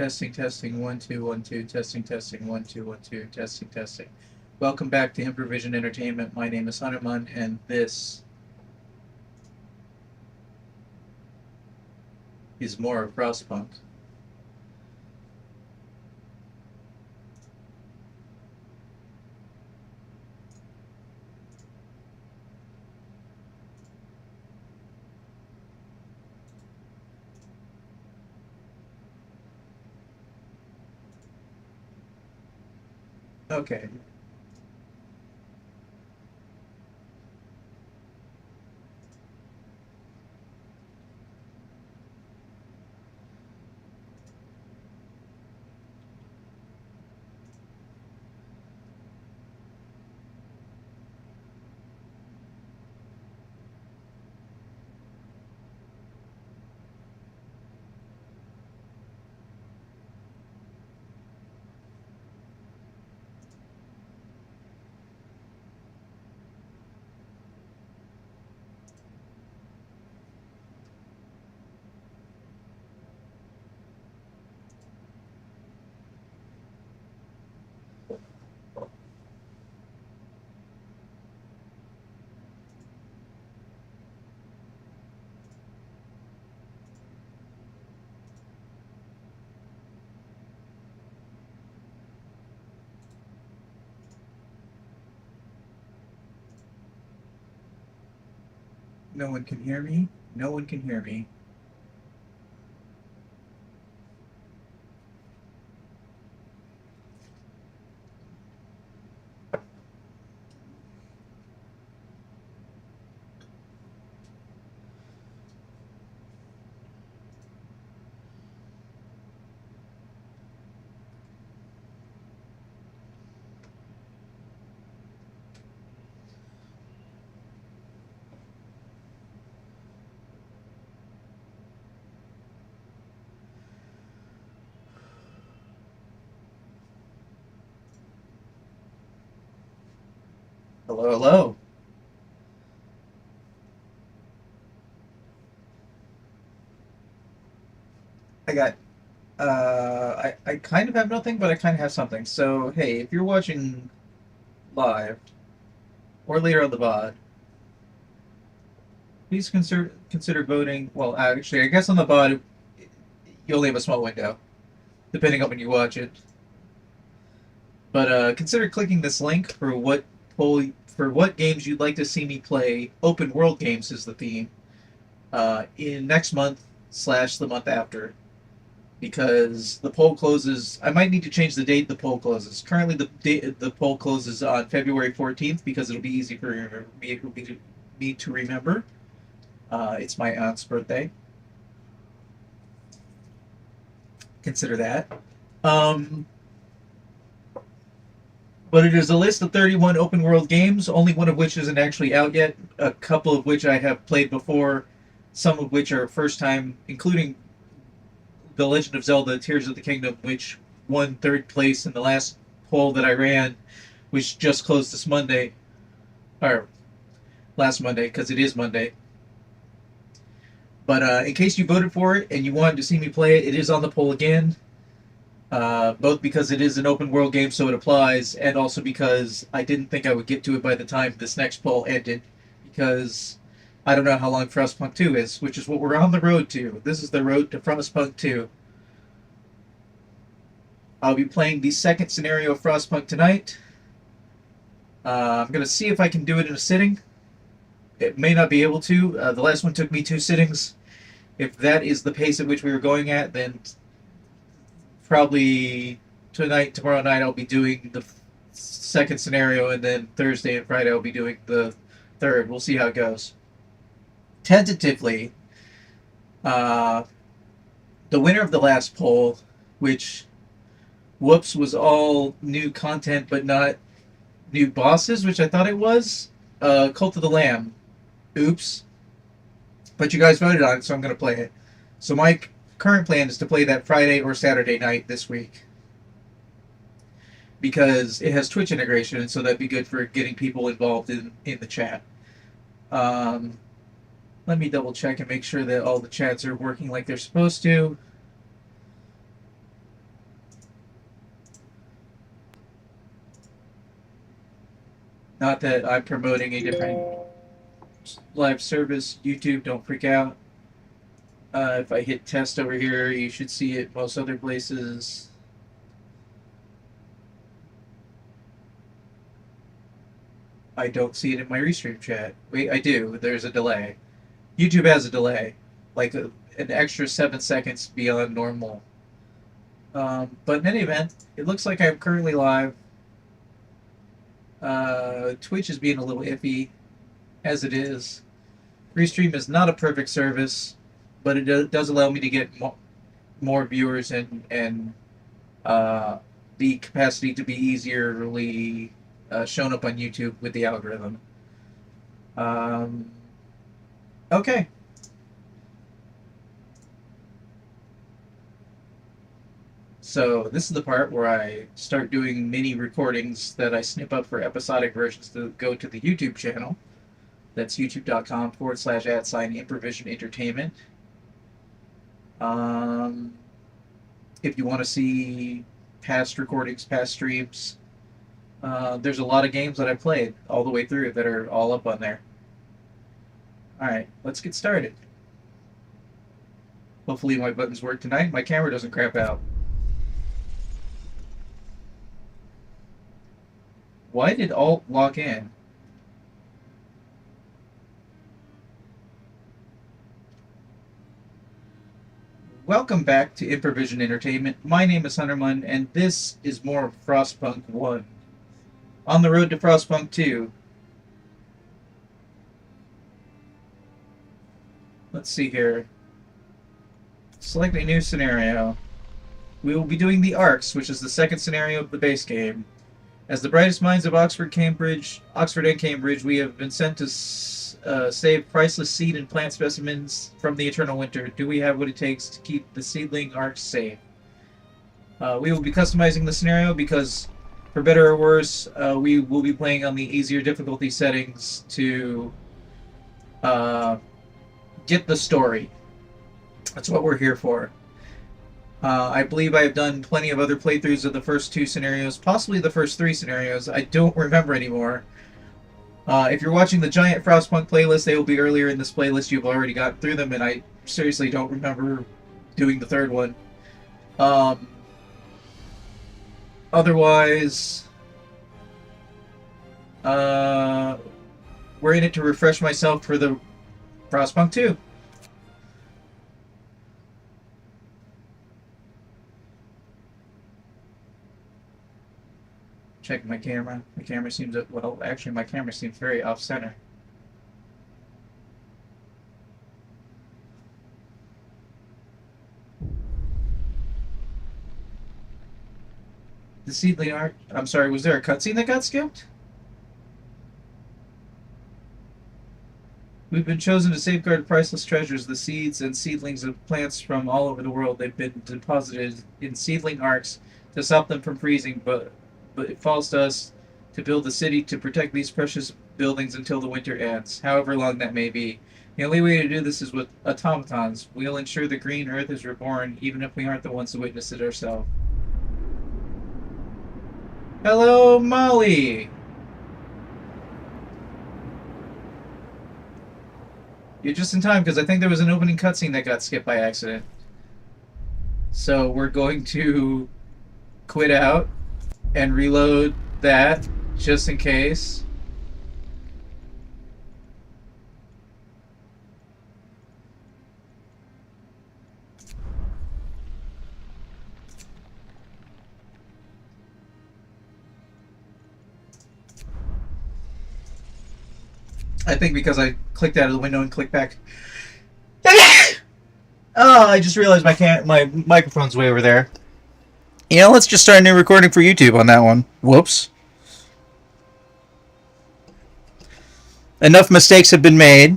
Testing, testing, 1, 2, 1, 2, testing, testing, 1, 2, 1, 2, testing, testing. Welcome back to Improvision Entertainment. My name is Hanuman, and this is more of Frostpunk. Okay. No one can hear me. No one can hear me. Hello, hello. I got, I kind of have nothing, but I kind of have something. So, hey, if you're watching live or later on the VOD, please consider voting. Well, actually, I guess on the VOD, you only have a small window, depending on when you watch it. But consider clicking this link for what games you'd like to see me play. Open world games is the theme. In next month slash the month after, because the poll closes. I might need to change the date the poll closes. Currently, the poll closes on February 14th because it'll be easy for me to remember. It's my aunt's birthday. Consider that. Um, But it is a list of 31 open world games, only one of which isn't actually out yet, a couple of which I have played before, some of which are first time, including The Legend of Zelda Tears of the Kingdom, which won third place in the last poll that I ran, which just closed this Monday, or last Monday, because it is Monday. But in case you voted for it and you wanted to see me play it, it is on the poll again. Both because it is an open world game, so it applies, and also because I didn't think I would get to it by the time this next poll ended, because I don't know how long Frostpunk 2 is, which is what we're on the road to. This is the road to Frostpunk 2. I'll be playing the second scenario of Frostpunk tonight. I'm going to see if I can do it in a sitting. It may not be able to. The last one took me 2 sittings. If that is the pace at which we were going at, then probably tomorrow night, I'll be doing the second scenario, and then Thursday and Friday, I'll be doing the third. We'll see how it goes. Tentatively, uh, the winner of the last poll, which, whoops, was all new content but not new bosses, which I thought it was, Cult of the Lamb. Oops. But you guys voted on it, so I'm going to play it. So my current plan is to play that Friday or Saturday night this week, because it has Twitch integration, and so that'd be good for getting people involved in the chat. Let me double check and make sure that all the chats are working like they're supposed to. Not that I'm promoting a different live service. YouTube, don't freak out. If I hit test over here, you should see it most other places. I don't see it in my restream chat. Wait, I do. There's a delay. YouTube has a delay, like an extra 7 seconds beyond normal. But in any event, it looks like I'm currently live. Twitch is being a little iffy, as it is. Restream is not a perfect service, but it does allow me to get more viewers and the capacity to be easily shown up on YouTube with the algorithm. Okay. So this is the part where I start doing mini recordings that I snip up for episodic versions to go to the YouTube channel. That's youtube.com/@Improvision Entertainment. If you want to see past recordings, past streams, there's a lot of games that I played all the way through that are all up on there. Alright, let's get started. Hopefully my buttons work tonight. My camera doesn't crap out. Why did Alt lock in? Welcome back to Improvision Entertainment. My name is Hunterman, and this is more of Frostpunk 1. On the road to Frostpunk 2. Let's see here. Select a new scenario. We will be doing the Arcs, which is the second scenario of the base game. As the brightest minds of Oxford and Cambridge, we have been sent to save priceless seed and plant specimens from the eternal winter. Do we have what it takes to keep the seedling Arcs safe? We will be customizing the scenario because, for better or worse, we will be playing on the easier difficulty settings to get the story. That's what we're here for. I believe I have done plenty of other playthroughs of the first 2 scenarios, possibly the first 3 scenarios. I don't remember anymore. If you're watching the giant Frostpunk playlist, they will be earlier in this playlist. You've already gotten through them, and I seriously don't remember doing the third one. Otherwise, we're in it to refresh myself for the Frostpunk 2. Check my camera. My camera seems, well, actually my camera seems very off-center. The seedling art. I'm sorry, was there a cutscene that got skipped? We've been chosen to safeguard priceless treasures, the seeds and seedlings of plants from all over the world. They've been deposited in seedling arcs to stop them from freezing, but it falls to us to build a city to protect these precious buildings until the winter ends, however long that may be. The only way to do this is with automatons. We'll ensure the green earth is reborn, even if we aren't the ones to witness it ourselves. Hello, Molly! You're just in time, because I think there was an opening cutscene that got skipped by accident. So we're going to quit out and reload that, just in case. I think because I clicked out of the window and clicked back. Oh, I just realized my microphone's way over there. You know, let's just start a new recording for YouTube on that one. Whoops. Enough mistakes have been made.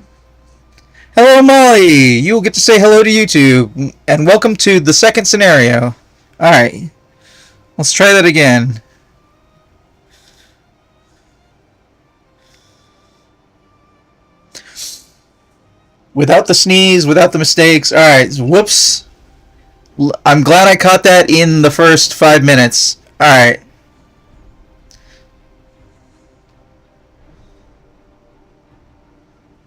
Hello, Molly! You will get to say hello to YouTube. And welcome to the second scenario. Alright. Let's try that again. Without the sneeze, without the mistakes. Alright, whoops. I'm glad I caught that in the first 5 minutes. Alright.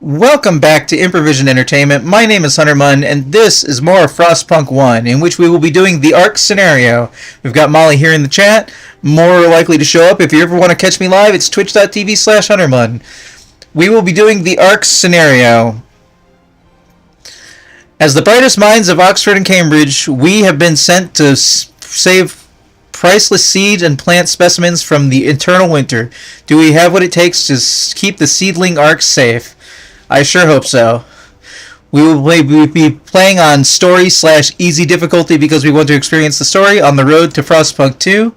Welcome back to Improvision Entertainment. My name is Hunter Munn, and this is more of Frostpunk 1, in which we will be doing the ARC scenario. We've got Molly here in the chat, more likely to show up. If you ever want to catch me live, it's twitch.tv/HunterMunn. We will be doing the ARC scenario. As the brightest minds of Oxford and Cambridge, we have been sent to save priceless seed and plant specimens from the eternal winter. Do we have what it takes to keep the seedling ARC safe? I sure hope so. We will be playing on story/easy difficulty because we want to experience the story on the road to Frostpunk 2.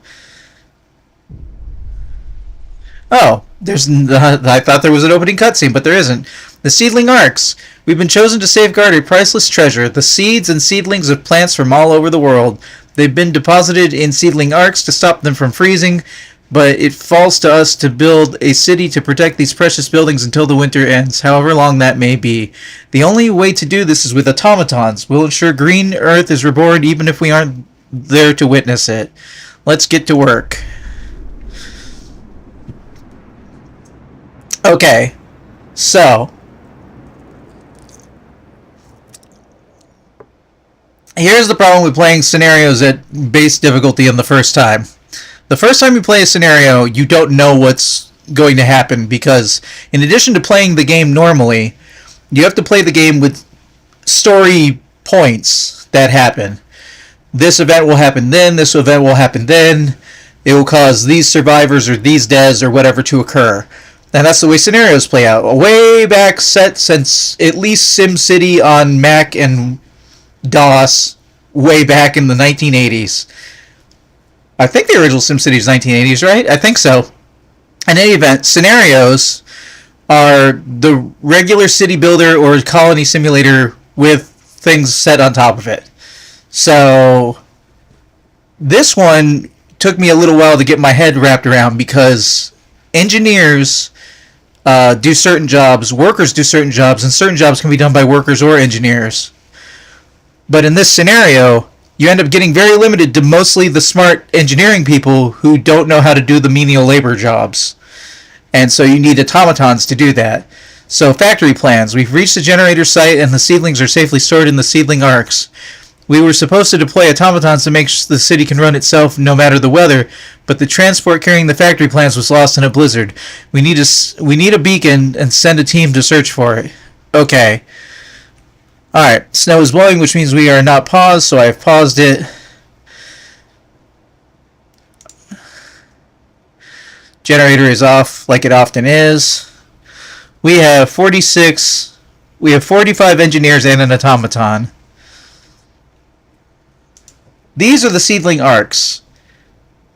Oh, I thought there was an opening cutscene, but there isn't. The seedling arcs. We've been chosen to safeguard a priceless treasure, the seeds and seedlings of plants from all over the world. They've been deposited in seedling arcs to stop them from freezing, but it falls to us to build a city to protect these precious buildings until the winter ends, however long that may be. The only way to do this is with automatons. We'll ensure green Earth is reborn even if we aren't there to witness it. Let's get to work. Okay, so here's the problem with playing scenarios at base difficulty on the first time. The first time you play a scenario, you don't know what's going to happen because in addition to playing the game normally, you have to play the game with story points that happen. This event will happen then, this event will happen then. It will cause these survivors or these deaths or whatever to occur. And that's the way scenarios play out. A way back set since at least SimCity on Mac and DOS way back in the 1980s. I think the original SimCity is 1980s, right? I think so. In any event, scenarios are the regular city builder or colony simulator with things set on top of it. So this one took me a little while to get my head wrapped around because engineers do certain jobs, workers do certain jobs, and certain jobs can be done by workers or engineers. But in this scenario, you end up getting very limited to mostly the smart engineering people who don't know how to do the menial labor jobs. And so you need automatons to do that. So factory plans. We've reached the generator site and the seedlings are safely stored in the seedling arcs. We were supposed to deploy automatons to make sure the city can run itself no matter the weather, but the transport carrying the factory plans was lost in a blizzard. We need a beacon and send a team to search for it. Okay. Alright, snow is blowing, which means we are not paused, so I've paused it. Generator is off like it often is. We have 45 engineers and an automaton. These are the seedling arcs.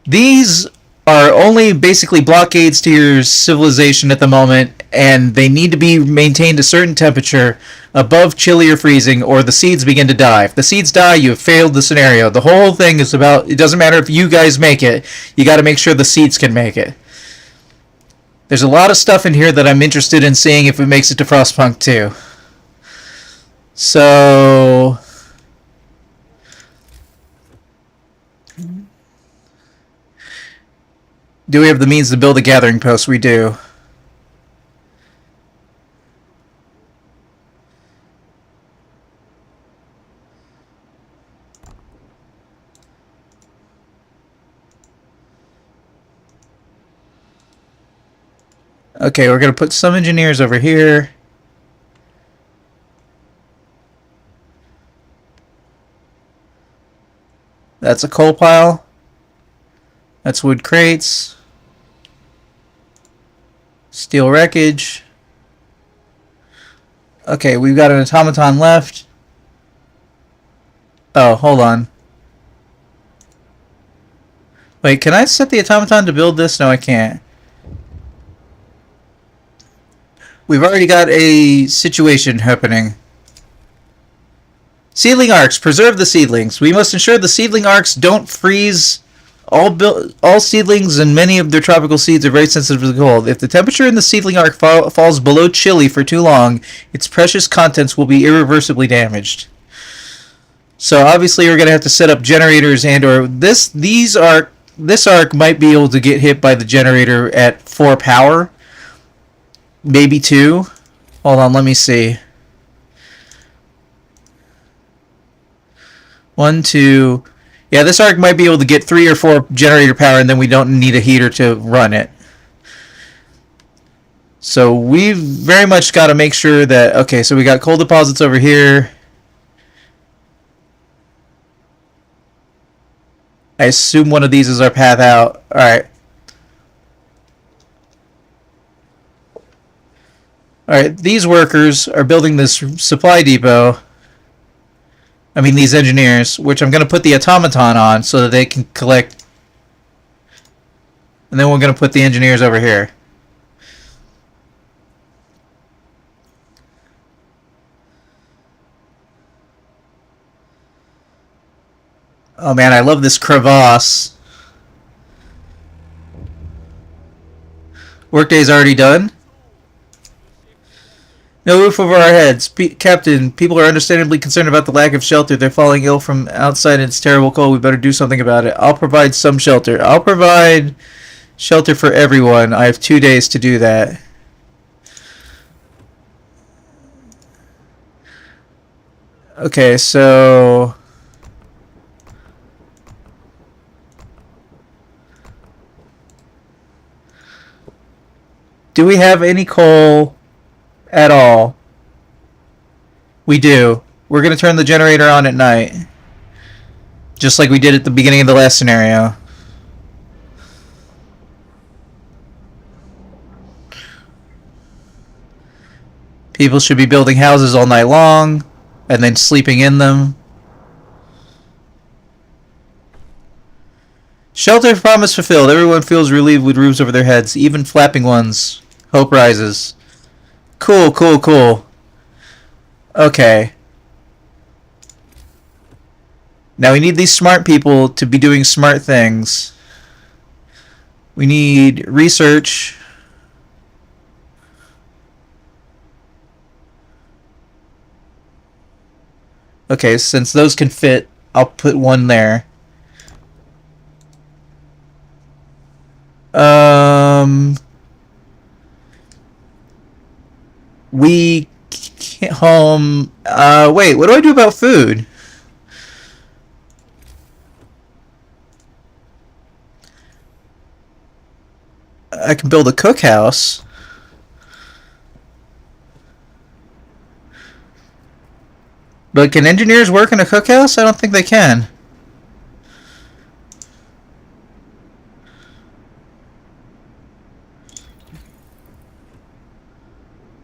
These are only basically blockades to your civilization at the moment, and they need to be maintained a certain temperature above chilly or freezing, or the seeds begin to die. If the seeds die, you have failed the scenario. The whole thing is about, it doesn't matter if you guys make it, you got to make sure the seeds can make it. There's a lot of stuff in here that I'm interested in seeing if it makes it to Frostpunk 2. So do we have the means to build a gathering post? We do. Okay, we're going to put some engineers over here. That's a coal pile. That's wood crates. Steel wreckage. Okay, we've got an automaton left. Oh, hold on. Wait, can I set the automaton to build this? No, I can't. We've already got a situation happening. Seedling arcs. Preserve the seedlings. We must ensure the seedling arcs don't freeze. All seedlings and many of their tropical seeds are very sensitive to the cold. If the temperature in the seedling arc falls below chilly for too long, its precious contents will be irreversibly damaged. So obviously we're going to have to set up generators and or this arc might be able to get hit by the generator at 4 power. Maybe 2. Hold on, let me see. 1, 2. Yeah, this arc might be able to get 3 or 4 generator power, and then we don't need a heater to run it. So we've very much got to make sure that... Okay, so we got coal deposits over here. I assume one of these is our path out. Alright. Alright, these workers are building this supply depot. I mean, these engineers, which I'm going to put the automaton on so that they can collect. And then we're going to put the engineers over here. Oh man, I love this crevasse. Workday's already done. No roof over our heads. Captain, people are understandably concerned about the lack of shelter. They're falling ill from outside and it's terrible cold. We better do something about it. I'll provide some shelter. I'll provide shelter for everyone. I have 2 days to do that. Okay, so... Do we have any coal at all? We do. We're going to turn the generator on at night. Just like we did at the beginning of the last scenario. People should be building houses all night long and then sleeping in them. Shelter promise fulfilled. Everyone feels relieved with roofs over their heads, even flapping ones. Hope rises. Cool, cool, cool. Okay. Now we need these smart people to be doing smart things. We need research. Okay, since those can fit, I'll put one there. We can't home. Wait, what do I do about food? I can build a cookhouse. But can engineers work in a cookhouse? I don't think they can.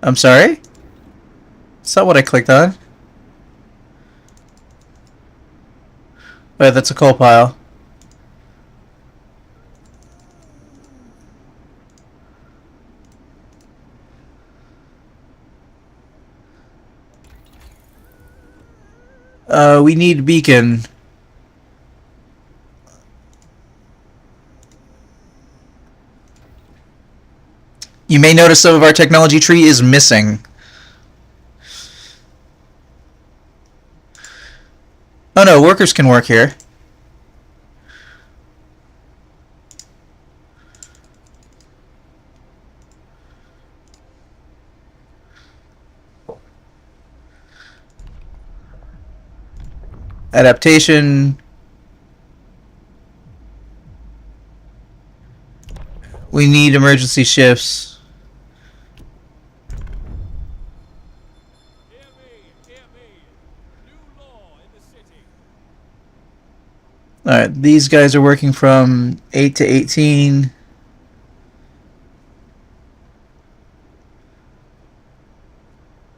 I'm sorry? That's not what I clicked on. Wait, that's a coal pile. We need beacon. You may notice some of our technology tree is missing. Oh no, workers can work here. Adaptation. We need emergency shifts. Alright, these guys are working from 8 to 18.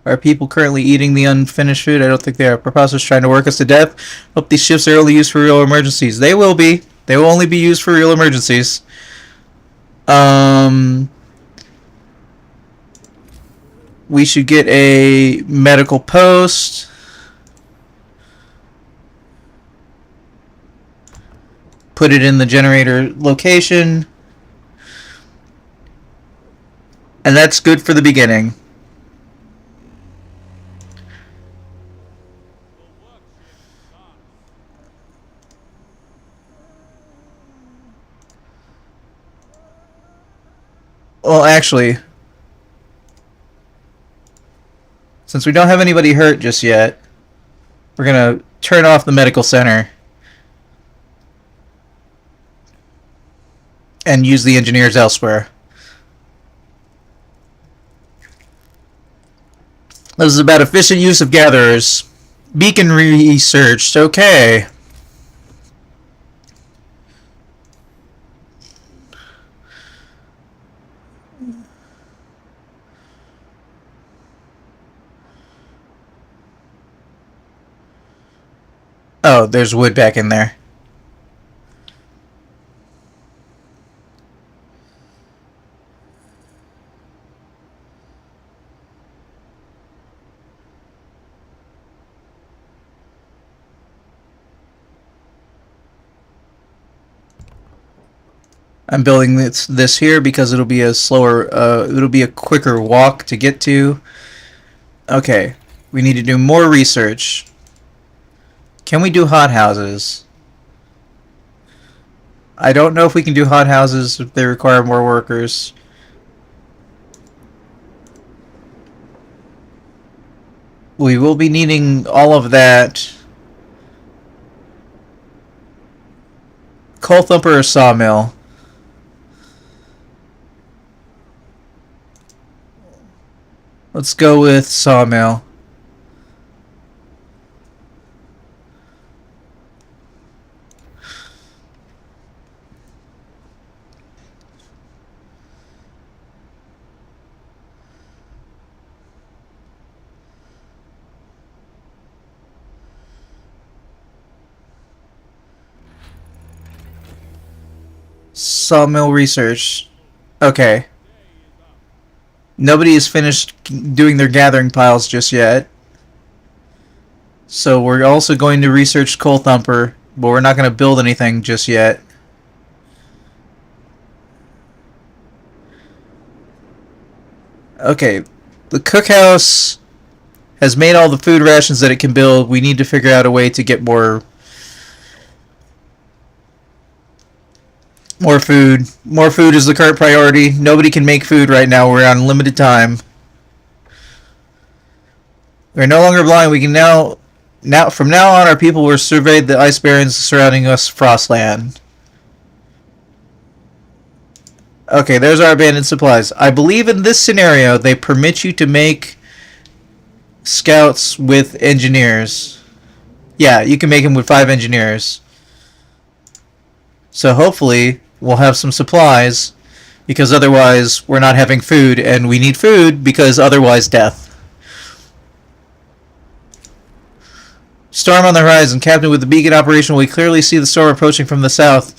Are people currently eating the unfinished food? I don't think they are. Proposal's trying to work us to death. Hope these shifts are only used for real emergencies. They will be. They will only be used for real emergencies. We should get a medical post. Put it in the generator location. And that's good for the beginning. Well, actually, Since we don't have anybody hurt just yet, we're gonna turn off the medical center and use the engineers elsewhere. This is about efficient use of gatherers. Beacon researched. Okay. Oh, there's wood back in there. I'm building this here because it'll be a slower, it'll be a quicker walk to get to. Okay, we need to do more research. Can we do hothouses? I don't know if we can do hothouses if they require more workers. We will be needing all of that. Coal thumper or sawmill? Let's go with sawmill. Sawmill research. Okay. Nobody has finished doing their gathering piles just yet. So we're also going to research Coal Thumper, but we're not going to build anything just yet. Okay. The cookhouse has made all the food rations that it can build. We need to figure out a way to get more food. More food is the current priority. Nobody can make food right now. We're on limited time. We're no longer blind. We can now from now on, our people will survey the ice barrens surrounding us, Frostland. Okay, there's our abandoned supplies. I believe in this scenario, they permit you to make scouts with engineers. Yeah, you can make them with 5 engineers. So hopefully we'll have some supplies, because otherwise we're not having food, and we need food because otherwise death. Storm on the horizon. Captain, with the beacon operation, we clearly see the storm approaching from the south.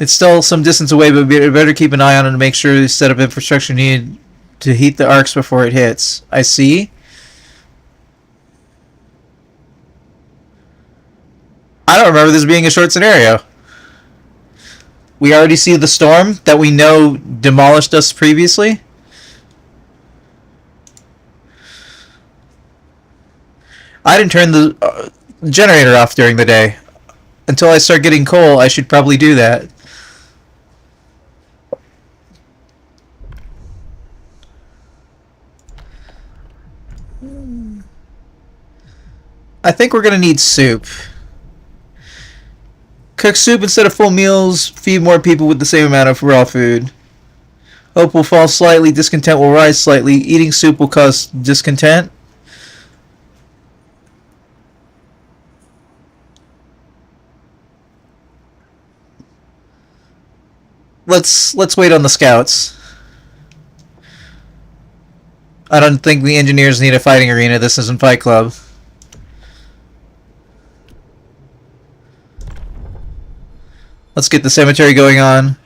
It's still some distance away, but we better keep an eye on it to make sure we set up infrastructure needed to heat the arcs before it hits. I see. I don't remember this being a short scenario. We already see the storm that we know demolished us previously. I didn't turn the generator off during the day. Until I start getting coal, I should probably do that. I think we're going to need soup. Cook soup instead of full meals. Feed more people with the same amount of raw food. Hope will fall slightly. Discontent will rise slightly. Eating soup will cause discontent. Let's wait on the scouts. I don't think the engineers need a fighting arena. This isn't Fight Club. Let's get the cemetery going on.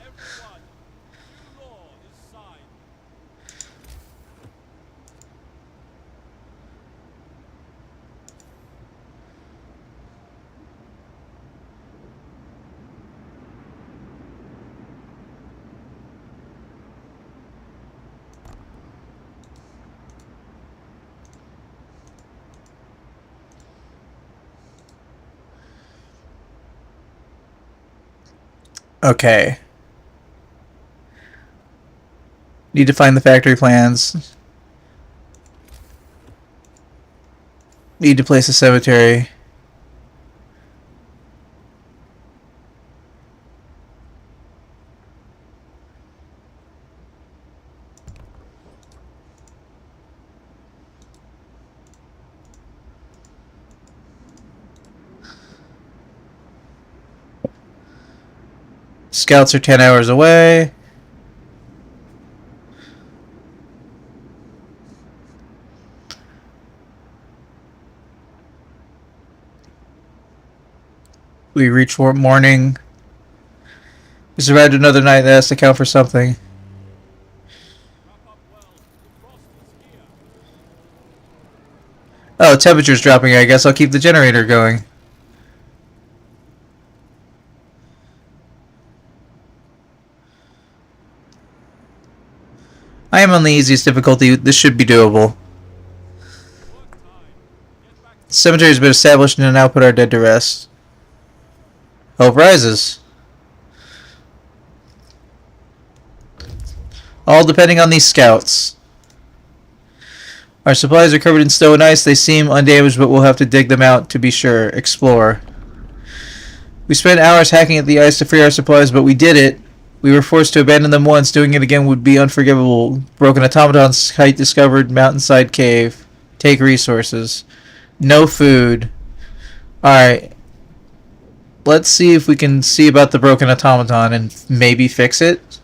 Okay. Need to find the factory plans. Need to place a cemetery. Scouts are 10 hours away. We reach morning. We survived another night. That has to count for something. Oh, temperature's dropping. I guess I'll keep the generator going. I am on the easiest difficulty. This should be doable. The cemetery has been established and now put our dead to rest. Hope rises. All depending on these scouts. Our supplies are covered in snow and ice. They seem undamaged, but we'll have to dig them out to be sure. Explore. We spent hours hacking at the ice to free our supplies, but we did it. We were forced to abandon them once. Doing it again would be unforgivable. Broken automaton site discovered. Mountainside cave. Take resources. No food. Alright. Let's see if we can see about the broken automaton and maybe fix it.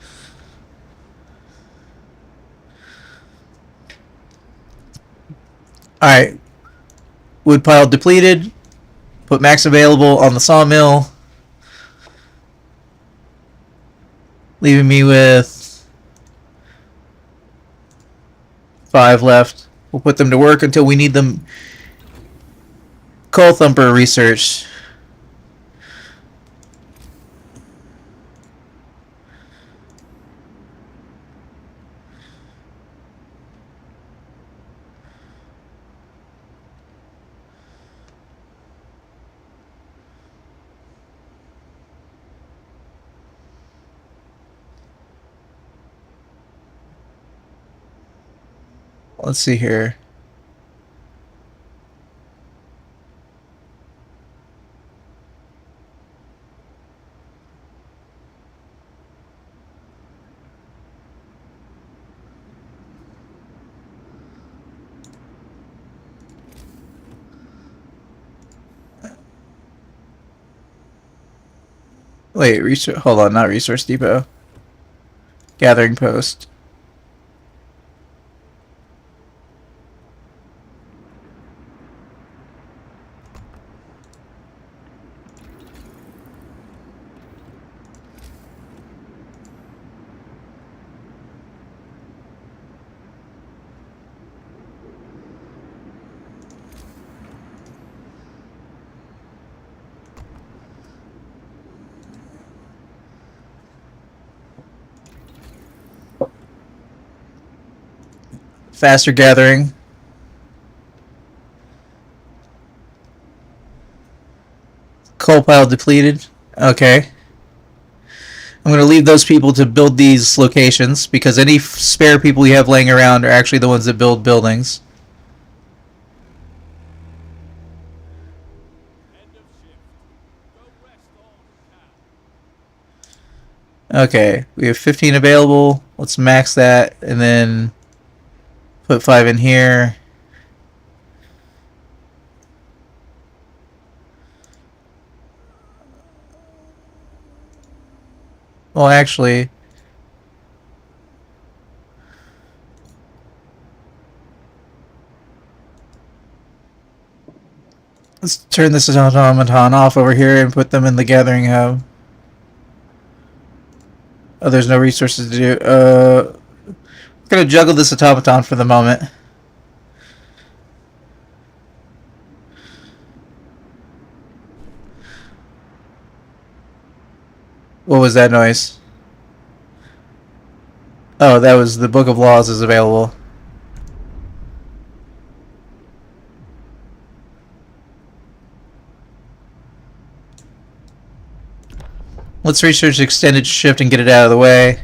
Alright. Wood pile depleted. Put max available on the sawmill. Leaving me with 5 left. We'll put them to work until we need them. Coal thumper research. Let's see here. Wait, hold on, not resource depot. Gathering post. Faster gathering. Coal pile depleted. Okay. I'm going to leave those people to build these locations because any spare people we have laying around are actually the ones that build buildings. Okay, we have 15 available. Let's max that and then put 5 in here. Well, actually, let's turn this automaton off over here and put them in the gathering hub. Oh, there's no resources to do. We're gonna juggle this automaton for the moment. What was that noise? Oh, that was the Book of Laws is available. Let's research extended shift and get it out of the way.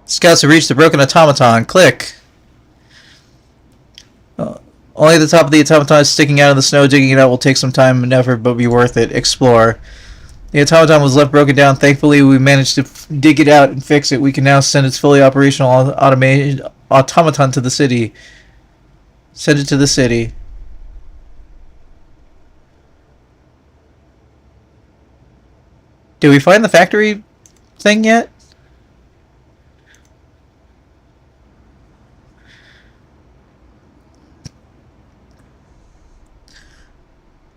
Scouts have reached the broken automaton. Click. Only the top of the automaton is sticking out of the snow. Digging it out will take some time and effort, but be worth it. Explore. The automaton was left broken down. Thankfully, we managed to dig it out and fix it. We can now send its fully operational automated automaton to the city. Send it to the city. Did we find the factory thing yet?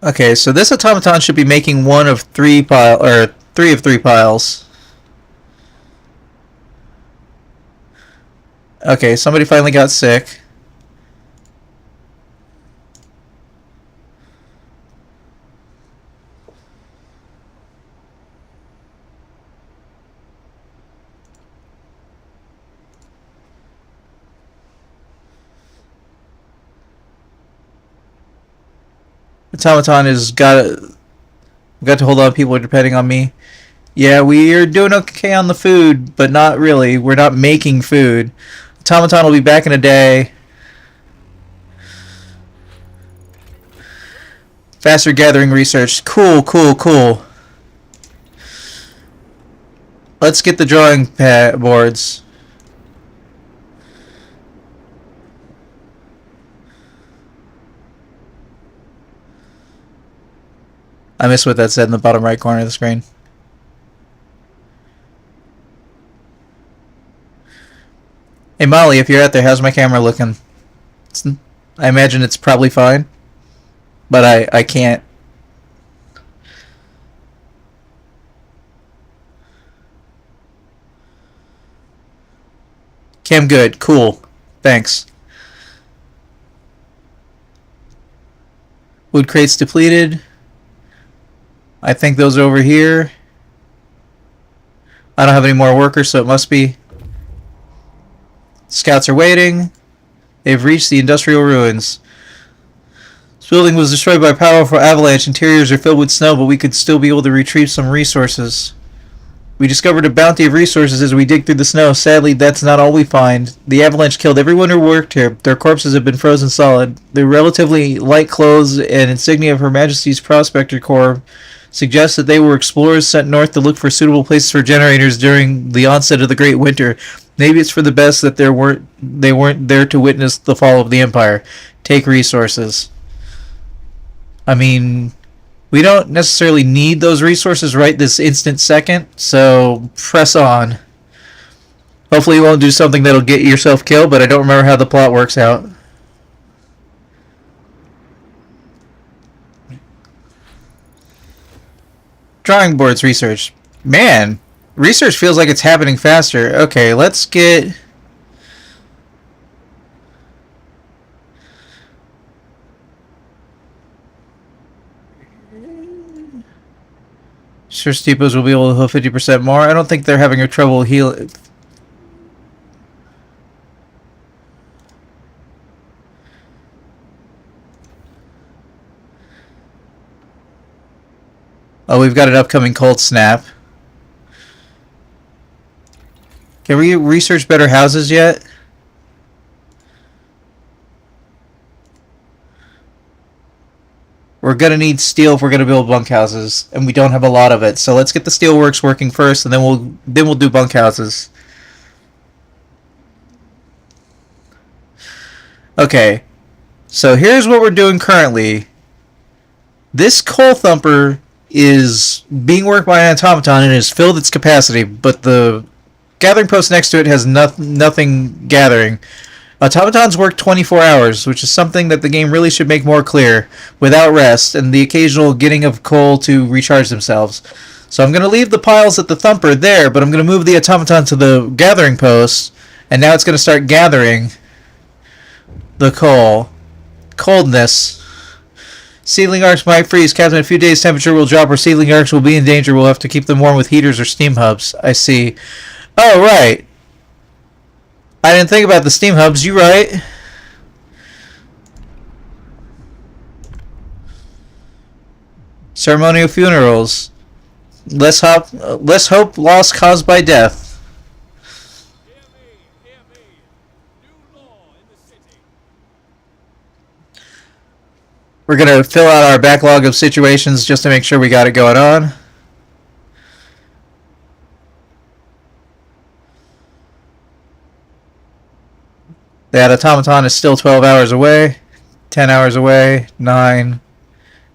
Okay, so this automaton should be making one of three three of three piles. Okay, somebody finally got sick. Automaton has got to hold on. People are depending on me. Yeah, we are doing okay on the food, but not really. We're not making food. Automaton will be back in a day. Faster gathering research. Cool, cool, cool. Let's get the drawing boards. I missed what that said in the bottom right corner of the screen. Hey Molly, if you're out there, how's my camera looking? I imagine it's probably fine, but I can't. Cam good, cool, thanks. Wood crates depleted. I think those are over here. I don't have any more workers, so it must be. Scouts are waiting. They've reached the industrial ruins. This building was destroyed by a powerful avalanche. Interiors are filled with snow, but we could still be able to retrieve some resources. We discovered a bounty of resources as we dig through the snow. Sadly, that's not all we find. The avalanche killed everyone who worked here. Their corpses have been frozen solid. Their relatively light clothes and insignia of Her Majesty's Prospector Corps suggests that they were explorers sent north to look for suitable places for generators during the onset of the Great Winter. Maybe it's for the best that they weren't there to witness the fall of the Empire. Take resources. I mean, we don't necessarily need those resources right this instant second, so press on. Hopefully you won't do something that'll get yourself killed, but I don't remember how the plot works out. Drawing boards research. Man, research feels like it's happening faster. Okay, let's get... Search depots will be able to heal 50% more. I don't think they're having a trouble healing. Oh, we've got an upcoming cold snap. Can we research better houses yet? We're gonna need steel if we're gonna build bunkhouses, and we don't have a lot of it. So let's get the steelworks working first, and then we'll do bunkhouses. Okay, so here's what we're doing currently. This coal thumper is being worked by an automaton and has filled its capacity, but the gathering post next to it has nothing gathering. Automatons work 24 hours, which is something that the game really should make more clear, without rest, and the occasional getting of coal to recharge themselves. So I'm going to leave the piles at the thumper there, but I'm going to move the automaton to the gathering post, and now it's going to start gathering the coal. Coldness. Seedling arcs might freeze. Captain, in a few days temperature will drop or seedling arcs will be in danger. We'll have to keep them warm with heaters or steam hubs. I see. Oh, right. I didn't think about the steam hubs. You right. Ceremonial funerals. Less hope loss caused by death. We're going to fill out our backlog of situations just to make sure we got it going on. That automaton is still 12 hours away, 10 hours away, 9,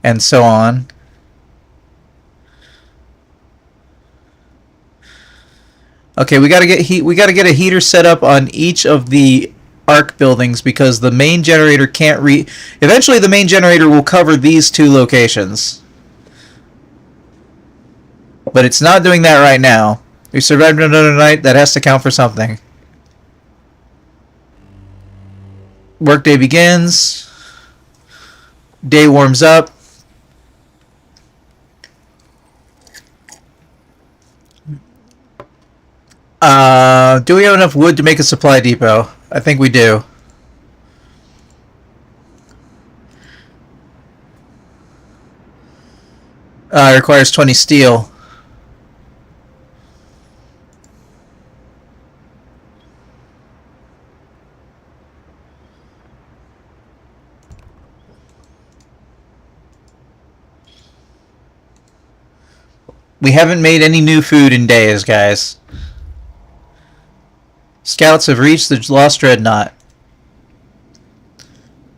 and so on. Okay, we got to get a heater set up on each of the arc buildings because the main generator can't eventually the main generator will cover these 2 locations. But it's not doing that right now. We survived another night, that has to count for something. Workday begins. Day warms up. Do we have enough wood to make a supply depot? I think we do. It requires 20 steel. We haven't made any new food in days, guys. Scouts have reached the Lost Dreadnought.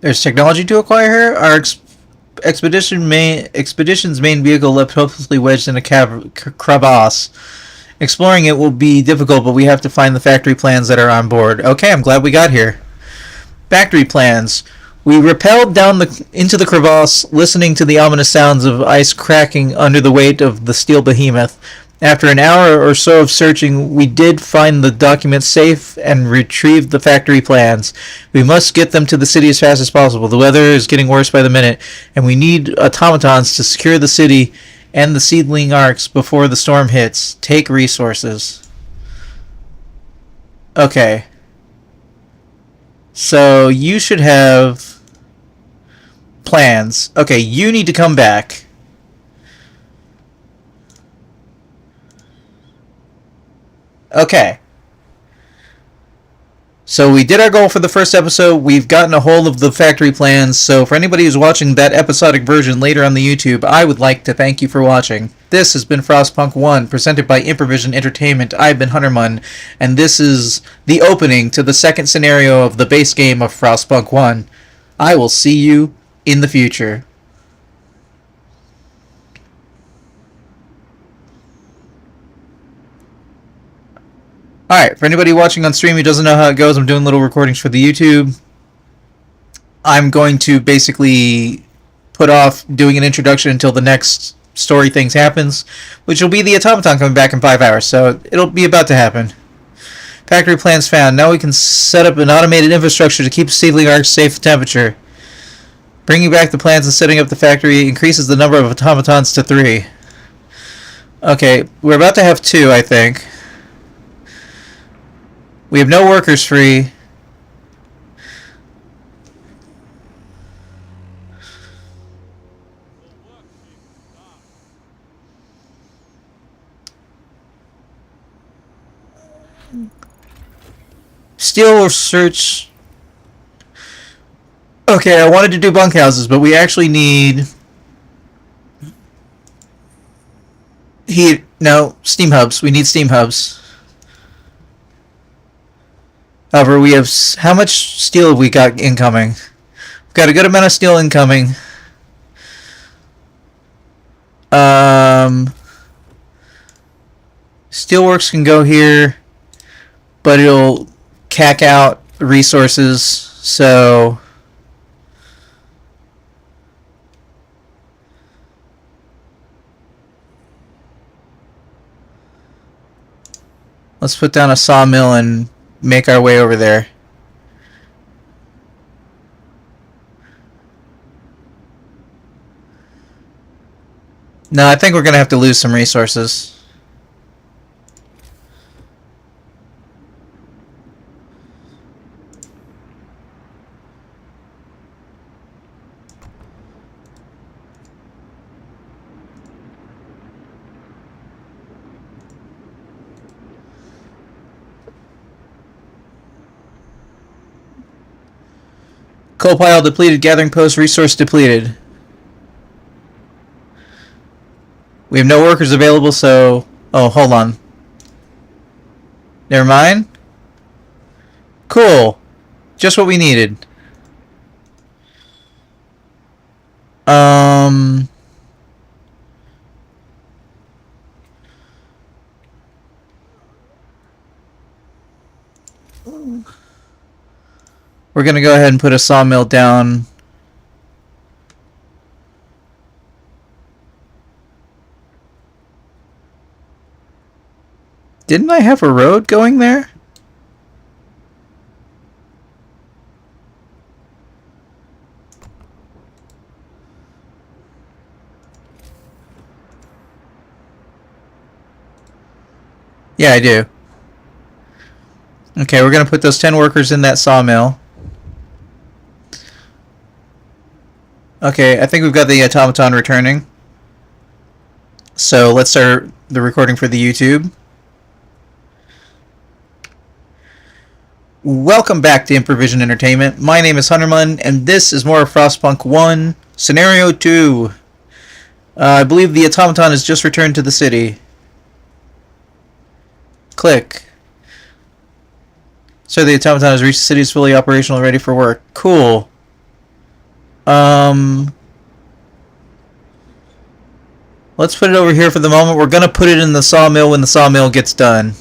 There's technology to acquire here. Our expedition's main vehicle left hopelessly wedged in a crevasse. Exploring it will be difficult, but we have to find the factory plans that are on board. Okay, I'm glad we got here. Factory plans. We rappelled down into the crevasse, listening to the ominous sounds of ice cracking under the weight of the steel behemoth. After an hour or so of searching, we did find the documents safe and retrieved the factory plans. We must get them to the city as fast as possible. The weather is getting worse by the minute, and we need automatons to secure the city and the seedling arcs before the storm hits. Take resources. Okay. So you should have plans. Okay, you need to come back. Okay. So we did our goal for the first episode. We've gotten a hold of the factory plans. So for anybody who's watching that episodic version later on the YouTube, I would like to thank you for watching. This has been Frostpunk 1, presented by Improvision Entertainment. I've been Huntermun, and this is the opening to the second scenario of the base game of Frostpunk 1. I will see you in the future. Alright, for anybody watching on stream who doesn't know how it goes, I'm doing little recordings for the YouTube. I'm going to basically put off doing an introduction until the next story things happens, which will be the automaton coming back in 5 hours, so it'll be about to happen. Factory plans found. Now we can set up an automated infrastructure to keep seedling arcs safe temperature. Bringing back the plans and setting up the factory increases the number of automatons to 3. Okay, we're about to have 2, I think. We have no workers free. Steel research. Okay, I wanted to do bunkhouses, but we actually need heat. No, steam hubs. We need steam hubs. However, we have... How much steel have we got incoming? We've got a good amount of steel incoming. Steelworks can go here, but it'll cack out resources, so... Let's put down a sawmill and make our way over there. No, I think we're going to have to lose some resources. Coal pile depleted, gathering post, resource depleted. We have no workers available, so... Oh, hold on. Never mind. Cool. Just what we needed. We're gonna go ahead and put a sawmill down. Didn't I have a road going there? Yeah, I do. Okay, we're going to put those 10 workers in that sawmill. Okay, I think we've got the automaton returning. So let's start the recording for the YouTube. Welcome back to Improvision Entertainment. My name is Hunterman, and this is more of Frostpunk 1, Scenario 2. I believe the automaton has just returned to the city. Click. So the automaton has reached the city, is fully operational and ready for work. Cool. Let's put it over here for the moment. We're going to put it in the sawmill when the sawmill gets done.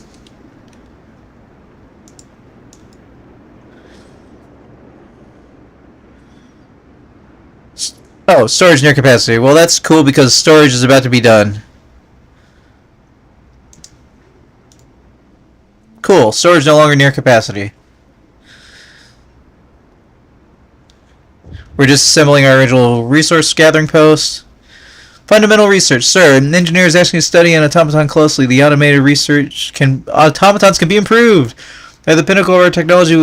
Oh, storage near capacity. Well, that's cool because storage is about to be done. Cool. Storage no longer near capacity. We're just assembling our original resource gathering post. Fundamental research. Sir, an engineer is asking you to study an automaton closely. The automated research automatons can be improved. At the pinnacle of our technology,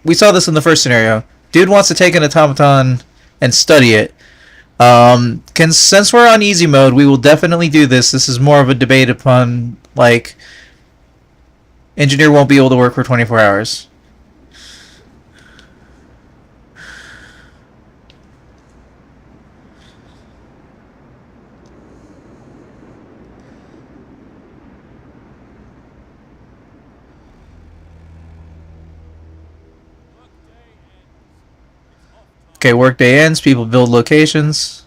we saw this in the first scenario. Dude wants to take an automaton and study it. Since we're on easy mode, we will definitely do this. This is more of a debate upon, like, engineer won't be able to work for 24 hours. Okay, workday ends. People build locations.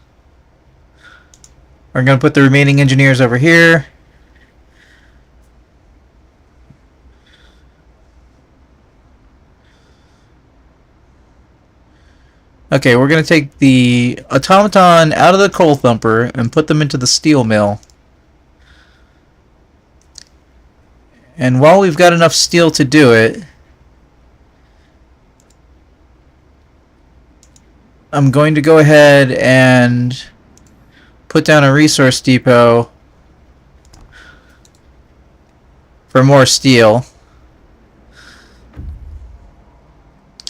We're going to put the remaining engineers over here. Okay, we're going to take the automaton out of the coal thumper and put them into the steel mill. And while we've got enough steel to do it, I'm going to go ahead and put down a resource depot for more steel.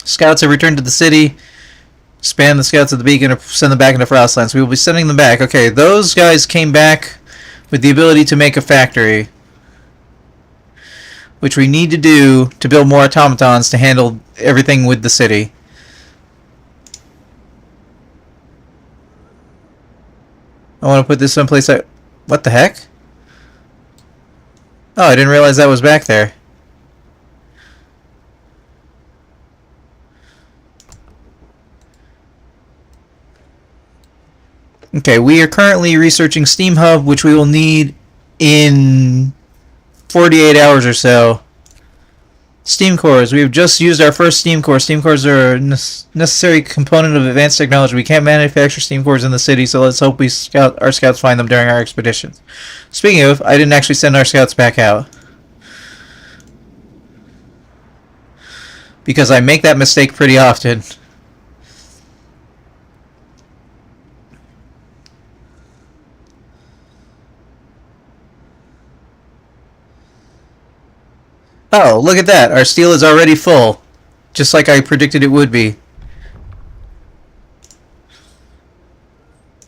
Scouts have returned to the city. Span the scouts at the beacon or send them back into Frostlands. We will be sending them back. Okay, those guys came back with the ability to make a factory, which we need to do to build more automatons to handle everything with the city. I want to put this someplace that... What the heck? Oh, I didn't realize that was back there. Okay, we are currently researching Steam Hub, which we will need in 48 hours or so. Steam cores. We have just used our first steam core. Steam cores are a necessary component of advanced technology. We can't manufacture steam cores in the city, so let's hope our scouts find them during our expeditions. Speaking of, I didn't actually send our scouts back out, because I make that mistake pretty often. Oh, look at that. Our steel is already full. Just like I predicted it would be.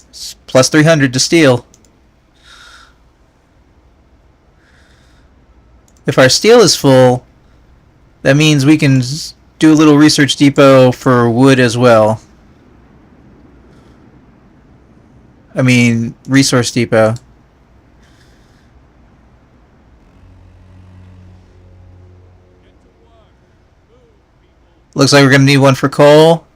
It's plus 300 to steel. If our steel is full, that means we can do a little research depot for wood as well. I mean, resource depot. Looks like we're gonna need one for coal.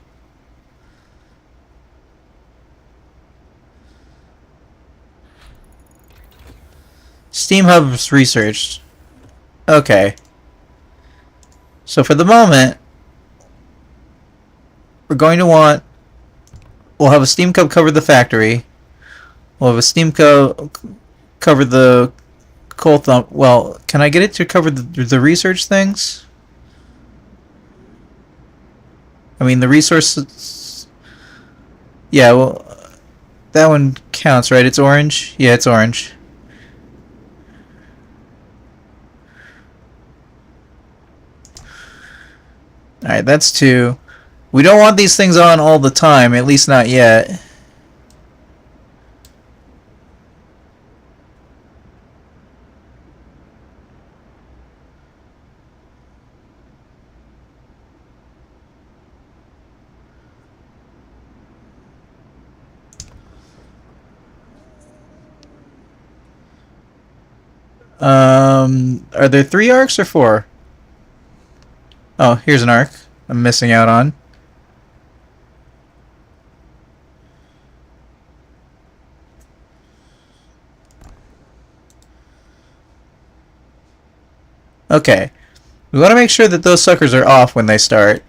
Steam hubs researched. Okay. So for the moment, we're going to want... We'll have a steam cub cover the factory. We'll have a steam cub cover the coal thump. Well, can I get it to cover the research things? I mean, the resources... Yeah, well, that one counts, right? It's orange? Yeah, it's orange. Alright, that's 2. We don't want these things on all the time, at least not yet. Are there 3 arcs or 4? Oh, here's an arc I'm missing out on. Okay. We want to make sure that those suckers are off when they start.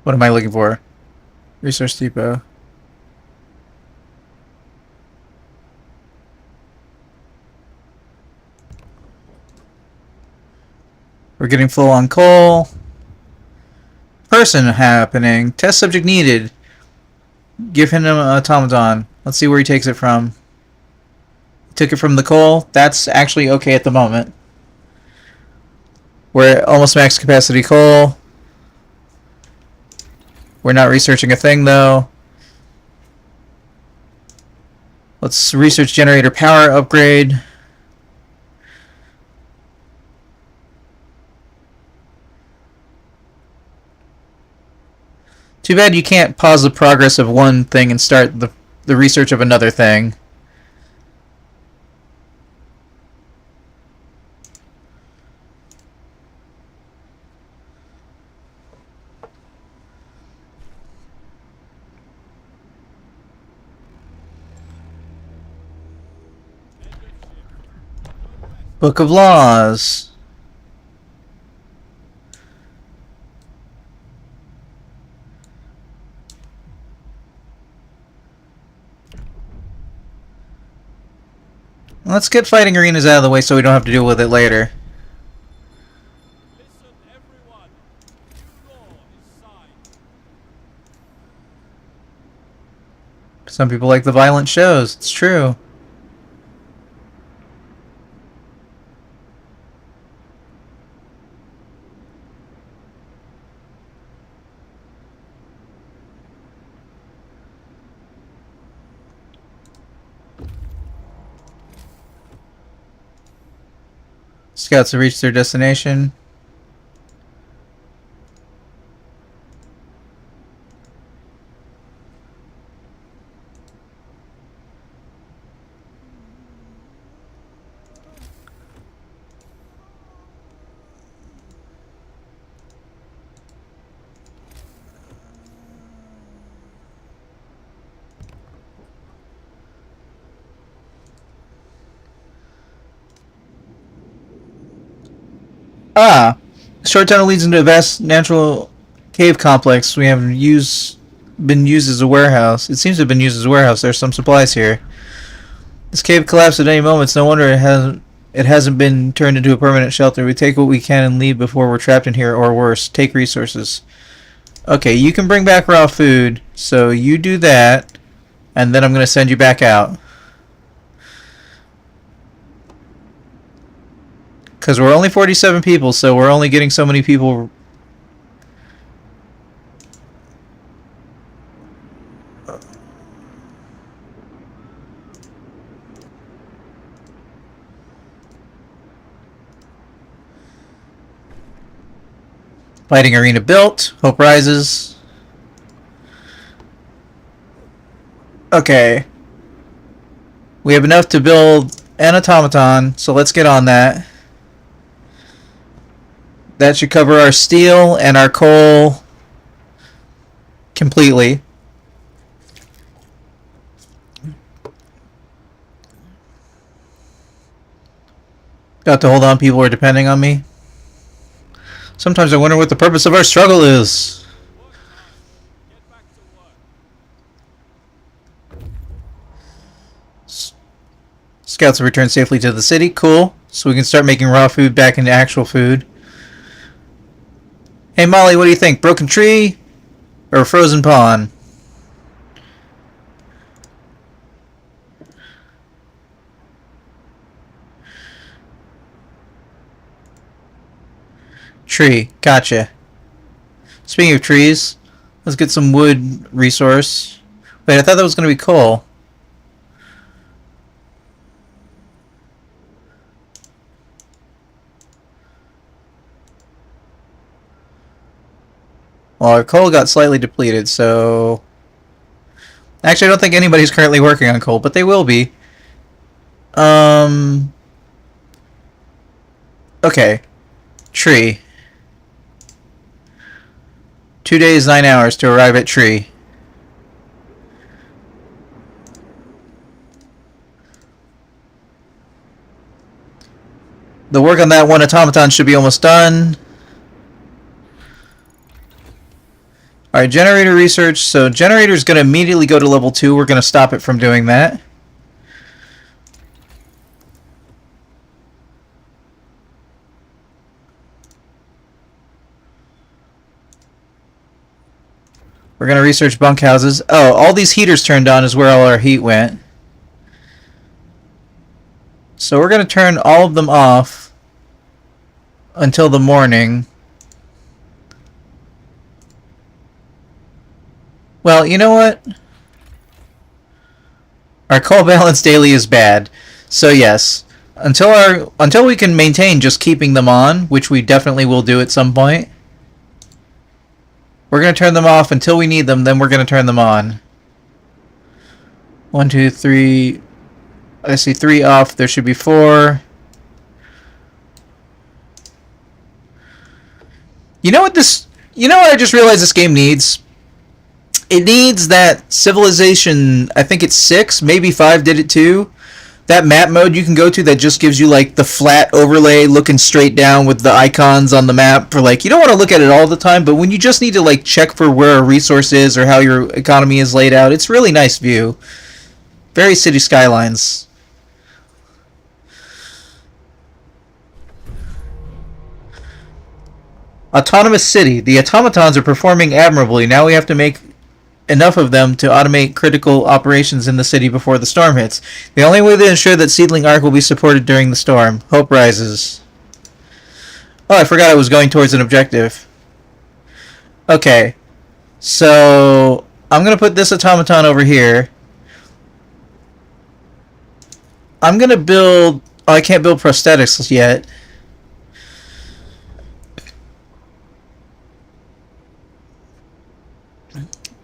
What am I looking for? Resource depot. We're getting full on coal. Person happening. Test subject needed. Give him an automaton. Let's see where he takes it from. Took it from the coal. That's actually okay at the moment. We're at almost max capacity coal. We're not researching a thing though. Let's research generator power upgrade. Too bad you can't pause the progress of one thing and start the research of another thing. Book of Laws. Let's get fighting arenas out of the way so we don't have to deal with it later. Listen, everyone. New law is signed. Some people like the violent shows. It's true. Scouts have reached their destination. Ah! Short tunnel leads into a vast natural cave complex. We have been used as a warehouse. It seems to have been used as a warehouse. There's some supplies here. This cave collapsed at any moment. It's no wonder it hasn't been turned into a permanent shelter. We take what we can and leave before we're trapped in here, or worse, take resources. Okay, you can bring back raw food, so you do that, and then I'm going to send you back out. Because we're only 47 people, so we're only getting so many people. Fighting arena built. Hope rises. Okay. We have enough to build an automaton, so let's get on that. That should cover our steel and our coal completely. Got to hold on, people are depending on me. Sometimes I wonder what the purpose of our struggle is. Work hard. Get back to work. Scouts have returned safely to the city. Cool. So we can start making raw food back into actual food. Hey Molly, what do you think? Broken tree or frozen pond? Tree. Gotcha. Speaking of trees, let's get some wood resource. Wait, I thought that was going to be coal. Well, our coal got slightly depleted, so... Actually, I don't think anybody's currently working on coal, but they will be. Okay. Tree. 2 days, 9 hours to arrive at tree. The work on that one automaton should be almost done. Alright, generator research. So generator is going to immediately go to level 2. We're going to stop it from doing that. We're going to research bunkhouses. Oh, all these heaters turned on is where all our heat went. So we're going to turn all of them off until the morning. Well, you know what? Our coal balance daily is bad. So yes, until we can maintain just keeping them on, which we definitely will do at some point. We're going to turn them off until we need them, then we're going to turn them on. 1, 2, 3. I see 3 off. There should be 4. You know what I just realized this game needs? It needs that Civilization, I think it's 6, maybe 5 did it too. That map mode you can go to that just gives you like the flat overlay looking straight down with the icons on the map for like, you don't want to look at it all the time, but when you just need to like check for where a resource is or how your economy is laid out, it's really nice view. Very City Skylines. Autonomous City. The automatons are performing admirably. Now we have to make enough of them to automate critical operations in the city before the storm hits. The only way to ensure that Seedling Arc will be supported during the storm. Hope rises. Oh, I forgot I was going towards an objective. Okay. So, I'm going to put this automaton over here. I'm going to build... Oh, I can't build prosthetics yet.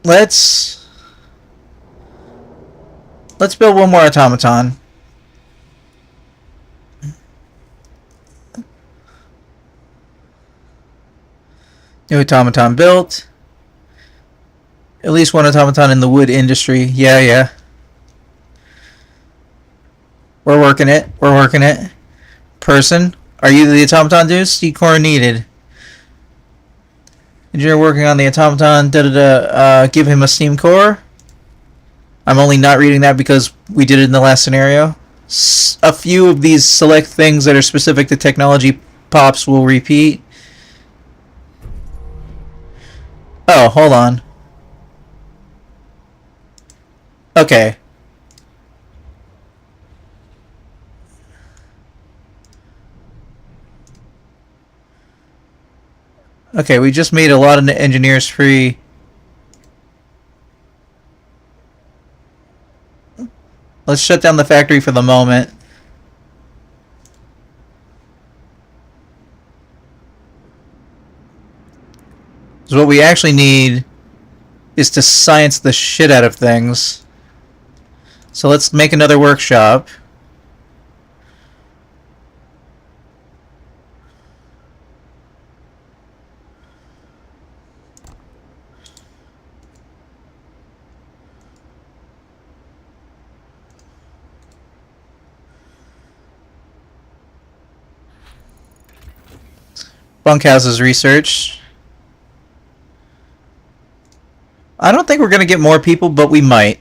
Let's build one more automaton. New automaton built. At least one automaton in the wood industry. Yeah. We're working it. Person, are you the automaton dude? Seed core needed. Engineer working on the automaton, give him a steam core. I'm only not reading that because we did it in the last scenario. A few of these select things that are specific to technology pops will repeat. Oh, hold on. Okay. Okay, we just made a lot of engineers free. Let's shut down the factory for the moment. Because what we actually need is to science the shit out of things. So let's make another workshop. Bunkhouses research. I don't think we're going to get more people, but we might.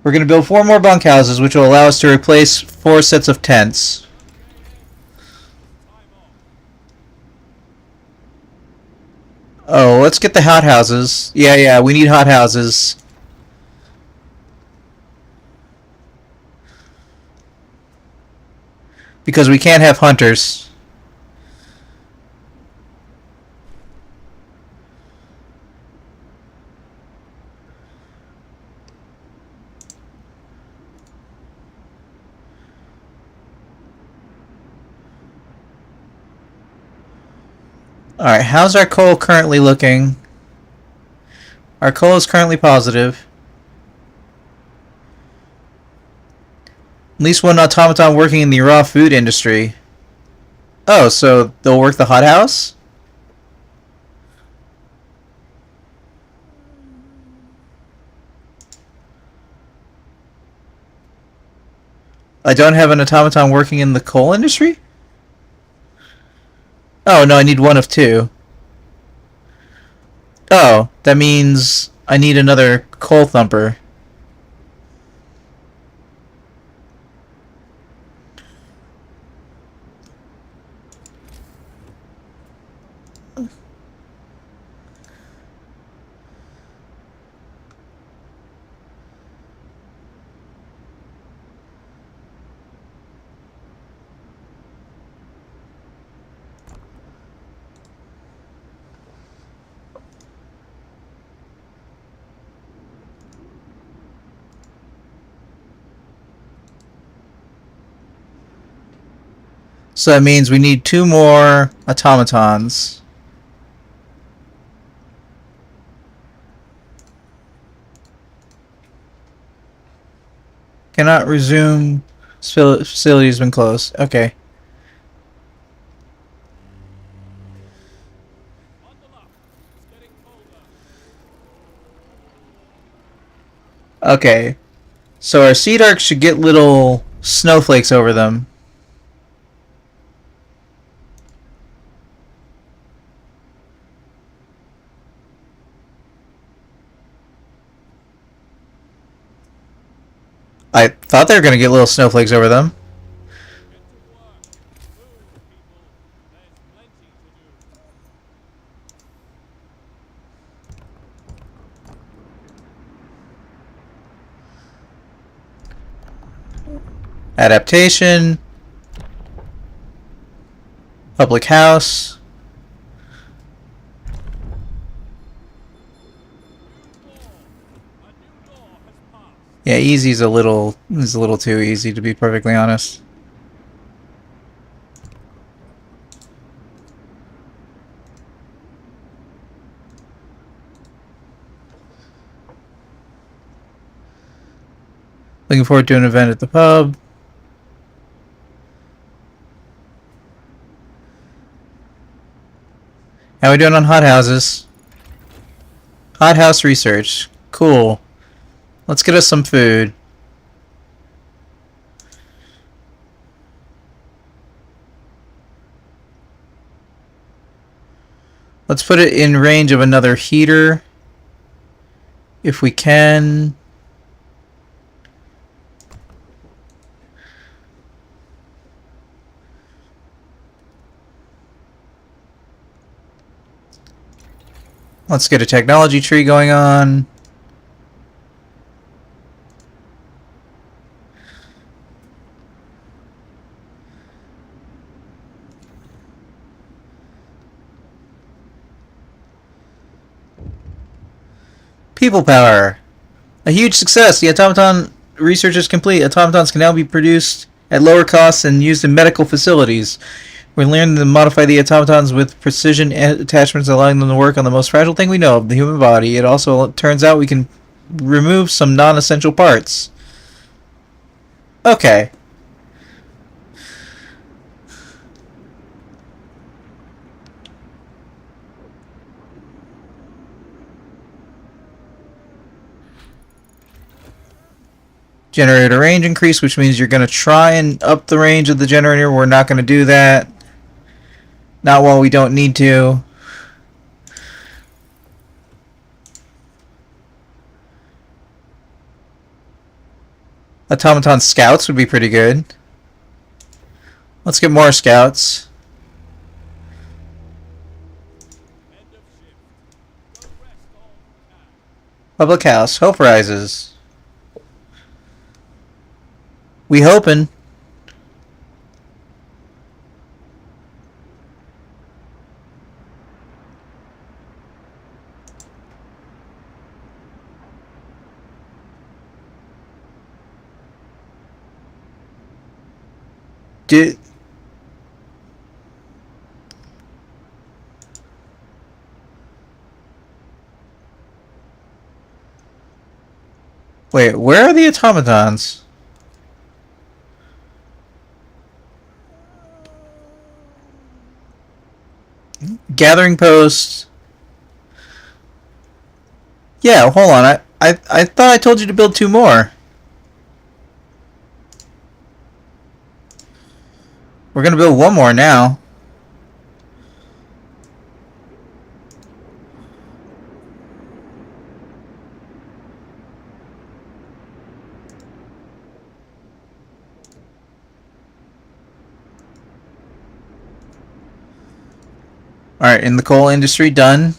We're going to build 4 more bunkhouses, which will allow us to replace 4 sets of tents. Oh, let's get the hothouses. Yeah, we need hothouses. Because we can't have hunters. Alright, how's our coal currently looking? Our coal is currently positive. At least one automaton working in the raw food industry. Oh, so they'll work the hothouse? I don't have an automaton working in the coal industry? Oh, no, I need one of 2. Oh, that means I need another coal thumper. So that means we need 2 more automatons. Cannot resume. Facility has been closed. Okay. Bundle up. It's getting colder. Okay. So our seed arcs should get little snowflakes over them. I thought they were going to get little snowflakes over them. Get to work. Move, people. There's plenty to do. Adaptation. Public house. A new law has passed. Yeah, easy's a little too easy, to be perfectly honest. Looking forward to an event at the pub. How we doing on hothouses? Hothouse research. Cool. Let's get us some food. Let's put it in range of another heater. If we can. Let's get a technology tree going on. People power. A huge success. The automaton research is complete. Automatons can now be produced at lower costs and used in medical facilities. We learned to modify the automatons with precision attachments, allowing them to work on the most fragile thing we know of, the human body. It also turns out we can remove some non-essential parts. Okay. Generator range increase, which means you're going to try and up the range of the generator. We're not going to do that. Not while we don't need to. Automaton scouts would be pretty good. Let's get more scouts. End of shift. Go rest all you can. Public house. Hope rises. We hoping. Did wait, where are the automatons? Gathering post. Yeah, hold on. I thought I told you to build 2 more. We're gonna build 1 more now. Alright, in the coal industry, done.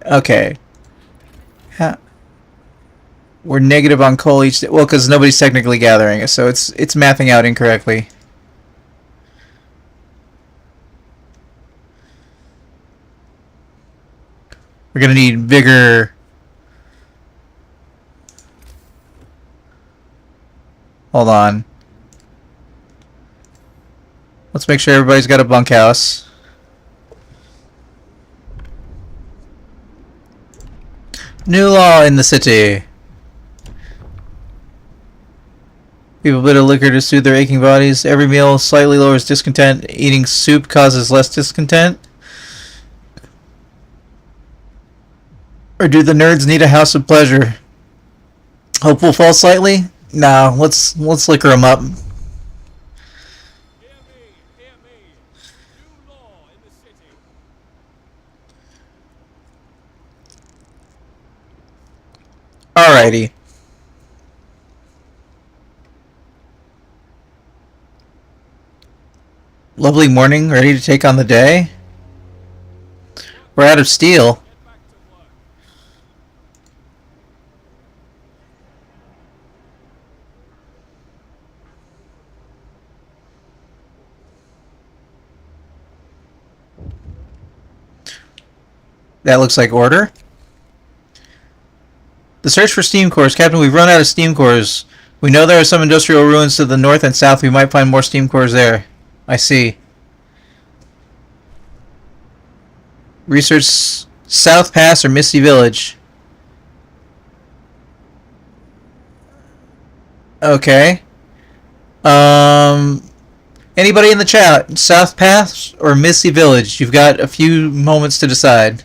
Okay. We're negative on coal each day. Well, because nobody's technically gathering it, so it's mathing out incorrectly. We're gonna need vigor. Hold on. Let's make sure everybody's got a bunkhouse. New law in the city. People bit of liquor to soothe their aching bodies. Every meal slightly lowers discontent. Eating soup causes less discontent. Or do the nerds need a house of pleasure? Hope will fall slightly? No, let's liquor them up. Hear me, hear me. New law in the city. Alrighty. Lovely morning, ready to take on the day? We're out of steel. Get back to work. That looks like order. The search for steam cores. Captain, we've run out of steam cores. We know there are some industrial ruins to the north and south. We might find more steam cores there. I see. Research South Pass or Misty Village. Okay. Anybody in the chat? South Pass or Misty Village? You've got a few moments to decide.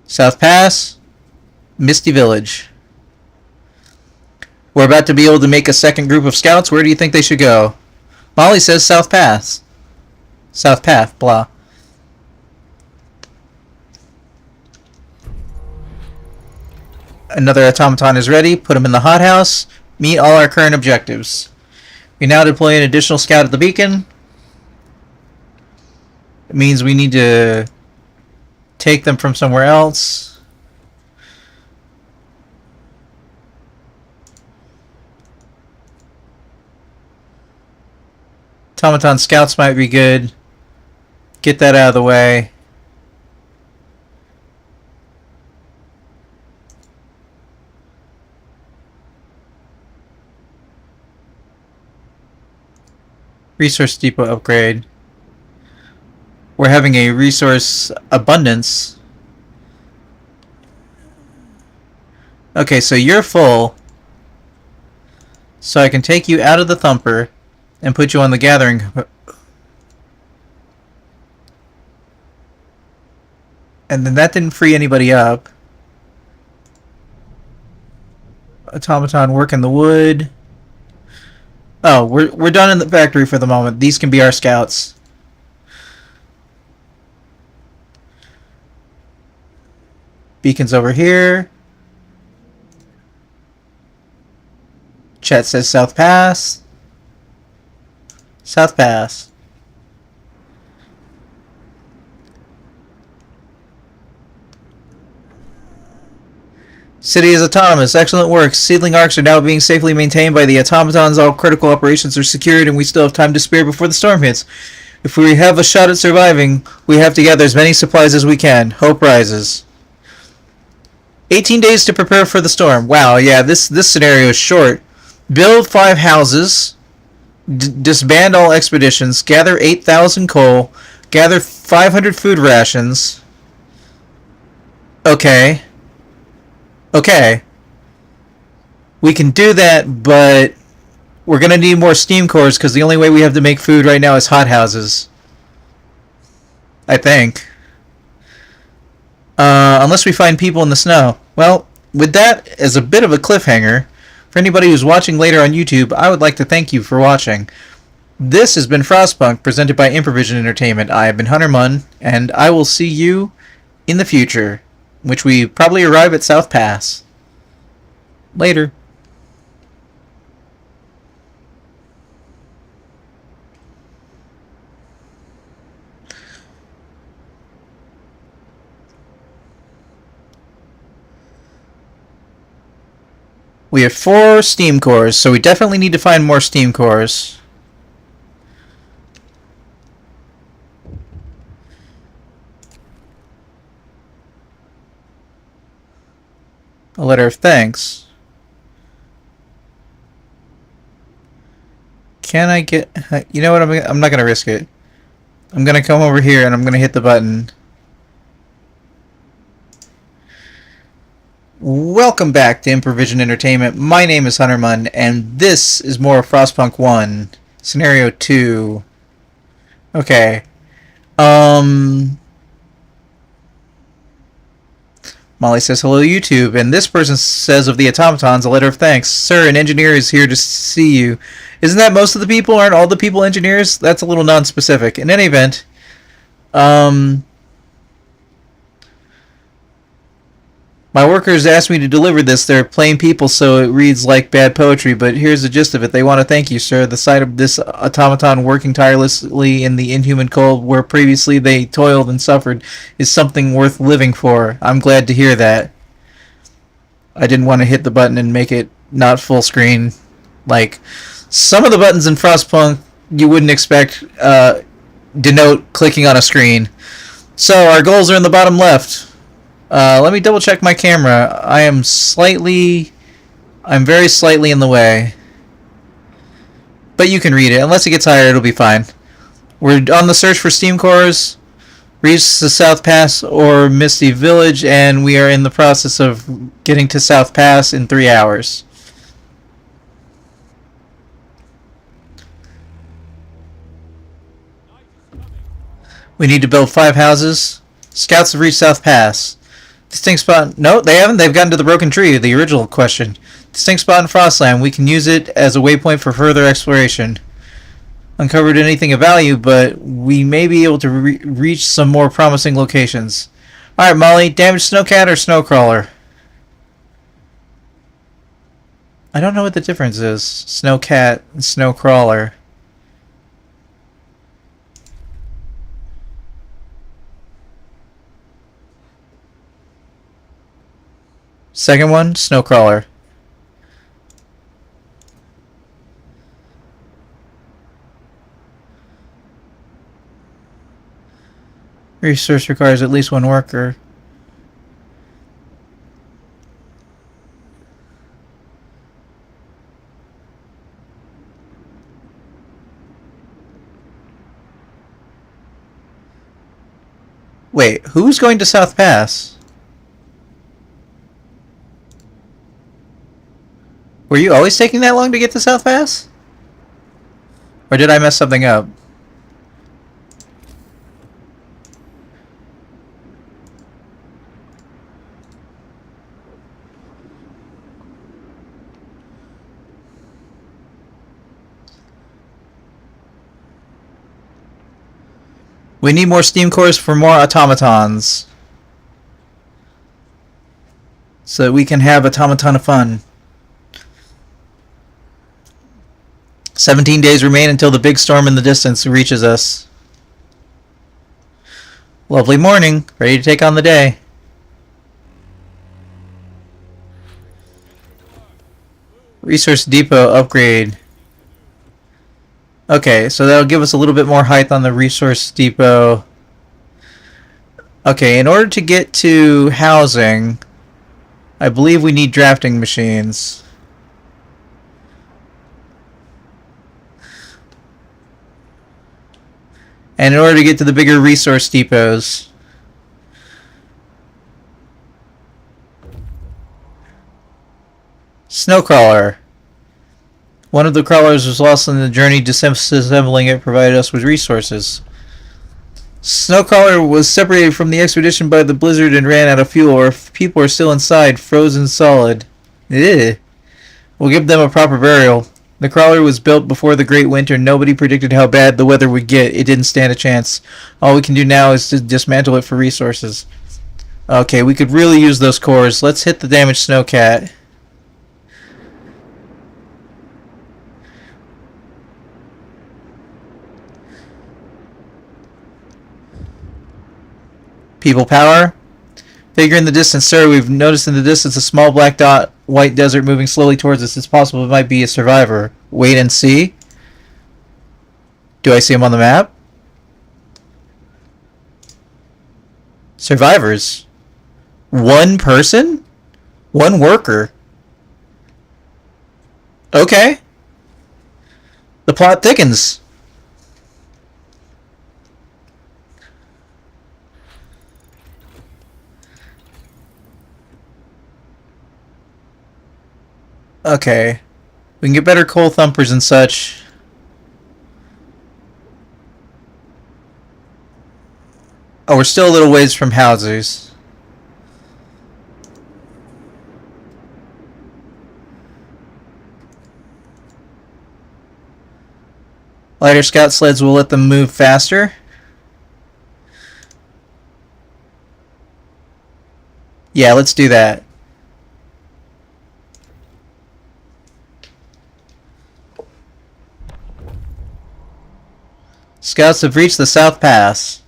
South Pass, Misty Village. We're about to be able to make a second group of scouts. Where do you think they should go? Molly says South Path. South Path, blah. Another automaton is ready. Put him in the hothouse. Meet all our current objectives. We now deploy an additional scout at the beacon. It means we need to take them from somewhere else. Automaton scouts might be good. Get that out of the way. Resource depot upgrade. We're having a resource abundance. Okay, so you're full. So I can take you out of the thumper and put you on the gathering. And then that didn't free anybody up. Automaton work in the wood. Oh, we're done in the factory for the moment. These can be our scouts. Beacons over here. Chat says South Pass. South Pass. City is autonomous. Excellent work. Seedling arcs are now being safely maintained by the automatons. All critical operations are secured, and we still have time to spare before the storm hits. If we have a shot at surviving, we have to gather as many supplies as we can. Hope rises. 18 days to prepare for the storm. Wow, yeah, this scenario is short. Build 5 houses. Disband all expeditions. Gather 8,000 coal. Gather 500 food rations. Okay. Okay. We can do that, but we're going to need more steam cores because the only way we have to make food right now is hothouses. I think. Unless we find people in the snow. Well, with that as a bit of a cliffhanger, for anybody who's watching later on YouTube, I would like to thank you for watching. This has been Frostpunk, presented by Improvision Entertainment. I have been Hunter Munn, and I will see you in the future, which we probably arrive at South Pass. Later. We have 4 steam cores, so we definitely need to find more steam cores. A letter of thanks. Can I get... You know what? I'm not going to risk it. I'm going to come over here and I'm going to hit the button. Welcome back to Improvision Entertainment. My name is Hunter Munn, and this is more of Frostpunk 1. Scenario 2. Okay. Molly says, hello YouTube, and this person says of the automatons, a letter of thanks. Sir, an engineer is here to see you. Isn't that most of the people? Aren't all the people engineers? That's a little non-specific. In any event, my workers asked me to deliver this. They're plain people, so it reads like bad poetry, but here's the gist of it. They want to thank you, sir. The sight of this automaton working tirelessly in the inhuman cold where previously they toiled and suffered is something worth living for. I'm glad to hear that. I didn't want to hit the button and make it not full screen. Like, some of the buttons in Frostpunk you wouldn't expect denote clicking on a screen. So, our goals are in the bottom left. Let me double check my camera. I'm very slightly in the way. But you can read it. Unless it gets higher, it'll be fine. We're on the search for steam cores, reach the South Pass or Misty Village, and we are in the process of getting to South Pass in 3 hours. We need to build 5 houses. Scouts have reached South Pass. Distinct spot... No, they haven't. They've gotten to the broken tree, the original question. Distinct spot in Frostland. We can use it as a waypoint for further exploration. Uncovered anything of value, but we may be able to reach some more promising locations. Alright, Molly. Damaged snowcat or snowcrawler? I don't know what the difference is. Snowcat and snowcrawler. Second one, snowcrawler. Resource requires at least one worker. Wait, who's going to South Pass? Were you always taking that long to get to South Pass? Or did I mess something up? We need more steam cores for more automatons. So that we can have a ton of fun. 17 days remain until the big storm in the distance reaches us. Lovely morning, ready to take on the day. Resource depot upgrade. Okay, so that'll give us a little bit more height on the resource depot. Okay, in order to get to housing, I believe we need drafting machines. And in order to get to the bigger resource depots, Snowcrawler. One of the crawlers was lost on the journey. Disassembling it provided us with resources. Snowcrawler was separated from the expedition by the blizzard and ran out of fuel. Our people are still inside, frozen solid. Ew. We'll give them a proper burial. The crawler was built before the Great Winter. Nobody predicted how bad the weather would get. It didn't stand a chance. All we can do now is to dismantle it for resources. Okay, we could really use those cores. Let's hit the damaged snowcat. People power. Figure in the distance, sir. We've noticed in the distance a small black dot, white desert moving slowly towards us. It's possible it might be a survivor. Wait and see. Do I see him on the map? Survivors. One person? One worker. Okay. The plot thickens. Okay. We can get better coal thumpers and such. Oh, we're still a little ways from houses. Lighter scout sleds will let them move faster. Yeah, let's do that. Scouts have reached the South Pass.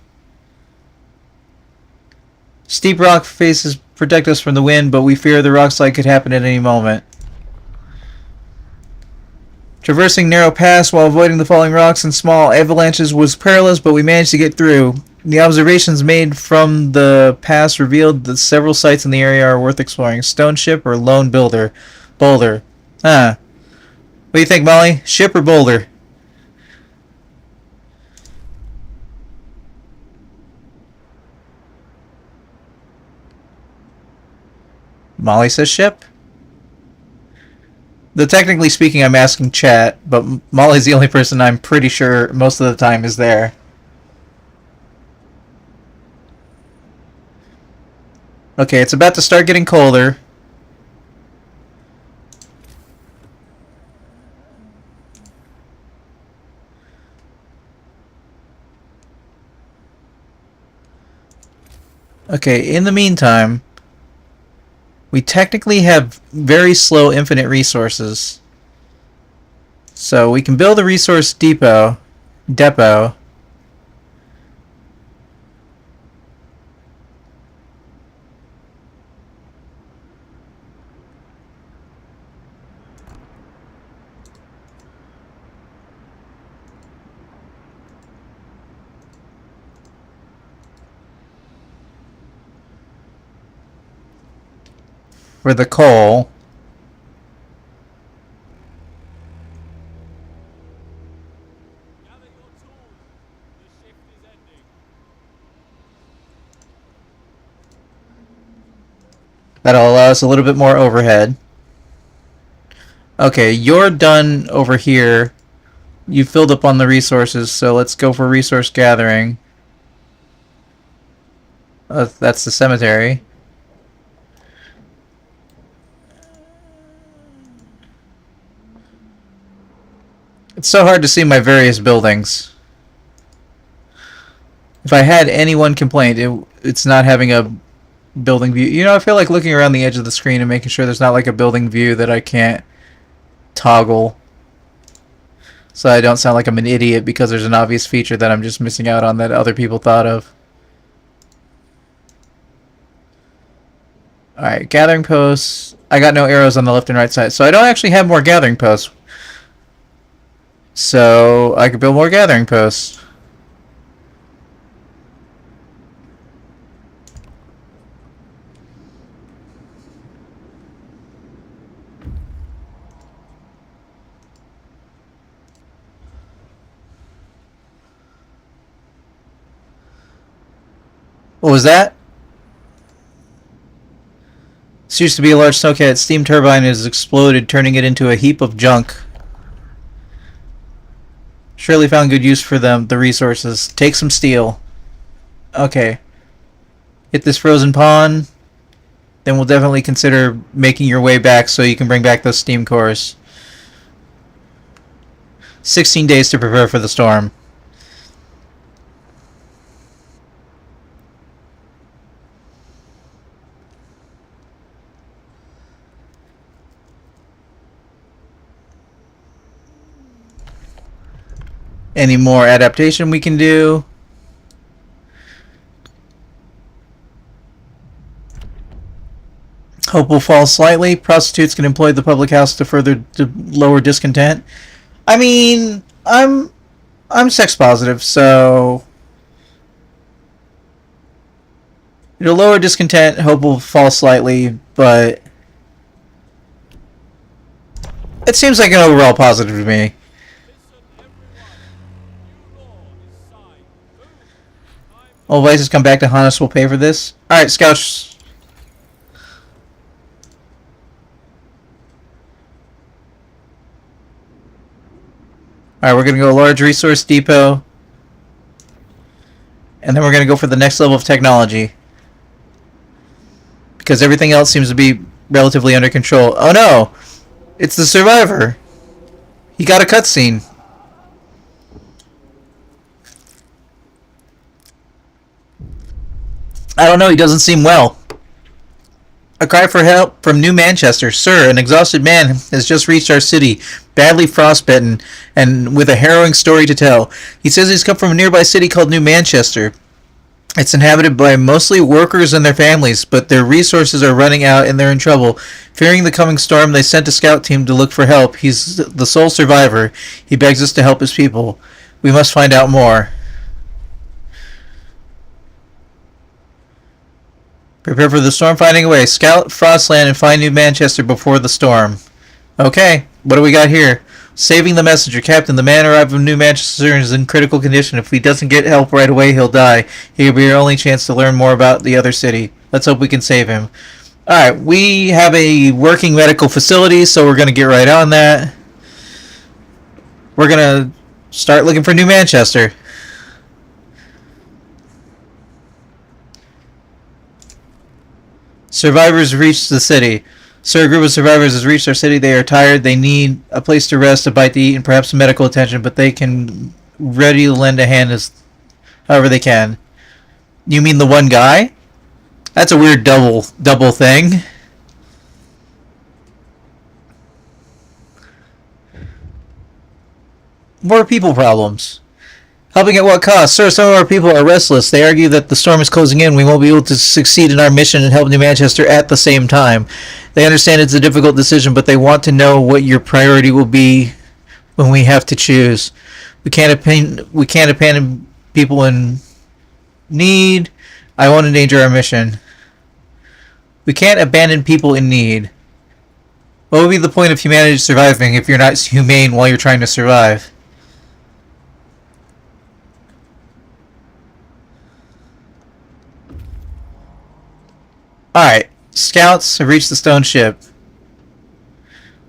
Steep rock faces protect us from the wind, but we fear the rock slide could happen at any moment. Traversing narrow paths while avoiding the falling rocks and small avalanches was perilous, but we managed to get through. The observations made from the pass revealed that several sites in the area are worth exploring. Stone Ship or Lone Boulder? Boulder. What do you think, Molly? Ship or boulder? Molly says ship. Though technically speaking, I'm asking chat, but Molly's the only person I'm pretty sure most of the time is there. Okay, it's about to start getting colder. Okay, in the meantime, we technically have very slow infinite resources. So we can build a resource depot. for the coal. Gather your tools. The shift is ending. That'll allow us a little bit more overhead. Okay, you're done over here. You filled up on the resources, so let's go for resource gathering. That's the cemetery. It's so hard to see my various buildings. If I had any one complaint, it's not having a building view. You know, I feel like looking around the edge of the screen and making sure there's not like a building view that I can't toggle. So I don't sound like I'm an idiot because there's an obvious feature that I'm just missing out on that other people thought of. Alright, gathering posts. I got no arrows on the left and right side, so I don't actually have more gathering posts. So I could build more gathering posts. What was that? This used to be a large snowcat. Steam turbine has exploded, turning it into a heap of junk. Surely found good use for them, the resources. Take some steel. Okay. Hit this frozen pond. Then we'll definitely consider making your way back so you can bring back those steam cores. 16 days to prepare for the storm. Any more adaptation we can do? Hope will fall slightly. Prostitutes can employ the public house to lower discontent. I mean, I'm sex positive, so it'll lower discontent. Hope will fall slightly, but it seems like an overall positive to me. All vices come back to haunt us. We'll pay for this. Alright, scouts. Alright, we're going to go large resource depot. And then we're going to go for the next level of technology. Because everything else seems to be relatively under control. Oh no! It's the survivor! He got a cutscene. I don't know, he doesn't seem well. A cry for help from New Manchester. Sir, an exhausted man has just reached our city, badly frostbitten, and with a harrowing story to tell. He says he's come from a nearby city called New Manchester. It's inhabited by mostly workers and their families, but their resources are running out and they're in trouble. Fearing the coming storm, they sent a scout team to look for help. He's the sole survivor. He begs us to help his people. We must find out more. Prepare for the storm finding a way. Scout Frostland and find New Manchester before the storm. Okay, what do we got here? Saving the messenger. Captain, the man arrived from New Manchester is in critical condition. If he doesn't get help right away, he'll die. He'll be our only chance to learn more about the other city. Let's hope we can save him. Alright, we have a working medical facility, so we're going to get right on that. We're going to start looking for New Manchester. Survivors reached the city. Sir, a group of survivors has reached our city. They are tired. They need a place to rest, a bite to eat, and perhaps some medical attention, but they can ready to lend a hand as however they can. You mean the one guy? That's a weird double thing. More people problems. Helping at what cost? Sir, some of our people are restless. They argue that the storm is closing in. We won't be able to succeed in our mission and help New Manchester at the same time. They understand it's a difficult decision, but they want to know what your priority will be when we have to choose. We can't abandon people in need. I won't endanger our mission. We can't abandon people in need. What would be the point of humanity surviving if you're not humane while you're trying to survive? Alright, scouts have reached the stone ship.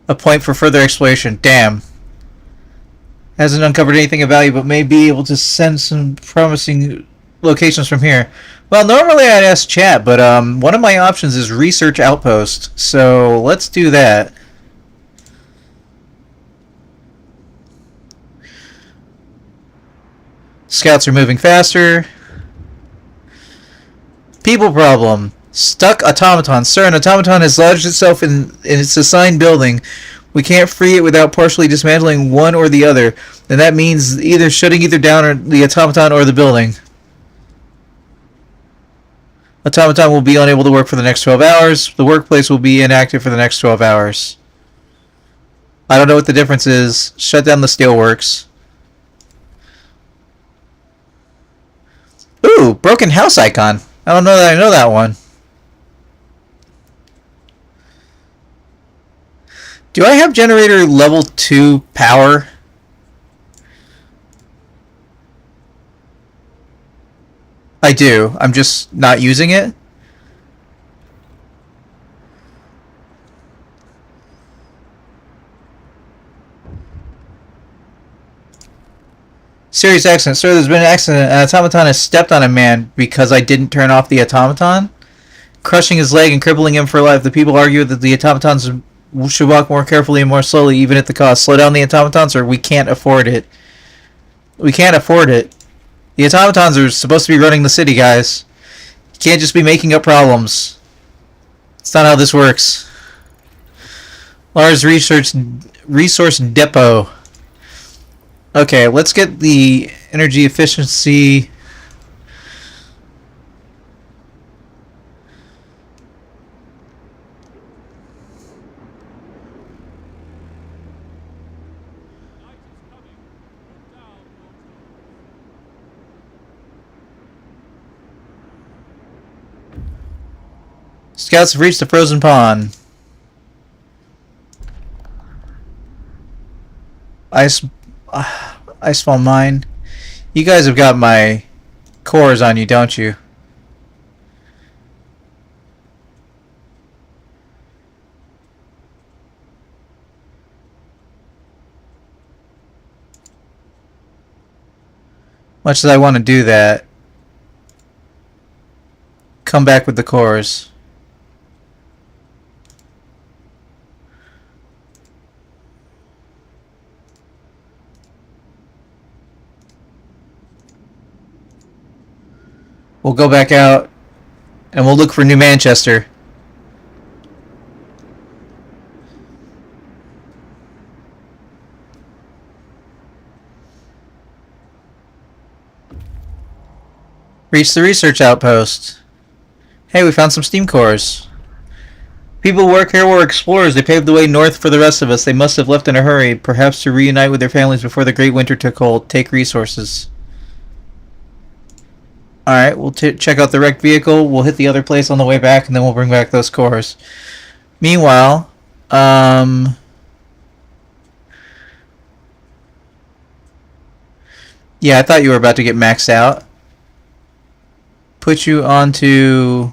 A point for further exploration. Damn. Hasn't uncovered anything of value, but may be able to send some promising locations from here. Well, normally I'd ask chat, but one of my options is research outpost, so let's do that. Scouts are moving faster. People problem. Stuck automaton. Sir, an automaton has lodged itself in its assigned building. We can't free it without partially dismantling one or the other. And that means either shutting either down or the automaton or the building. Automaton will be unable to work for the next 12 hours. The workplace will be inactive for the next 12 hours. I don't know what the difference is. Shut down the steelworks. Ooh, broken house icon. I don't know that I know that one. Do I have generator level 2 power? I do. I'm just not using it. Serious accident. Sir, there's been an accident. An automaton has stepped on a man because I didn't turn off the automaton, crushing his leg and crippling him for life. The people argue that the automatons should walk more carefully and more slowly, even at the cost. Slow down the automatons, or we can't afford it. We can't afford it. The automatons are supposed to be running the city, guys. You can't just be making up problems. It's not how this works. Lars Resource Depot. Okay, let's get the energy efficiency. Night is coming. Put down your tools. Scouts have reached the frozen pond. Icefall mine. You guys have got my cores on you, don't you? Much as I want to do that, come back with the cores. We'll go back out and we'll look for New Manchester. Reach the research outpost. Hey, we found some steam cores. People who work here were explorers. They paved the way north for the rest of us. They must have left in a hurry, perhaps to reunite with their families before the Great Winter took hold. Take resources. Alright, we'll check out the wrecked vehicle. We'll hit the other place on the way back, and then we'll bring back those cores. Meanwhile, yeah, I thought you were about to get maxed out. Put you onto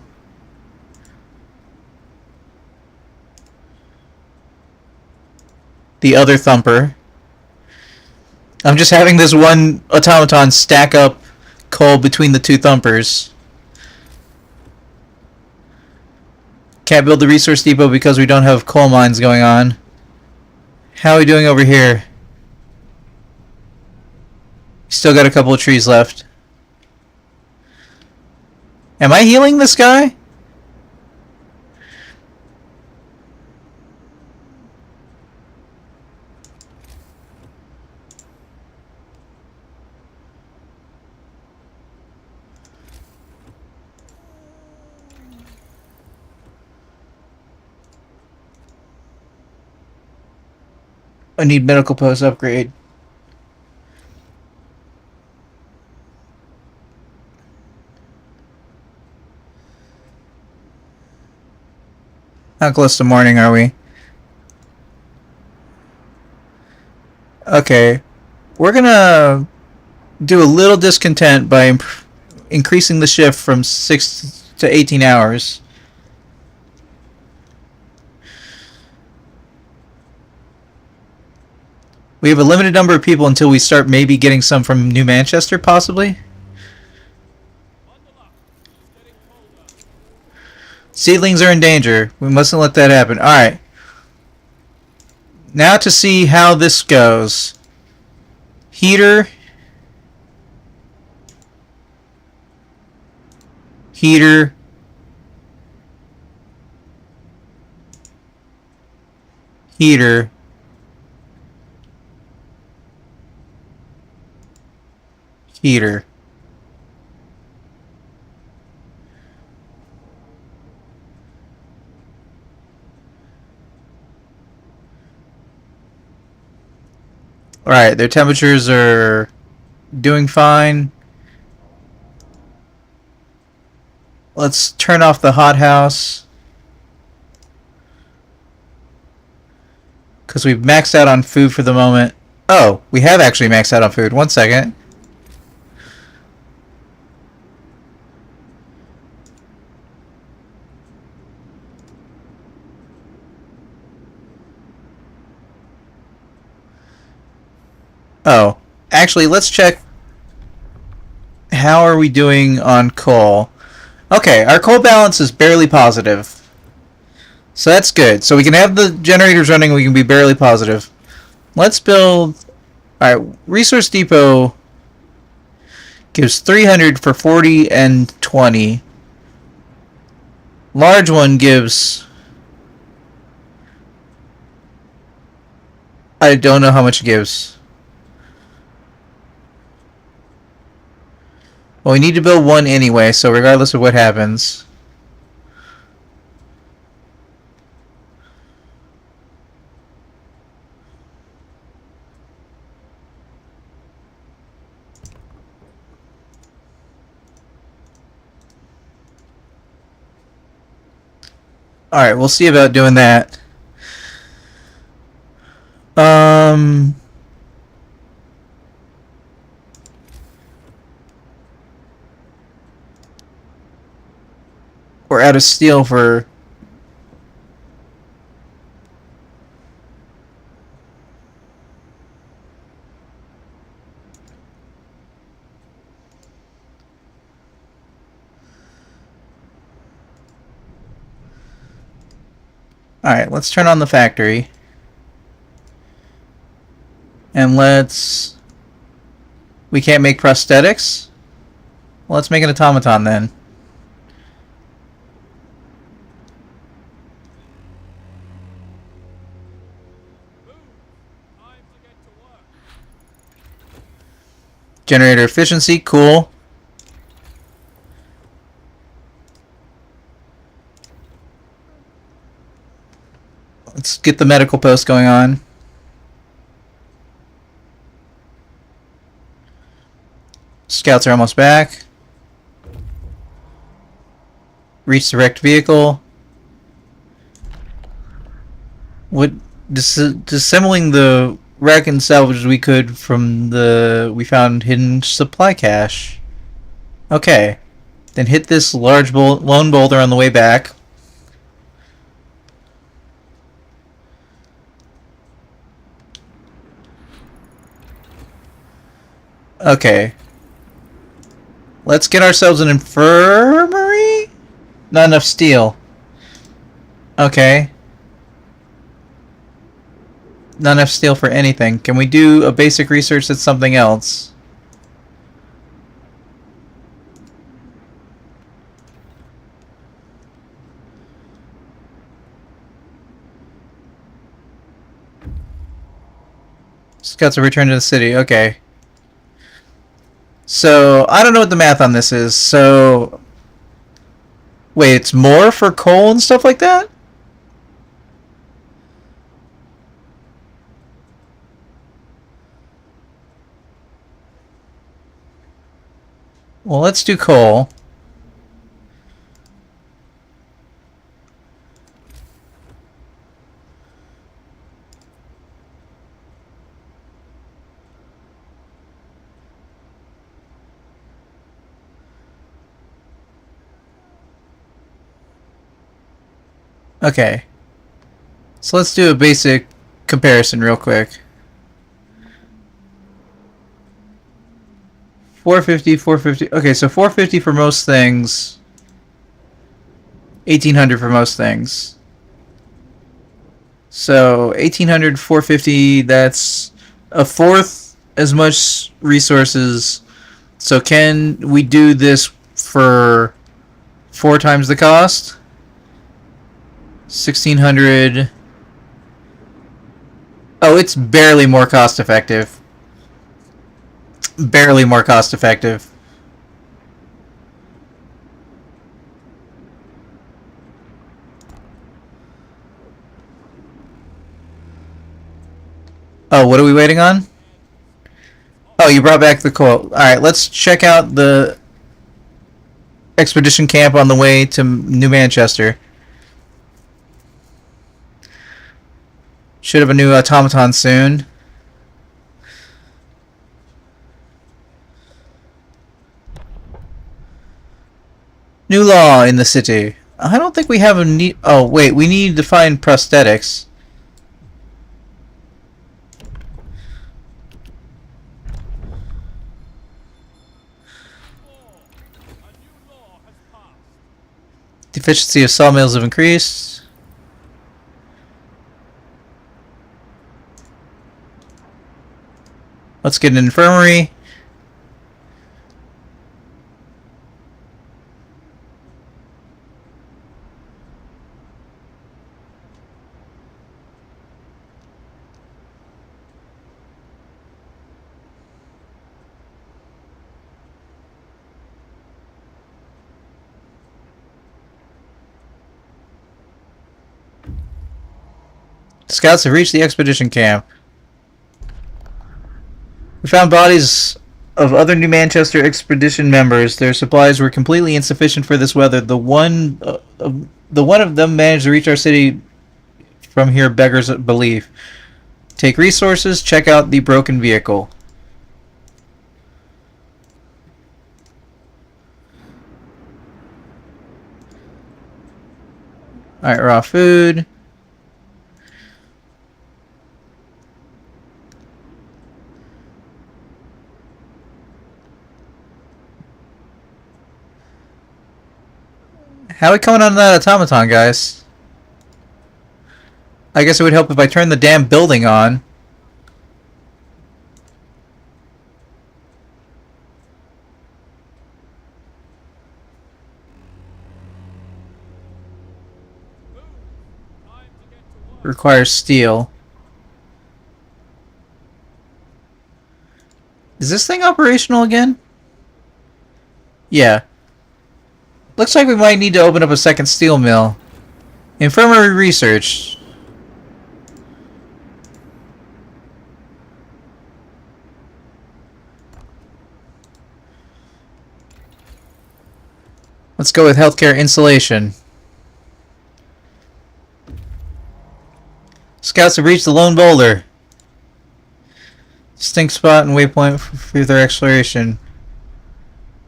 the other thumper. I'm just having this one automaton stack up coal between the two thumpers. Can't build the resource depot because we don't have coal mines going on. How are we doing over here? Still got a couple of trees left. Am I healing this guy? I need medical post upgrade. How close to morning are we? Okay. We're gonna do a little discontent by increasing the shift from 6 to 18 hours. We have a limited number of people until we start maybe getting some from New Manchester, possibly. Bundle up. It's getting colder. Seedlings are in danger. We mustn't let that happen. Alright. Now to see how this goes. Heater. Heater. Heater. Heater. Alright, their temperatures are doing fine. Let's turn off the hothouse. Because we've maxed out on food for the moment. Oh, we have actually maxed out on food. 1 second. Oh, actually, let's check. How are we doing on coal? Okay, our coal balance is barely positive. So that's good. So we can have the generators running, we can be barely positive. Let's build... Alright, Resource Depot gives 300 for 40 and 20. Large one gives... I don't know how much it gives. Well, we need to build one anyway, so regardless of what happens. Alright, we'll see about doing that. We're out of steel for... Alright, let's turn on the factory. And let's... We can't make prosthetics? Well, let's make an automaton then. Move. Time to get to work. Generator efficiency, cool. Let's get the medical post going on. Scouts are almost back. Reach the wrecked vehicle. What disassembling the wreck and salvage we could from the we found hidden supply cache. Okay. Then hit this large lone boulder on the way back. Okay. Let's get ourselves an infirmary? Not enough steel. Okay. Not enough steel for anything. Can we do a basic research that's something else? Scouts will return to the city. Okay. So, I don't know what the math on this is. So, wait, it's more for coal and stuff like that? Well, let's do coal. Okay. So let's do a basic comparison real quick. 450, 450. Okay, so 450 for most things. 1800 for most things. So 1800, 450, that's a fourth as much resources. So can we do this for 4 times the cost? 1600. Oh, it's barely more cost effective. Barely more cost effective. Oh, what are we waiting on? Oh, you brought back the quote. Alright, let's check out the expedition camp on the way to New Manchester. Should have a new automaton soon. New law in the city. I don't think we have a need. Oh, wait, we need to find prosthetics. A new law has passed. The efficiency of sawmills have increased. Let's get an infirmary. Scouts have reached the expedition camp. We found bodies of other New Manchester expedition members. Their supplies were completely insufficient for this weather. The one of them managed to reach our city from here beggars belief. Take resources. Check out the broken vehicle. Alright, raw food. How are we coming on that automaton, guys? I guess it would help if I turn the damn building on. Move. Time to get to work. Requires steel. Is this thing operational again? Yeah. Looks like we might need to open up a second steel mill. Infirmary research. Let's go with healthcare insulation. Scouts have reached the lone boulder. Distinct spot and waypoint for their exploration.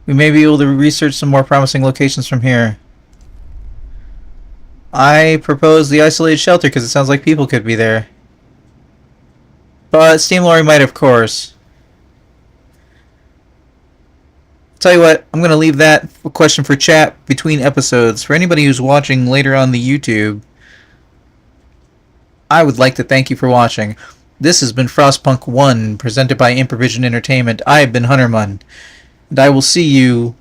We may be able to research some more promising locations from here. I propose the isolated shelter because it sounds like people could be there. But steam lorry might, of course. Tell you what, I'm going to leave that question for chat between episodes. For anybody who's watching later on the YouTube, I would like to thank you for watching. This has been Frostpunk 1, presented by Improvision Entertainment. I have been Hunterman, and I will see you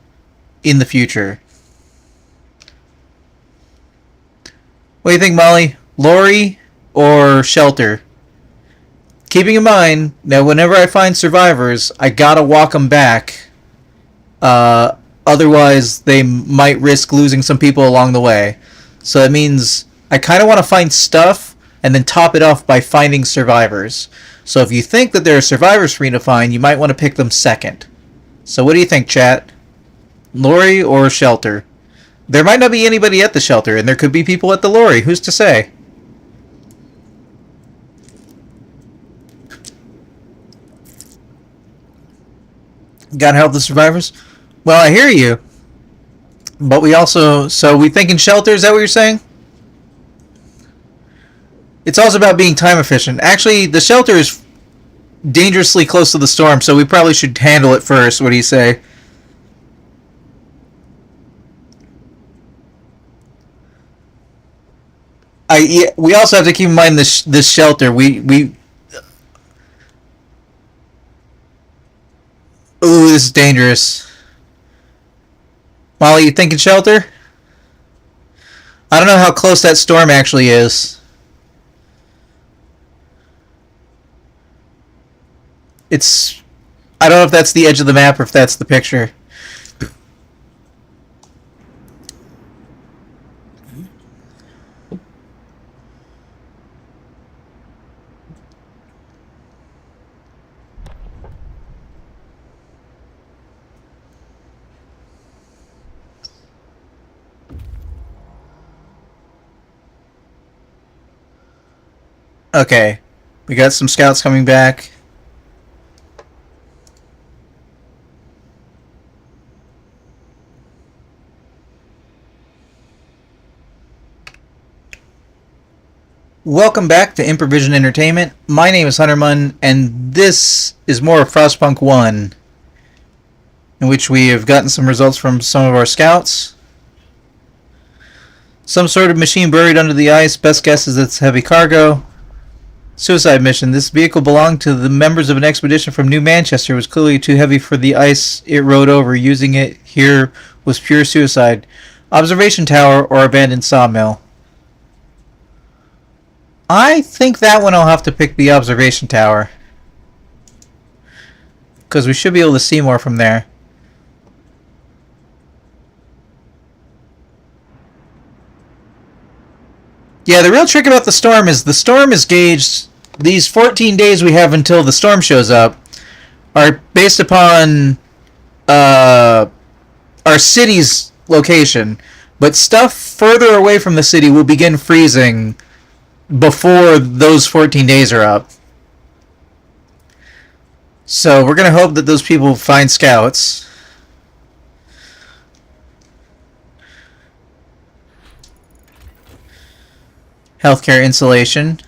in the future. What do you think, Molly? Lorry or shelter? Keeping in mind that whenever I find survivors, I gotta walk them back. Otherwise, they might risk losing some people along the way. So that means I kind of want to find stuff and then top it off by finding survivors. So if you think that there are survivors for me to find, you might want to pick them second. So what do you think, chat? Lorry or shelter? There might not be anybody at the shelter, and there could be people at the lorry. Who's to say? Gotta help the survivors? Well, I hear you. But we also... So we thinking shelter, is that what you're saying? It's also about being time efficient. Actually, the shelter is dangerously close to the storm, so we probably should handle it first. What do you say? We also have to keep in mind this shelter. We ooh, this is dangerous. Molly, you thinking shelter? I don't know how close that storm actually is. It's I don't know if that's the edge of the map or if that's the picture. Okay. We got some scouts coming back. Welcome back to Improvision Entertainment. My name is Hunterman, and this is more of Frostpunk 1, in which we have gotten some results from some of our scouts. Some sort of machine buried under the ice. Best guess is it's heavy cargo. Suicide mission. This vehicle belonged to the members of an expedition from New Manchester. It was clearly too heavy for the ice it rode over. Using it here was pure suicide. Observation tower or abandoned sawmill. I think that one I'll have to pick the observation tower. Because we should be able to see more from there. Yeah, the real trick about the storm is gauged. These 14 days we have until the storm shows up are based upon our city's location. But stuff further away from the city will begin freezing before those 14 days are up. So we're going to hope that those people find scouts. Healthcare insulation.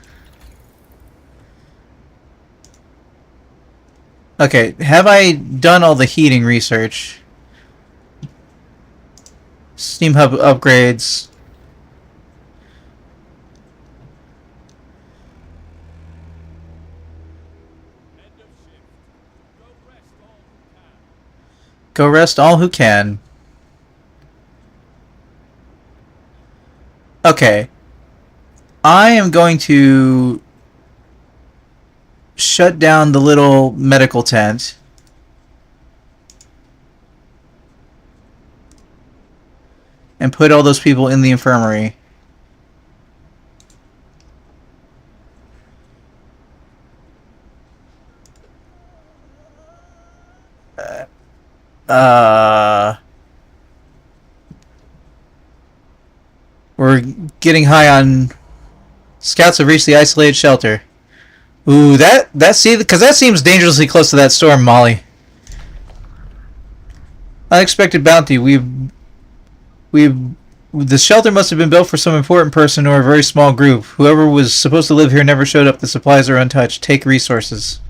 Okay, have I done all the heating research? Steam hub upgrades. End of shift. Go rest all who can. Okay. I am going to shut down the little medical tent. And put all those people in the infirmary. We're getting high on scouts have reached the isolated shelter. Ooh, because that seems dangerously close to that storm, Molly. Unexpected bounty. The shelter must have been built for some important person or a very small group. Whoever was supposed to live here never showed up. The supplies are untouched. Take resources.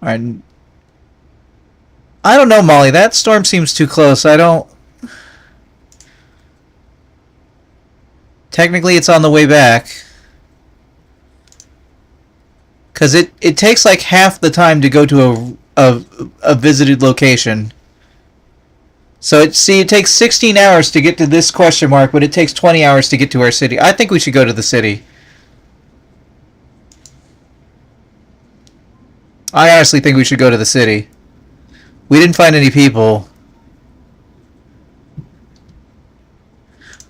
Alright. I don't know, Molly. That storm seems too close. Technically, it's on the way back. Because it takes like half the time to go to a visited location. So it takes 16 hours to get to this question mark, but it takes 20 hours to get to our city. I think we should go to the city. I honestly think we should go to the city. We didn't find any people.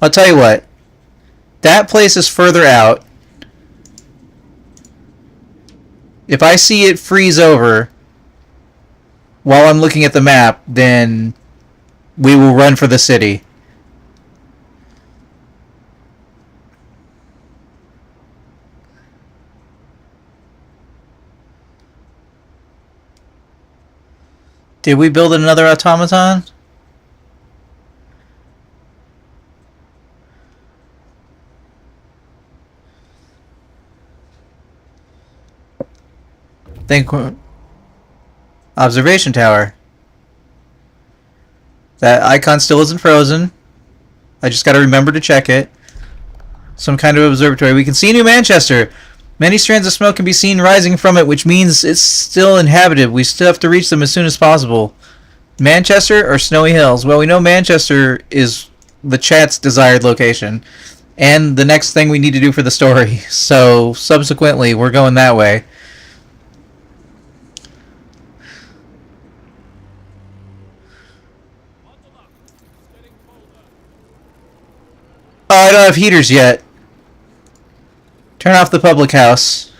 I'll tell you what. That place is further out. If I see it freeze over while I'm looking at the map, then we will run for the city. Did we build another automaton? Think observation tower. That icon still isn't frozen. I just got to remember to check it. Some kind of observatory. We can see New Manchester. Many strands of smoke can be seen rising from it, which means it's still inhabited. We still have to reach them as soon as possible. Manchester or Snowy Hills? Well, we know Manchester is the chat's desired location. And the next thing we need to do for the story. So, subsequently, we're going that way. Bundle up. It's getting colder. Oh, I don't have heaters yet. Turn off the public house.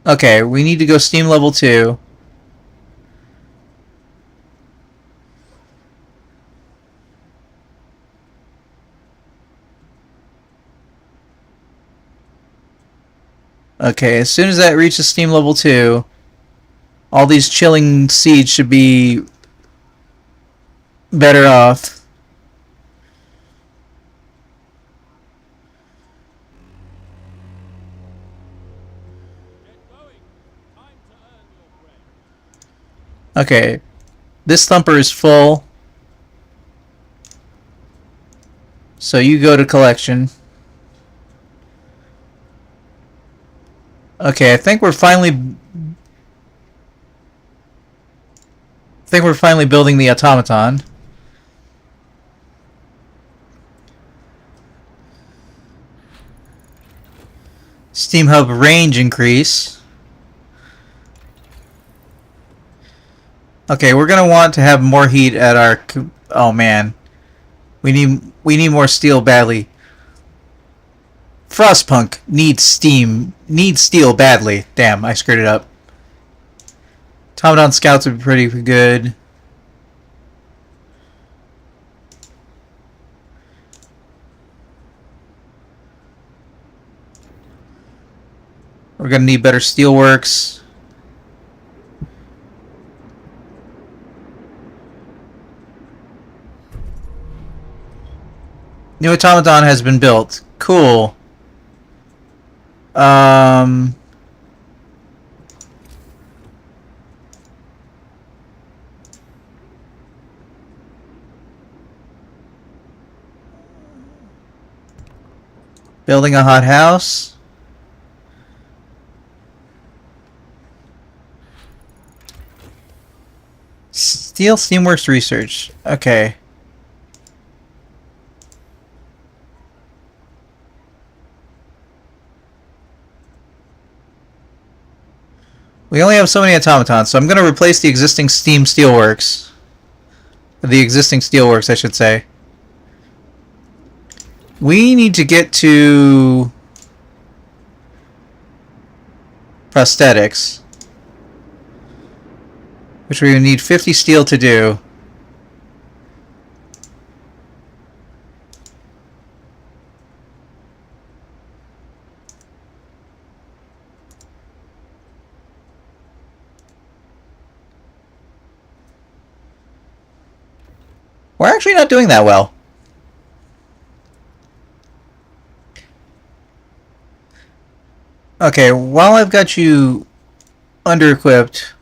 Okay, we need to go steam level 2. Okay, as soon as that reaches steam level 2, all these chilling seeds should be better off. Get going. Time to earn your bread. Okay, this thumper is full. So you go to collection. Okay, I think we're finally building the automaton. Steam hub range increase. Okay, we're gonna want to have more heat at our. Oh man, we need more steel badly. Frostpunk needs steel badly. Damn, I screwed it up. Automaton scouts would be pretty good. We're gonna need better steelworks. New automaton has been built. Cool. Building a hot house. Steel Steamworks research. Okay. We only have so many automatons, so I'm going to replace the existing steam steelworks. The existing steelworks, I should say. We need to get to prosthetics, which we need 50 steel to do. We're actually not doing that well. Okay, while I've got you under-equipped,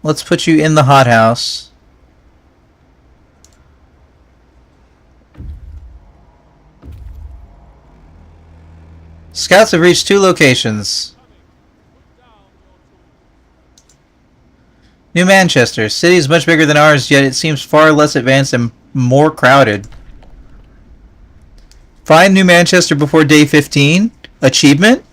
let's put you in the hothouse. Scouts have reached 2 locations. Put down your tools. New Manchester. City is much bigger than ours, yet it seems far less advanced and more crowded. Find New Manchester before day 15. Achievement?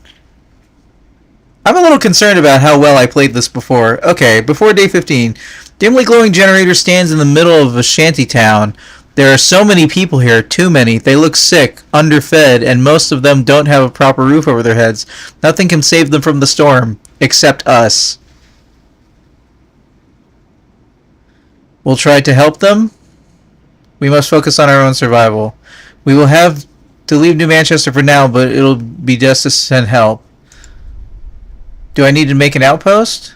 I'm a little concerned about how well I played this before. Okay, before day 15. Dimly glowing generator stands in the middle of a shanty town. There are so many people here, too many. They look sick, underfed, and most of them don't have a proper roof over their heads. Nothing can save them from the storm, except us. We'll try to help them. We must focus on our own survival. We will have to leave New Manchester for now, but it'll be just to send help. Do I need to make an outpost?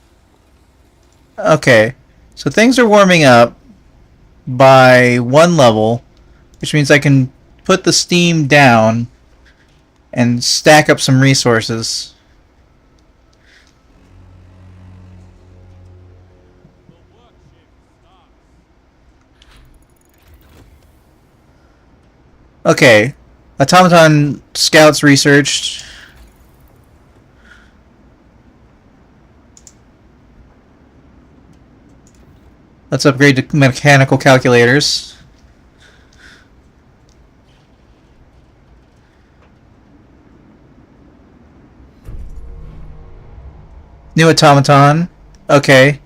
Okay, so things are warming up by 1 level, which means I can put the steam down and stack up some resources. The work shift starts. Okay, automaton scouts researched. Let's upgrade to mechanical calculators. New automaton. Okay.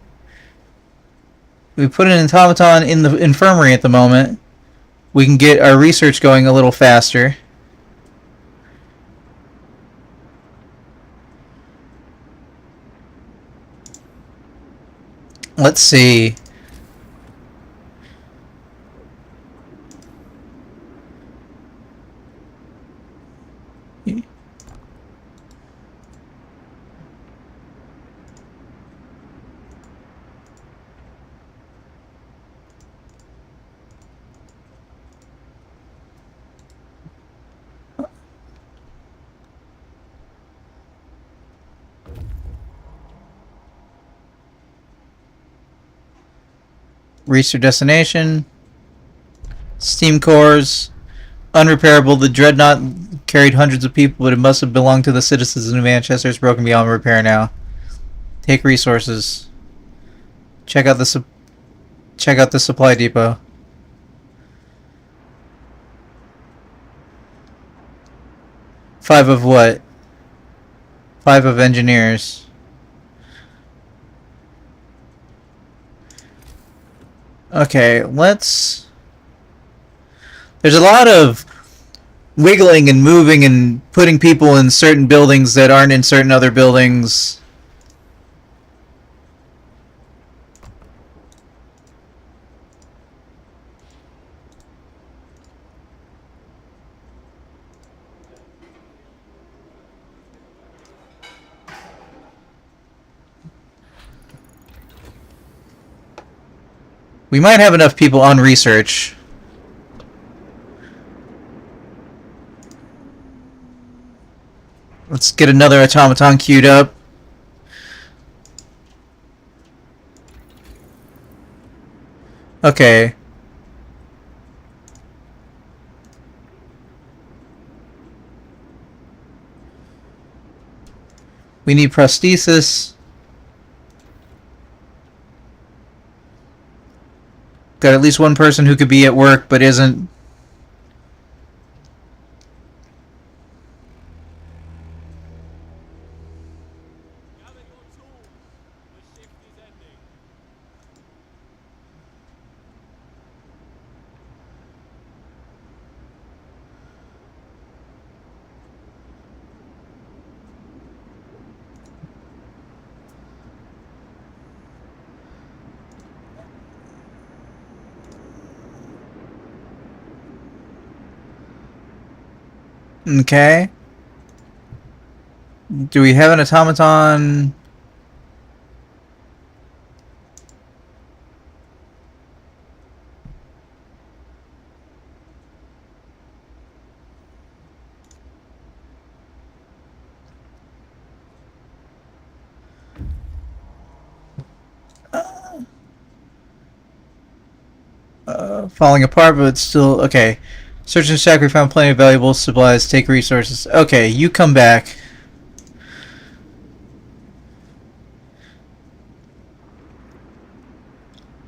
We put an automaton in the infirmary at the moment. We can get our research going a little faster. Let's see. Reach your destination. Steam cores. Unrepairable. The dreadnought carried hundreds of people, but it must have belonged to the citizens of Manchester. It's broken beyond repair now. Take resources. Check out the supply depot. 5 of what? 5 of engineers. Okay, let's... There's a lot of wiggling and moving and putting people in certain buildings that aren't in certain other buildings. We might have enough people on research. Let's get another automaton queued up. Okay. We need prosthesis. Got at least one person who could be at work but isn't. Gather your tools. The shift is ending. Okay. Do we have an automaton? Falling apart, but still okay. Search and stack. We found plenty of valuable supplies. Take resources. Okay, you come back.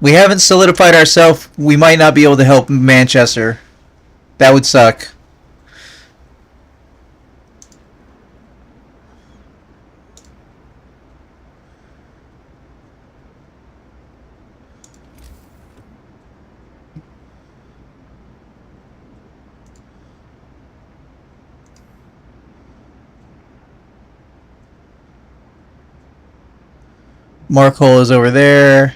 We haven't solidified ourselves. We might not be able to help Manchester. That would suck. Mark Hole is over there.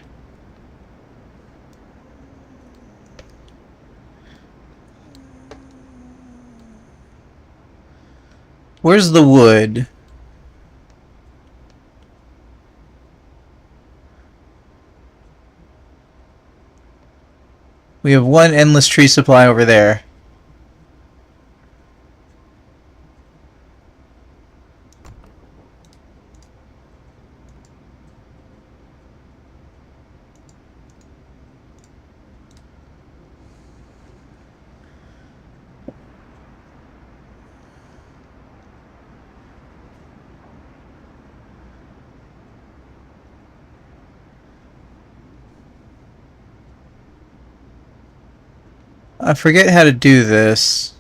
Where's the wood? We have one endless tree supply over there. I forget how to do this.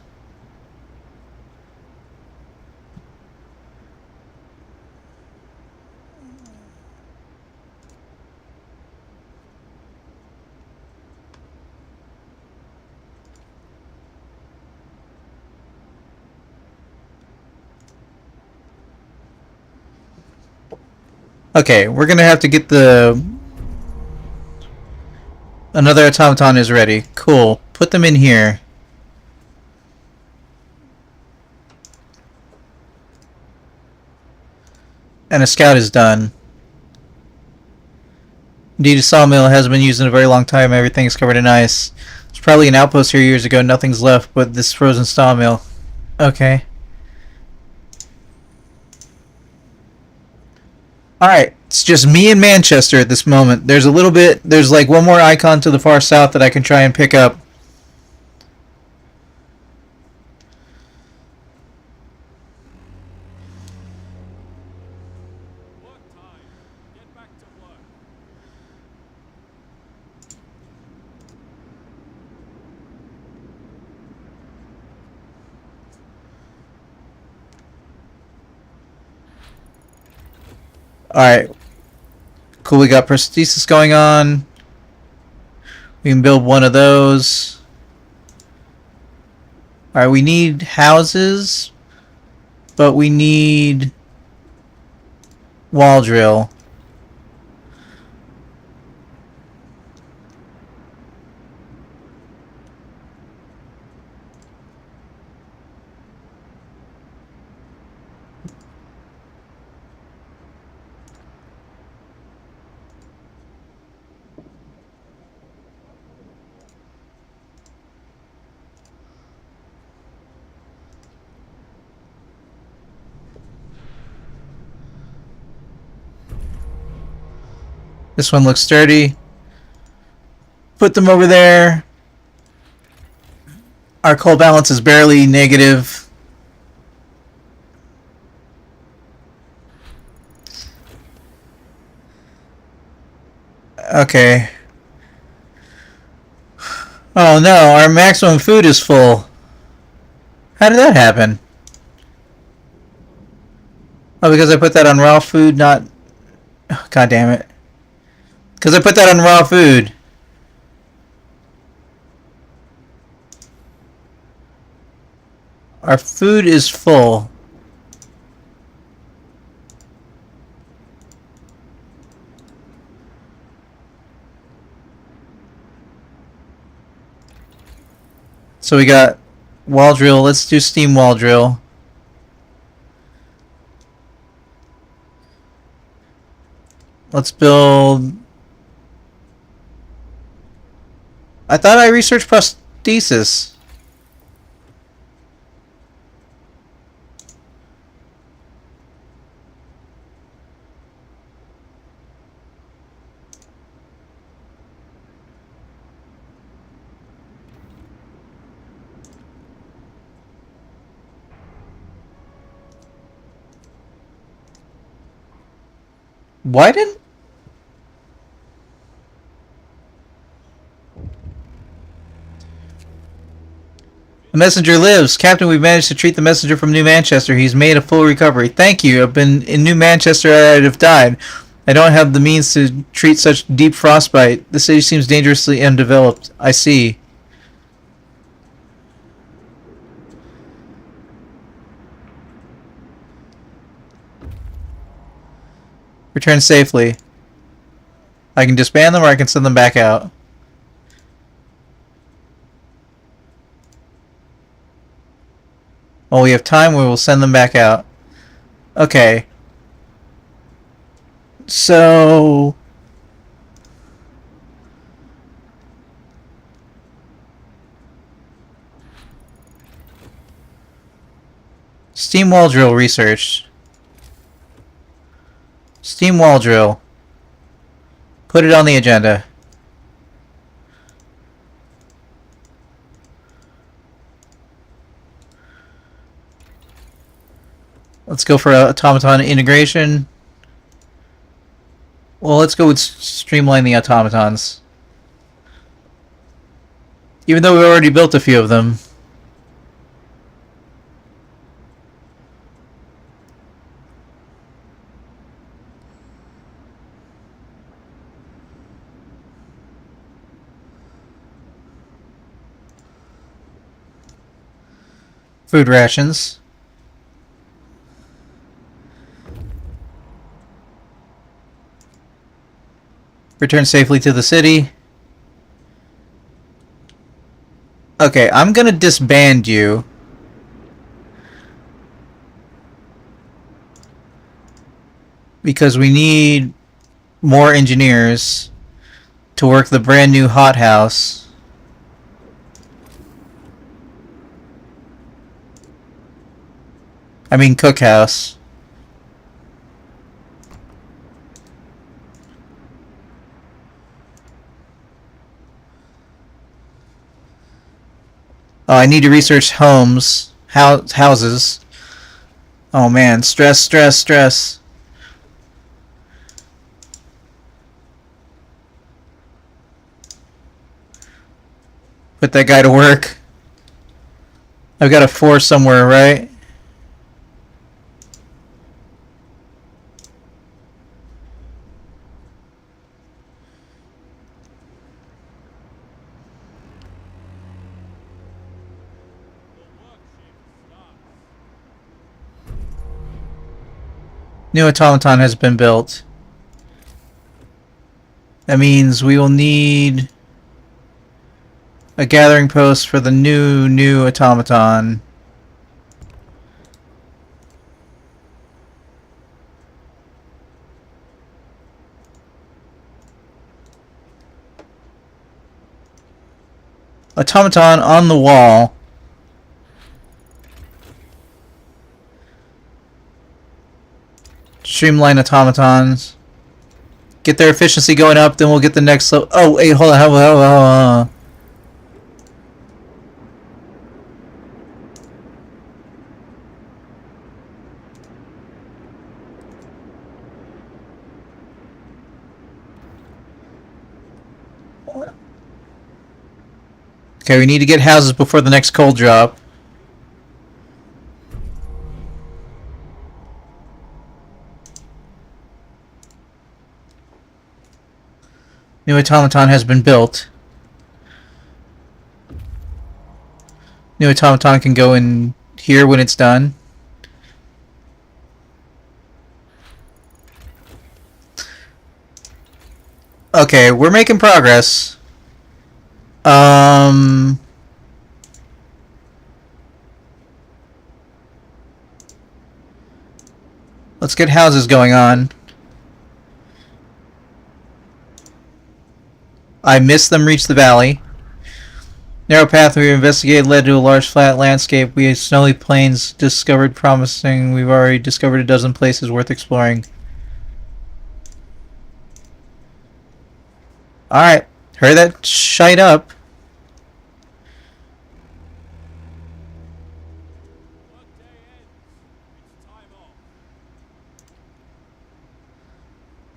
Okay, we're gonna have to get the... Another automaton is ready. Cool. Put them in here. And a scout is done. Indeed, a sawmill has been used in a very long time. Everything's covered in ice. There's probably an outpost here years ago. Nothing's left but this frozen sawmill. Okay. Alright, it's just me and Manchester at this moment. There's a little bit, there's like one more icon to the far south that I can try and pick up. Work time. Get back to work. Alright. Cool, we got prosthesis going on. We can build one of those. Alright, we need houses, but we need wall drill. This one looks sturdy. Put them over there. Our coal balance is barely negative. Okay. Oh no, our maximum food is full. How did that happen? Oh, because I put that on raw food, not... Oh, God damn it. Because I put that on raw food. Our food is full. So we got wall drill. Let's do steam wall drill. Let's build... I thought I researched prosthesis. Why didn't... The messenger lives. Captain, we've managed to treat the messenger from New Manchester. He's made a full recovery. Thank you. I've been in New Manchester. I'd have died. I don't have the means to treat such deep frostbite. The city seems dangerously undeveloped. I see. Return safely. I can disband them or I can send them back out. While we have time, we will send them back out. Okay. So... Steam wall drill research. Steam wall drill. Put it on the agenda. Let's go for automaton integration. Well, let's go with streamline the automatons. Even though we already built a few of them. Food rations. Return safely to the city. Okay, I'm gonna disband you. Because we need more engineers to work the brand new hothouse. I mean cookhouse. Oh, I need to research homes, houses. Oh man, stress, stress, stress. Put that guy to work. I've got a 4 somewhere, right? New automaton has been built. That means we will need a gathering post for the new automaton. Automaton on the wall. Streamline automatons. Get their efficiency going up, then we'll get the next level. Oh, wait, hold on, hold on. Okay, we need to get houses before the next coal drop. New automaton has been built. New automaton can go in here when it's done. Okay, we're making progress. Let's get houses going on. I missed them reach the valley. Narrow path we investigated led to a large flat landscape. We had snowy plains discovered promising. We've already discovered a dozen places worth exploring. Alright, hurry that shite up.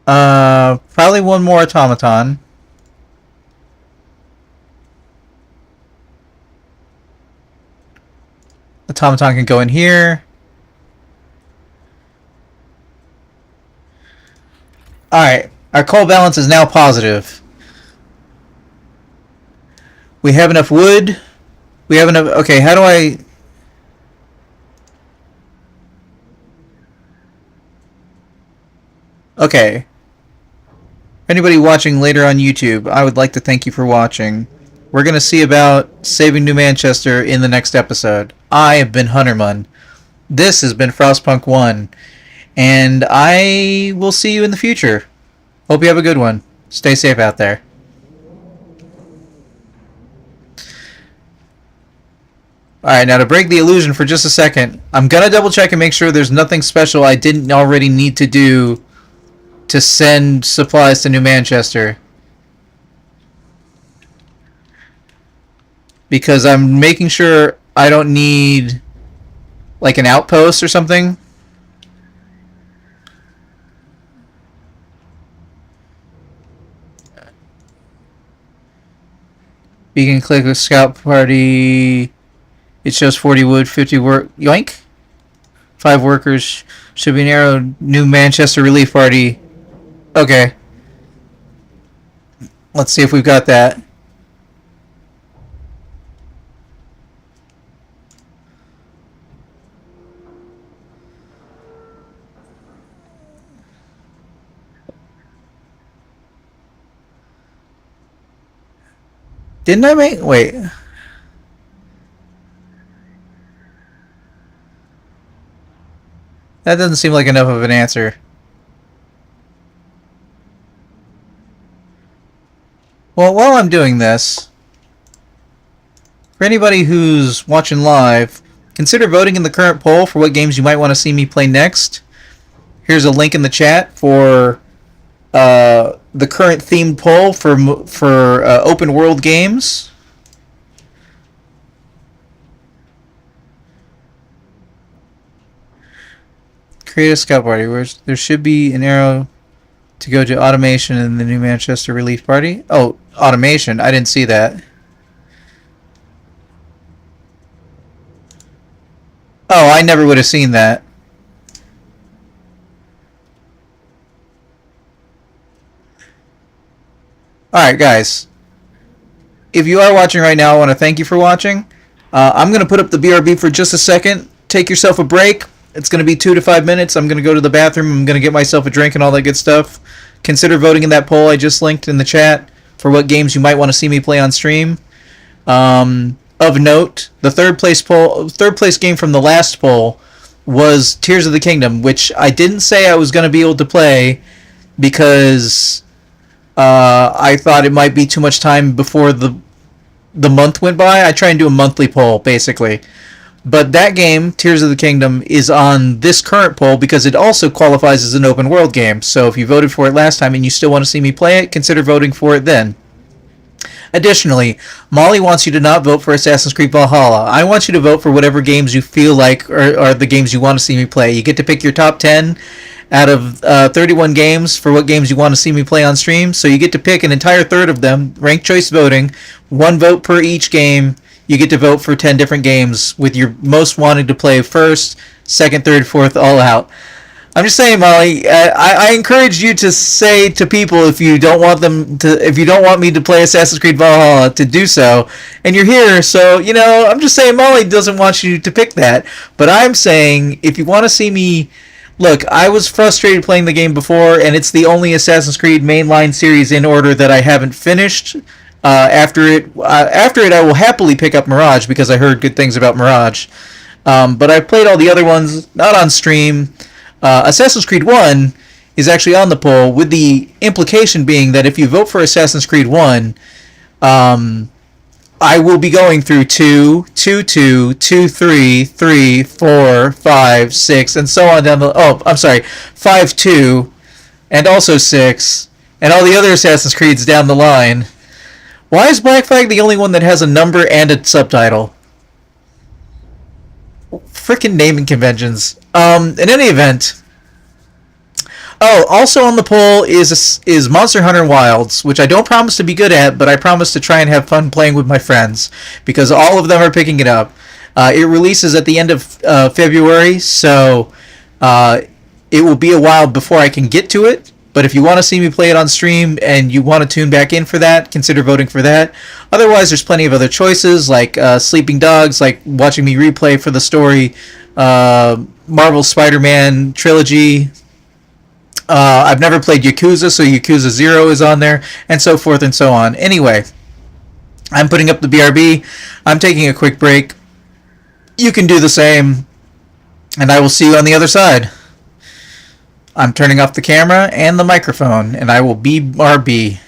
Probably one more automaton. Automaton can go in here. Alright, our coal balance is now positive. We have enough wood. We have enough... Okay, how do I... Okay. Anybody watching later on YouTube, I would like to thank you for watching. We're going to see about saving New Manchester in the next episode. I have been Hunterman. This has been Frostpunk 1. And I will see you in the future. Hope you have a good one. Stay safe out there. Alright, now to break the illusion for just a second, I'm gonna double check and make sure there's nothing special I didn't already need to do to send supplies to New Manchester. Because I'm making sure I don't need like an outpost or something. You can click a scout party. It shows 40 wood, 50 work. Yoink. 5 workers. Should be an arrow. New Manchester relief party. Okay. Let's see if we've got that. Didn't I make... Wait. That doesn't seem like enough of an answer. Well, while I'm doing this, for anybody who's watching live, consider voting in the current poll for what games you might want to see me play next. Here's a link in the chat for the current themed poll for open world games. Create a scout party. There should be an arrow to go to automation in the New Manchester Relief Party. Oh, automation. I didn't see that. Oh, I never would have seen that. Alright, guys. If you are watching right now, I want to thank you for watching. I'm going to put up the BRB for just a second. Take yourself a break. It's going to be 2 to 5 minutes. I'm going to go to the bathroom. I'm going to get myself a drink and all that good stuff. Consider voting in that poll I just linked in the chat for what games you might want to see me play on stream. Of note, the third place game from the last poll was Tears of the Kingdom, which I didn't say I was going to be able to play because I thought it might be too much time before the month went by. I try and do a monthly poll, basically. But that game, Tears of the Kingdom, is on this current poll because it also qualifies as an open world game. So if you voted for it last time and you still want to see me play it, consider voting for it then. Additionally, Molly wants you to not vote for Assassin's Creed Valhalla. I want you to vote for whatever games you feel like are the games you want to see me play. You get to pick your top 10 out of 31 games for what games you want to see me play on stream. So you get to pick an entire third of them, ranked choice voting, 1 vote per each game. You get to vote for 10 different games with your most wanted to play first, second, third, fourth, all out. I'm just saying, Molly. I encourage you to say to people if you don't want me to play Assassin's Creed Valhalla to do so, and you're here. So I'm just saying, Molly doesn't want you to pick that, but I'm saying if you want to see me. Look, I was frustrated playing the game before, and it's the only Assassin's Creed mainline series in order that I haven't finished. After it, I will happily pick up Mirage because I heard good things about Mirage. But I've played all the other ones, not on stream. Assassin's Creed 1 is actually on the poll, with the implication being that if you vote for Assassin's Creed 1, I will be going through 2, 2, 2, 2, 3, 3, 4, 5, 6, and so on down the... Oh, I'm sorry. 5, 2, and also 6, and all the other Assassin's Creeds down the line. Why is Black Flag the only one that has a number and a subtitle? Frickin' naming conventions. In any event... Oh, also on the poll is Monster Hunter Wilds, which I don't promise to be good at, but I promise to try and have fun playing with my friends, because all of them are picking it up. It releases at the end of February, so it will be a while before I can get to it. But if you want to see me play it on stream and you want to tune back in for that, consider voting for that. Otherwise, there's plenty of other choices, like Sleeping Dogs, like watching me replay for the story, Marvel Spider-Man trilogy. I've never played Yakuza, so Yakuza 0 is on there, and so forth and so on. Anyway, I'm putting up the BRB. I'm taking a quick break. You can do the same, and I will see you on the other side. I'm turning off the camera and the microphone, and I will BRB.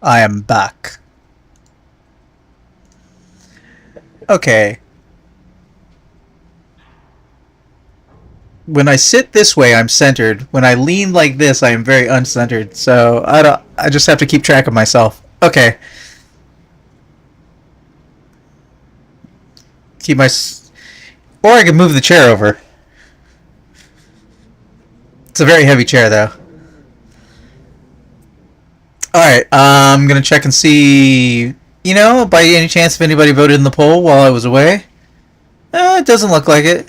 I am back. Okay. When I sit this way, I'm centered. When I lean like this, I am very uncentered. So I just have to keep track of myself. Okay. Keep my. Or I can move the chair over. It's a very heavy chair, though. Alright, I'm gonna check and see. By any chance, if anybody voted in the poll while I was away? It doesn't look like it.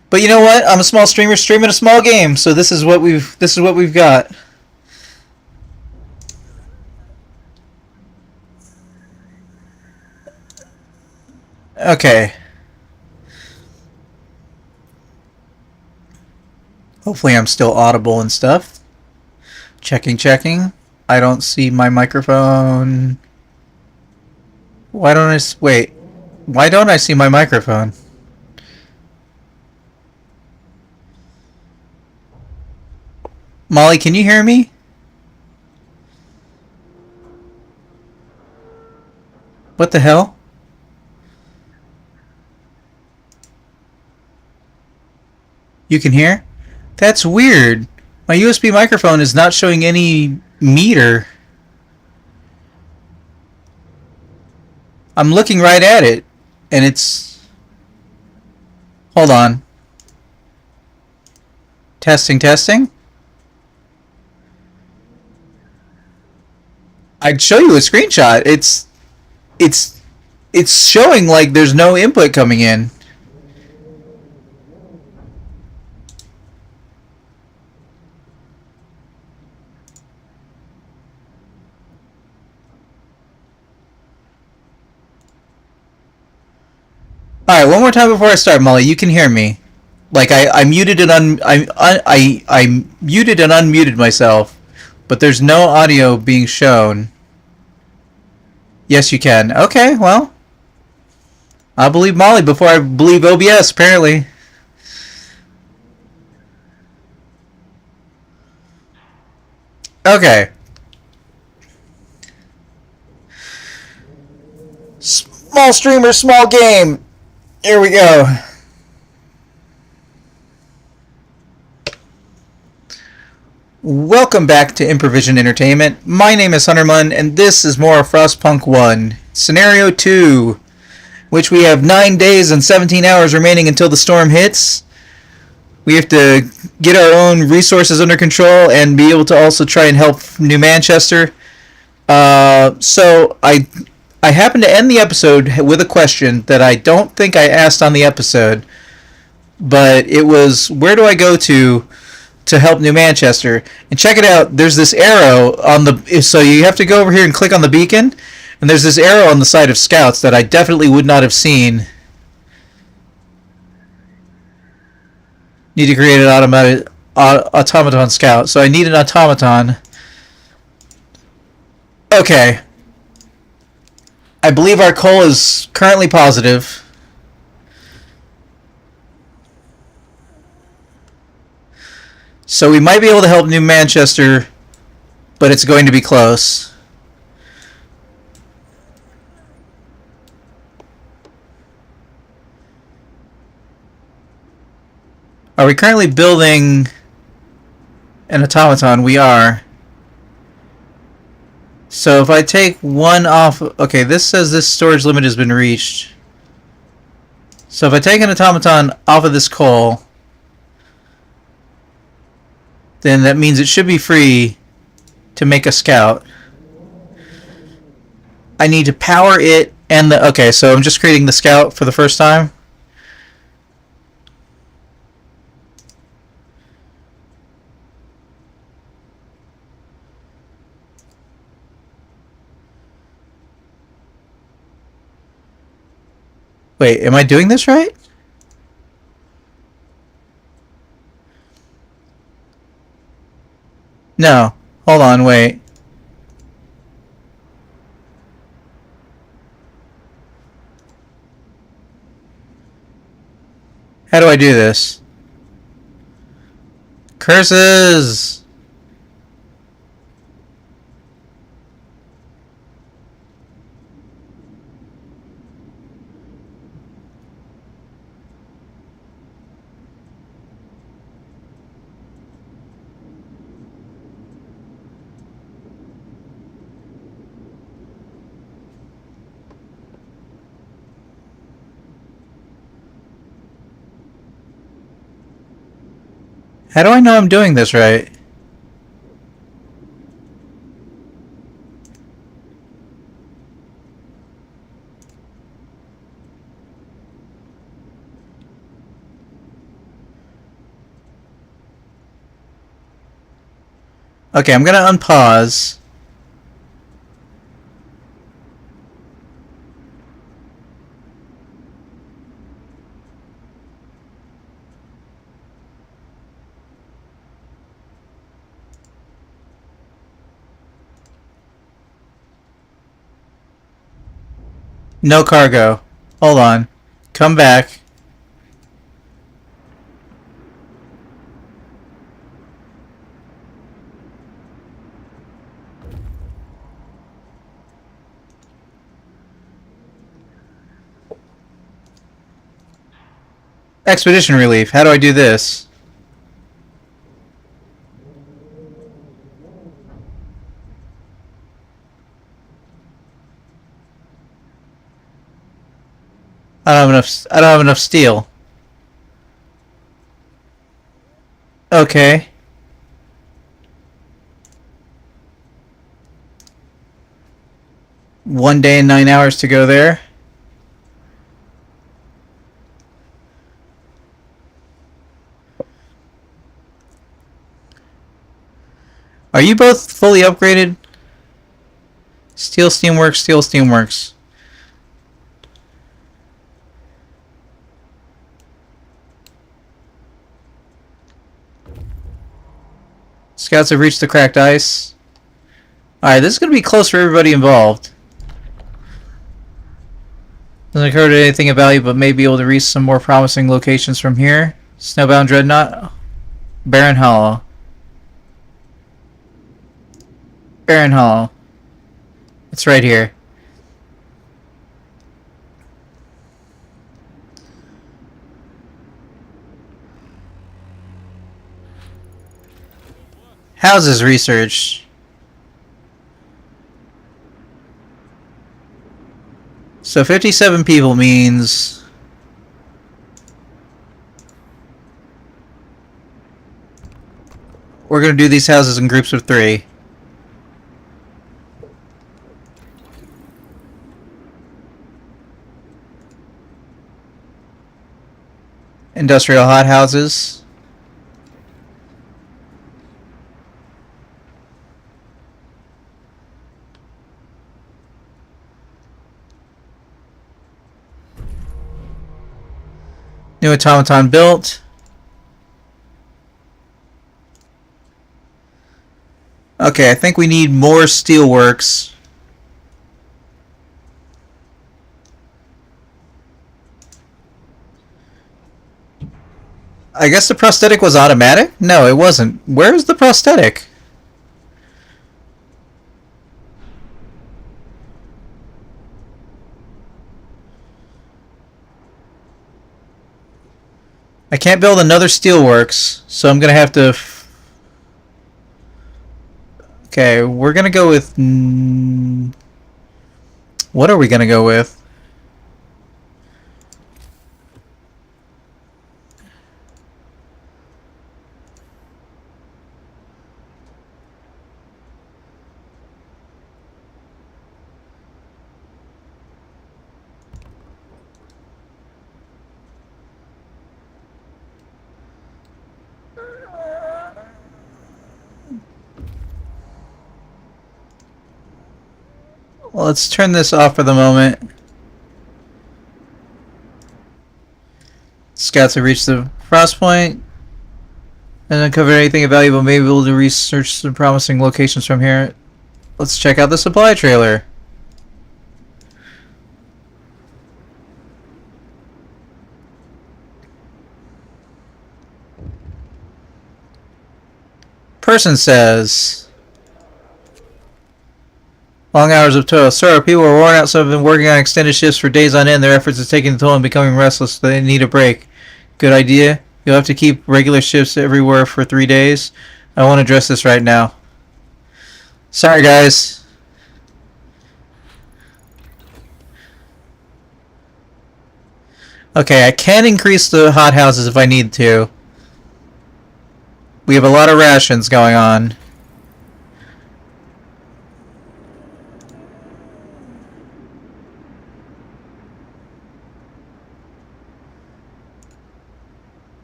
But you know what? I'm a small streamer streaming a small game, so this is what we've got. Okay. Hopefully I'm still audible and stuff. Checking. I don't see my microphone. Why don't I... Wait. Why don't I see my microphone? Molly, can you hear me? What the hell? You can hear? That's weird. My USB microphone is not showing any meter. I'm looking right at it, and it's... Hold on. Testing. I'd show you a screenshot. It's showing like there's no input coming in. All right, one more time before I start, Molly. You can hear me. Like I muted and I muted and unmuted myself, but there's no audio being shown. Yes, you can. Okay, well, I believe Molly before I believe OBS. Apparently. Okay. Small streamer, small game. Here we go. Welcome back to Improvision Entertainment. My name is Hunterman, and this is more Frostpunk 1, Scenario 2, which we have 9 days and 17 hours remaining until the storm hits. We have to get our own resources under control and be able to also try and help New Manchester. So I happened to end the episode with a question that I don't think I asked on the episode, but it was, where do I go to help New Manchester? And check it out, there's this arrow on the... So you have to go over here and click on the beacon, and there's this arrow on the side of scouts that I definitely would not have seen. Need to create an automaton scout. So I need an automaton. Okay. I believe our coal is currently positive. So we might be able to help New Manchester, but it's going to be close. Are we currently building an automaton? We are. So if I take one off... Okay, this says this storage limit has been reached. So if I take an automaton off of this coal, then that means it should be free to make a scout. I need to power it and the... Okay, so I'm just creating the scout for the first time. Wait, am I doing this right? No. Hold on, wait. How do I do this? Curses! How do I know I'm doing this right? Okay, I'm gonna unpause. No cargo. Hold on. Come back. Expedition relief. How do I do this? I don't have enough steel. Okay. One day and 9 hours to go there. Are you both fully upgraded? Steel Steamworks, Steel Steamworks. Scouts have reached the cracked ice. Alright, this is going to be close for everybody involved. Doesn't occur to anything of value, but may be able to reach some more promising locations from here. Snowbound Dreadnought. Barren Hollow. Barren Hollow. It's right here. Houses research. So 57 people means we're going to do these houses in groups of 3. Industrial hothouses. New automaton built. Okay, I think we need more steelworks. I guess the prosthetic was automatic? No, it wasn't. Where's the prosthetic? I can't build another steelworks, so I'm gonna have to. Okay, we're gonna go with. What are we gonna go with? Well, let's turn this off for the moment. Scouts have reached the Frostpunk and uncovered anything valuable. Maybe we'll do research some promising locations from here. Let's check out the supply trailer. person says, long hours of toil. Sir, people are worn out. Some have been working on extended shifts for days on end. Their efforts are taking a toll and becoming restless. So they need a break. Good idea. You'll have to keep regular shifts everywhere for 3 days. I won't address this right now. Sorry, guys. Okay, I can increase the hothouses if I need to. We have a lot of rations going on.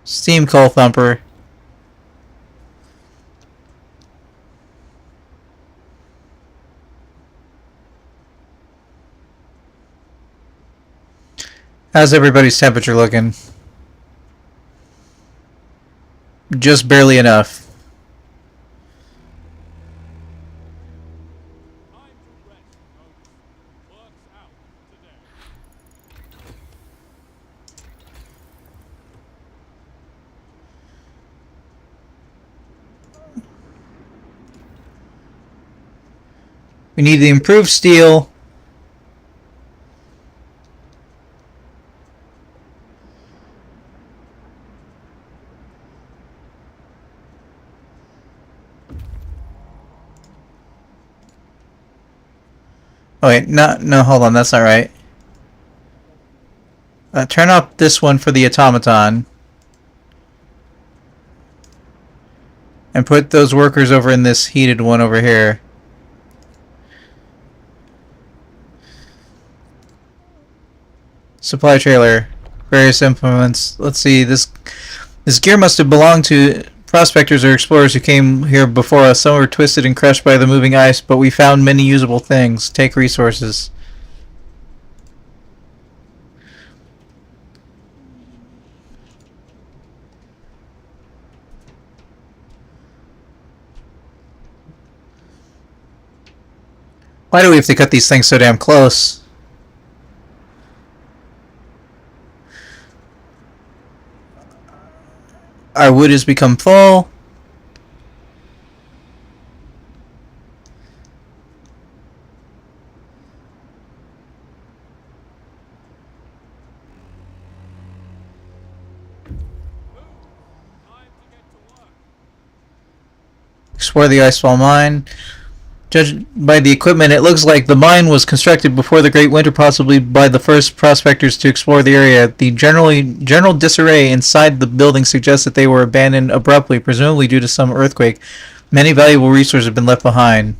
Steam coal thumper. How's everybody's temperature looking? Just barely enough. Time to rest, folks. Work's out today. We need the improved steel. Oh wait, no, hold on, that's not right. Turn off this one for the automaton. And put those workers over in this heated one over here. Supply trailer. Various implements. Let's see, this gear must have belonged to prospectors or explorers who came here before us. Some were twisted and crushed by the moving ice, but we found many usable things. Take resources. Why do we have to cut these things so damn close? Our wood has become full. Time to get to work. Explore the Icefall mine. Judged by the equipment, it looks like the mine was constructed before the Great Winter, possibly by the first prospectors to explore the area. The general disarray inside the building suggests that they were abandoned abruptly, presumably due to some earthquake. Many valuable resources have been left behind.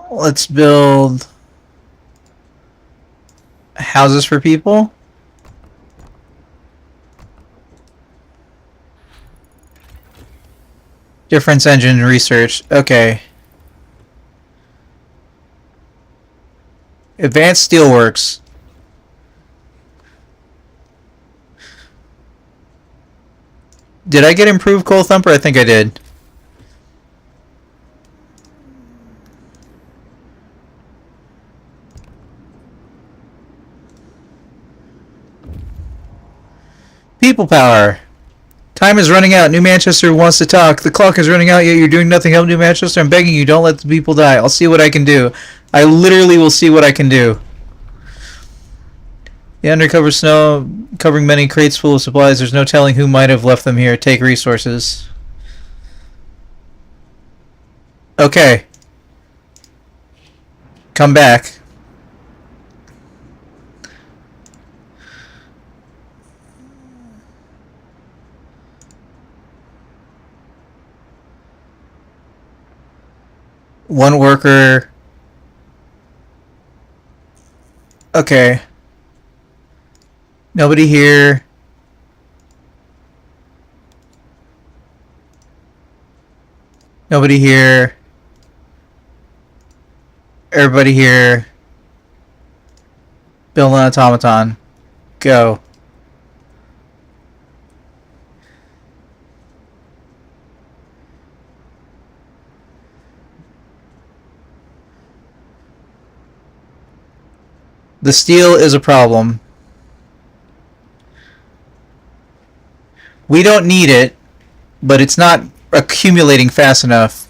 Let's build houses for people. Difference engine research. Okay. Advanced Steelworks. Did I get improved coal thumper? I think I did. People power. Time is running out. New Manchester wants to talk. The clock is running out, yet you're doing nothing. Help New Manchester. I'm begging you, don't let the people die. I'll see what I can do. I literally will see what I can do. The undercover snow covering many crates full of supplies. There's no telling who might have left them here. Take resources. Okay. Come back. One worker. Okay. Nobody here. Nobody here. Everybody here. Build an automaton. Go. The steel is a problem. We don't need it, but it's not accumulating fast enough.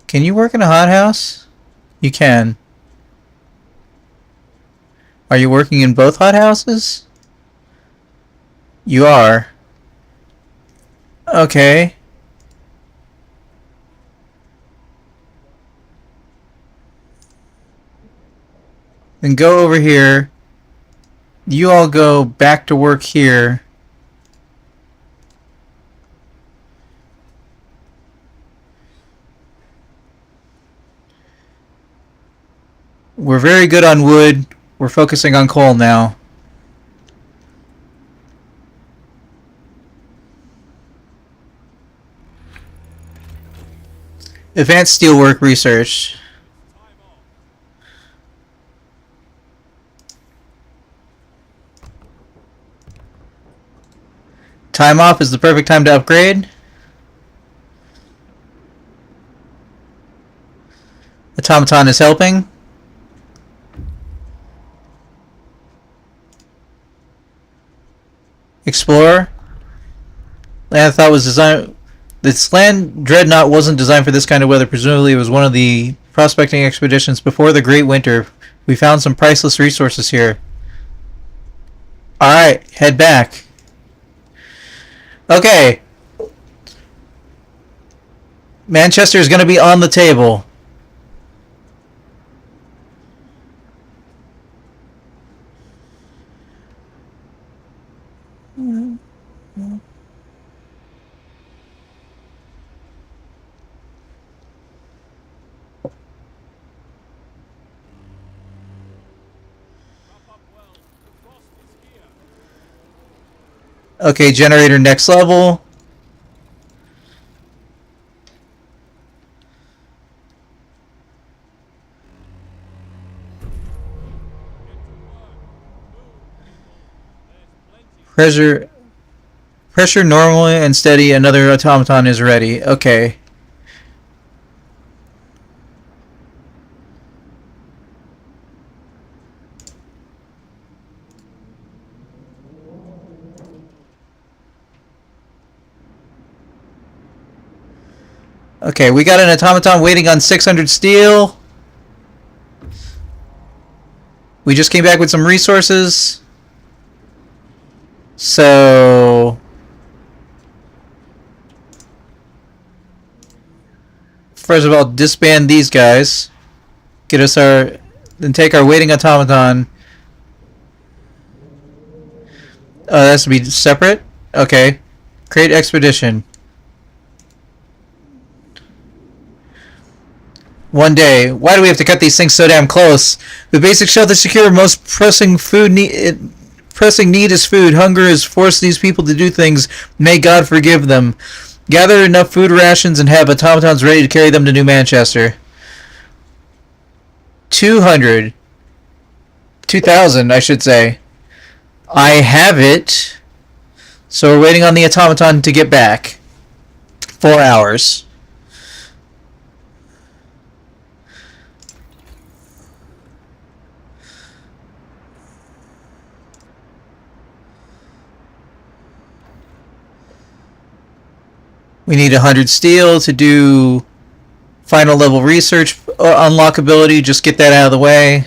Can you work in a hothouse? You can. Are you working in both hothouses? You are. Okay. Then go over here. You all go back to work here. We're very good on wood. We're focusing on coal now. Advanced steelwork research. Time off. Time off is the perfect time to upgrade. Automaton is helping. Explorer. Land I thought was designed. This land dreadnought wasn't designed for this kind of weather. Presumably, it was one of the prospecting expeditions before the Great Winter. We found some priceless resources here. All right, head back. Okay. Manchester is going to be on the table. Wrap up well. The frost is here. Okay, generator next level. Get to work. Move, people. There's plenty. Pressure normally and steady. Another automaton is ready. Okay. Okay, we got an automaton waiting on 600 steel. We just came back with some resources. So first of all, disband these guys. Get us our then take our waiting automaton. That has to be separate? Okay. Create expedition. One day. Why do we have to cut these things so damn close? The basic shelter secure. Most pressing pressing need is food. Hunger has forced these people to do things. May God forgive them. Gather enough food rations and have automatons ready to carry them to New Manchester. 200. 2,000, I should say. I have it. So we're waiting on the automaton to get back. 4 hours. We need 100 steel to do final level research unlockability. Just get that out of the way.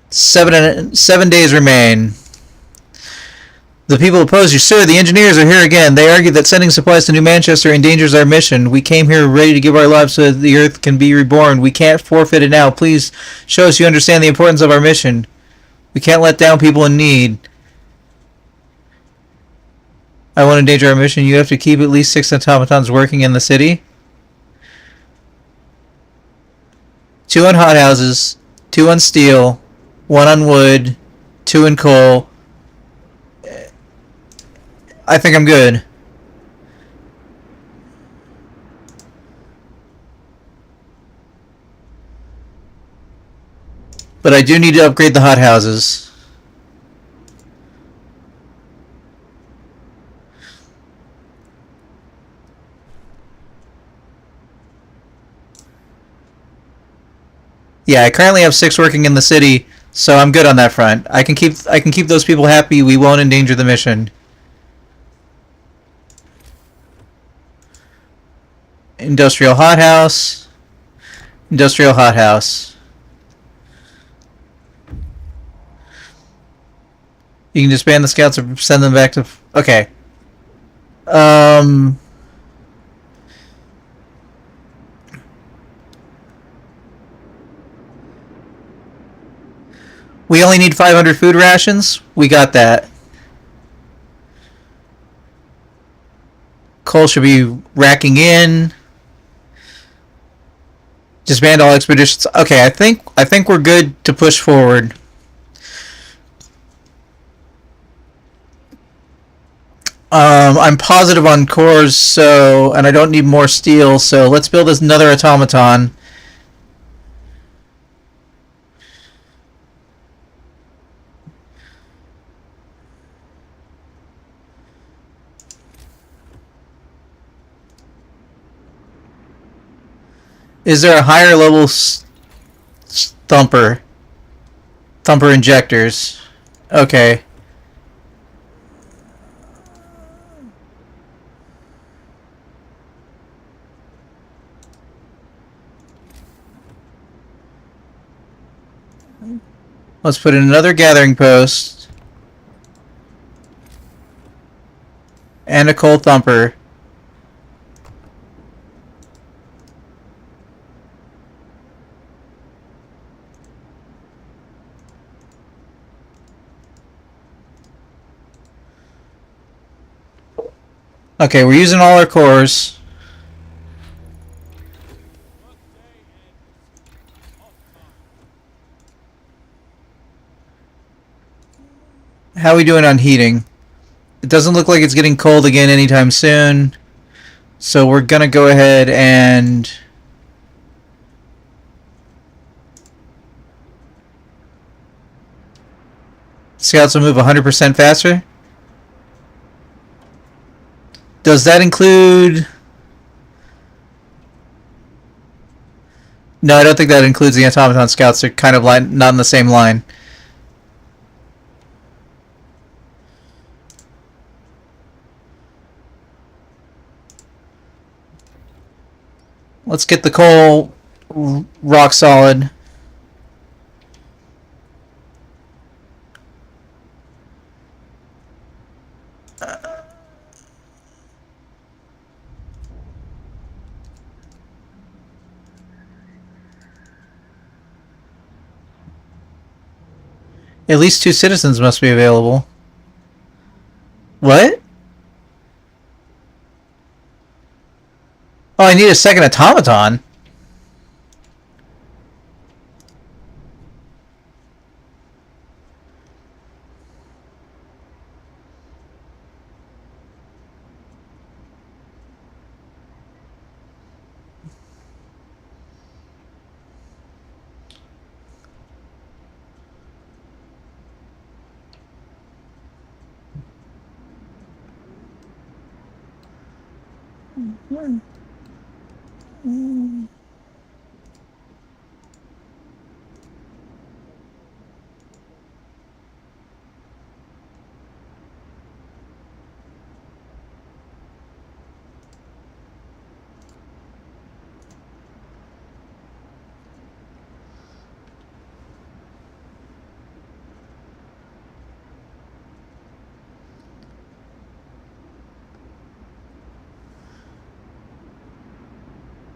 7 days remain. The people oppose you. Sir, the engineers are here again. They argue that sending supplies to New Manchester endangers our mission. We came here ready to give our lives so that the Earth can be reborn. We can't forfeit it now. Please show us you understand the importance of our mission. We can't let down people in need. I won't endanger our mission. You have to keep at least 6 automatons working in the city. 2 on hothouses, 2 on steel, 1 on wood, 2 in coal. I think I'm good. But I do need to upgrade the hothouses. Yeah, I currently have 6 working in the city, so I'm good on that front. I can keep those people happy. We won't endanger the mission. Industrial hothouse. Industrial hothouse. You can disband the scouts or send them back to. Okay. Um. We only need 500 food rations. We got that. Coal should be racking in. Disband all expeditions. Okay, I think we're good to push forward. I'm positive on cores, so and I don't need more steel. So let's build another automaton. Is there a higher level thumper? Thumper injectors. Okay. Let's put in another gathering post. And a coal thumper. Okay, we're using all our cores. Workday ends. Off time. How are we doing on heating? It doesn't look like it's getting cold again anytime soon. So we're gonna go ahead and scouts will move 100% faster. Does that include? No, I don't think that includes the automaton scouts. They're kind of not in the same line. Let's get the coal rock solid. At least 2 citizens must be available. What? Oh, I need a second automaton.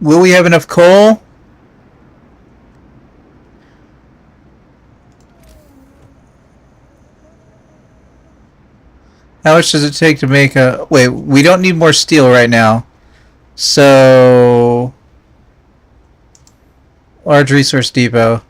Will we have enough coal? How much does it take to make a... Wait, we don't need more steel right now. So... Large resource depot.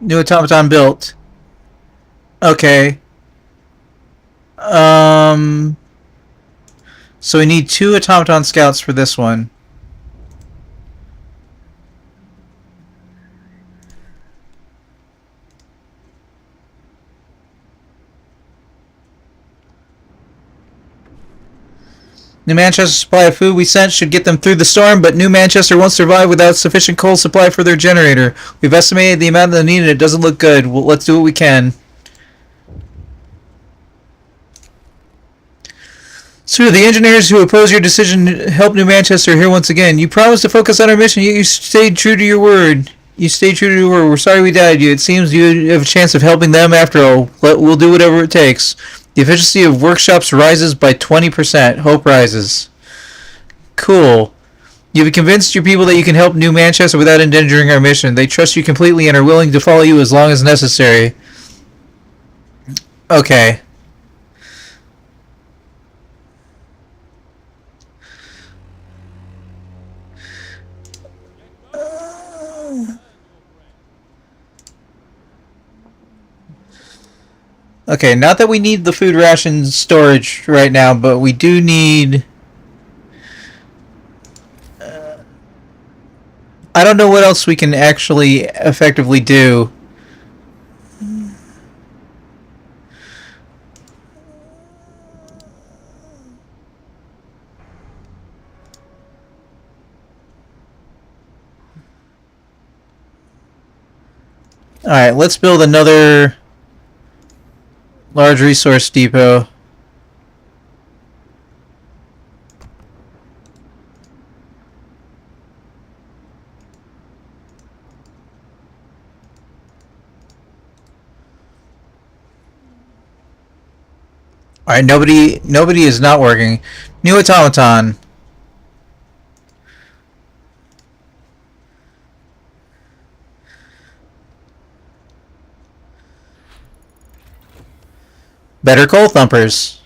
New automaton built. Okay. Um. So we need 2 automaton scouts for this one. New Manchester's supply of food we sent should get them through the storm, but New Manchester won't survive without sufficient coal supply for their generator. We've estimated the amount they need and it doesn't look good. Well, let's do what we can. Sir, the engineers who oppose your decision to help New Manchester are here once again. You promised to focus on our mission, yet you stayed true to your word. You stayed true to your word. We're sorry we doubted you. It seems you have a chance of helping them after all. We'll do whatever it takes. The efficiency of workshops rises by 20%. Hope rises. Cool. You've convinced your people that you can help New Manchester without endangering our mission. They trust you completely and are willing to follow you as long as necessary. Okay. Okay, not that we need the food ration storage right now, but we do need... I don't know what else we can actually effectively do. Alright, let's build another large resource depot. Alright, nobody is not working. New automaton. Better coal thumpers.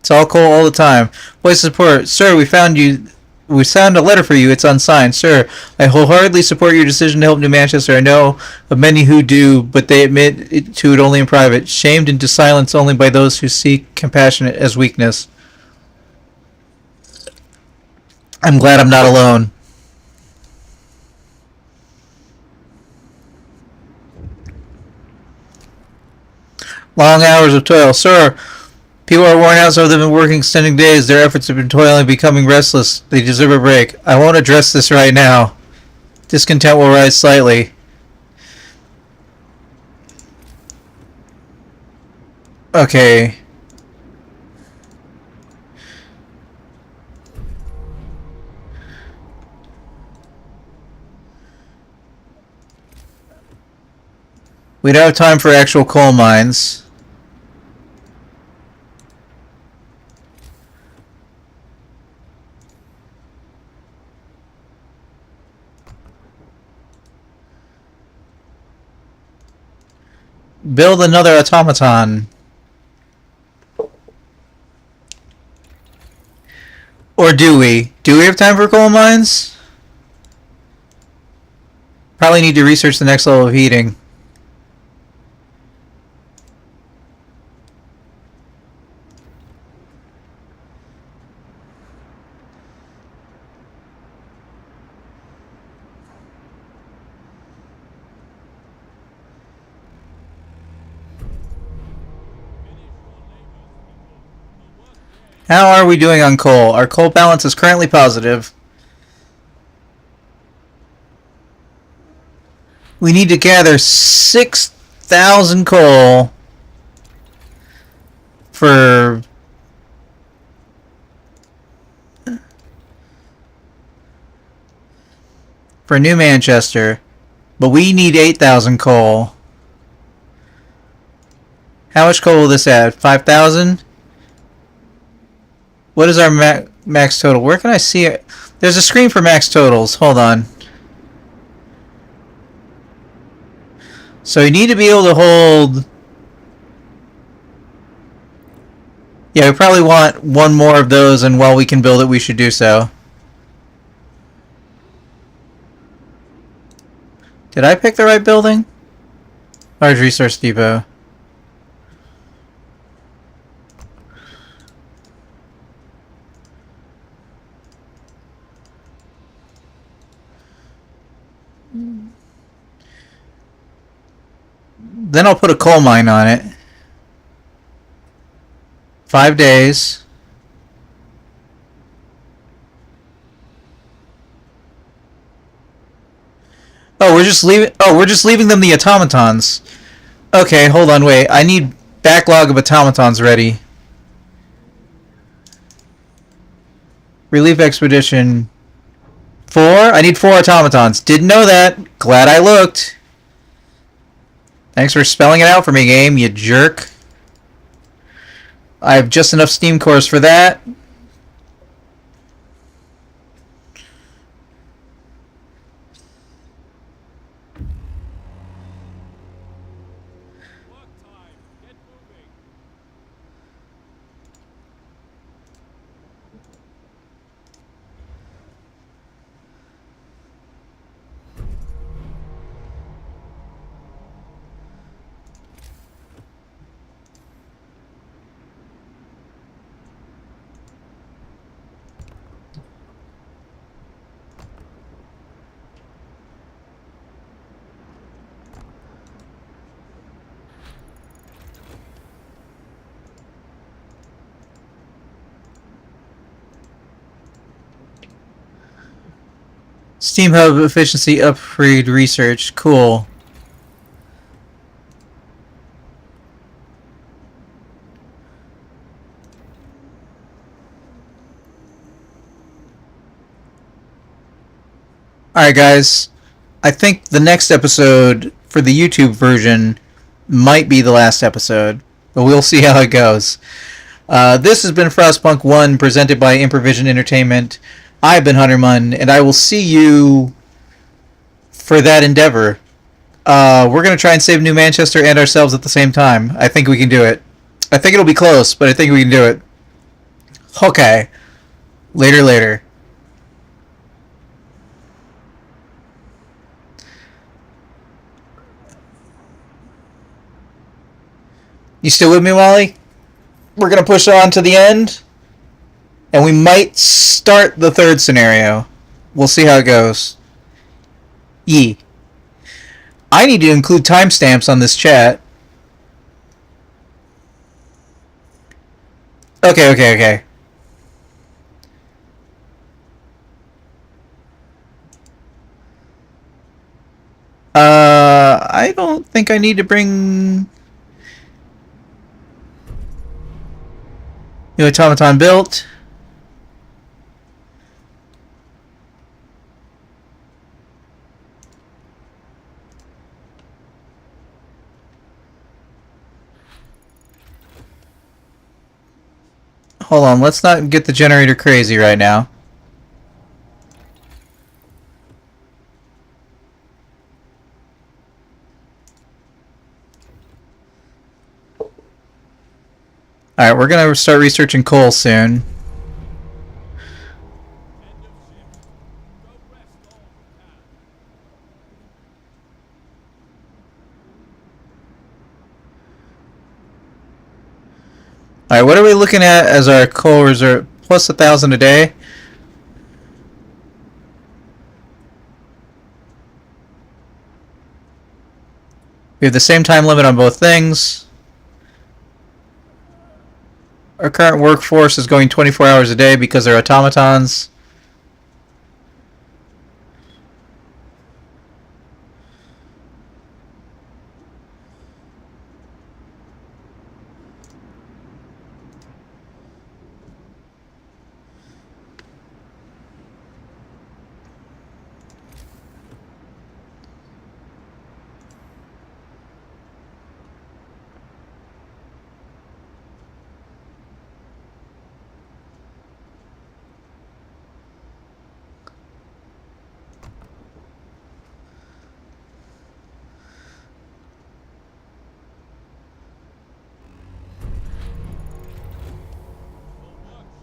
It's all coal all the time. Voice of support. Sir, we found a letter for you. It's unsigned. Sir, I wholeheartedly support your decision to help New Manchester. I know of many who do, but they admit to it only in private. Shamed into silence only by those who see compassion as weakness. I'm glad I'm not alone. Long hours of toil. Sir, people are worn out, so they've been working extended days. Their efforts have been toiling, becoming restless. They deserve a break. I won't address this right now. Discontent will rise slightly. Okay. We don't have time for actual coal mines. Build another automaton. Or do we? Do we have time for coal mines? Probably need to research the next level of heating. How are we doing on coal? Our coal balance is currently positive. We need to gather 6,000 coal for New Manchester, but we need 8,000 coal. How much coal will this add? 5,000? What is our max total? Where can I see it? There's a screen for max totals. Hold on. So you need to be able to hold... Yeah, we probably want one more of those, and while we can build it, we should do so. Did I pick the right building? Large resource depot. Then I'll put a coal mine on it. 5 days. Oh, we're just leaving. Oh, we're just leaving them the automatons. Okay, hold on, wait. I need backlog of automatons ready. Relief expedition. 4? I need 4 automatons. Didn't know that. Glad I looked. Thanks for spelling it out for me, game, you jerk. I have just enough steam cores for that. Work time. Get moving. Steam Hub efficiency upgrade research. Cool. Alright, guys. I think the next episode for the YouTube version might be the last episode, but we'll see how it goes. This has been Frostpunk 1, presented by Improvision Entertainment. I've been Hunter Munn, and I will see you for that endeavor. We're going to try and save New Manchester and ourselves at the same time. I think we can do it. I think it'll be close, but I think we can do it. Okay. Later. You still with me, Wally? We're going to push on to the end, and we might start the third scenario. We'll see how it goes. Yee. I need to include timestamps on this chat. Okay. I don't think I need to bring... New automaton built. Hold on, let's not get the generator crazy right now. Alright, we're gonna start researching coal soon. End of shift. Go rest all you can. Alright, what are we looking at as our coal reserve? Plus 1,000 a day? We have the same time limit on both things. Our current workforce is going 24 hours a day because they're automatons.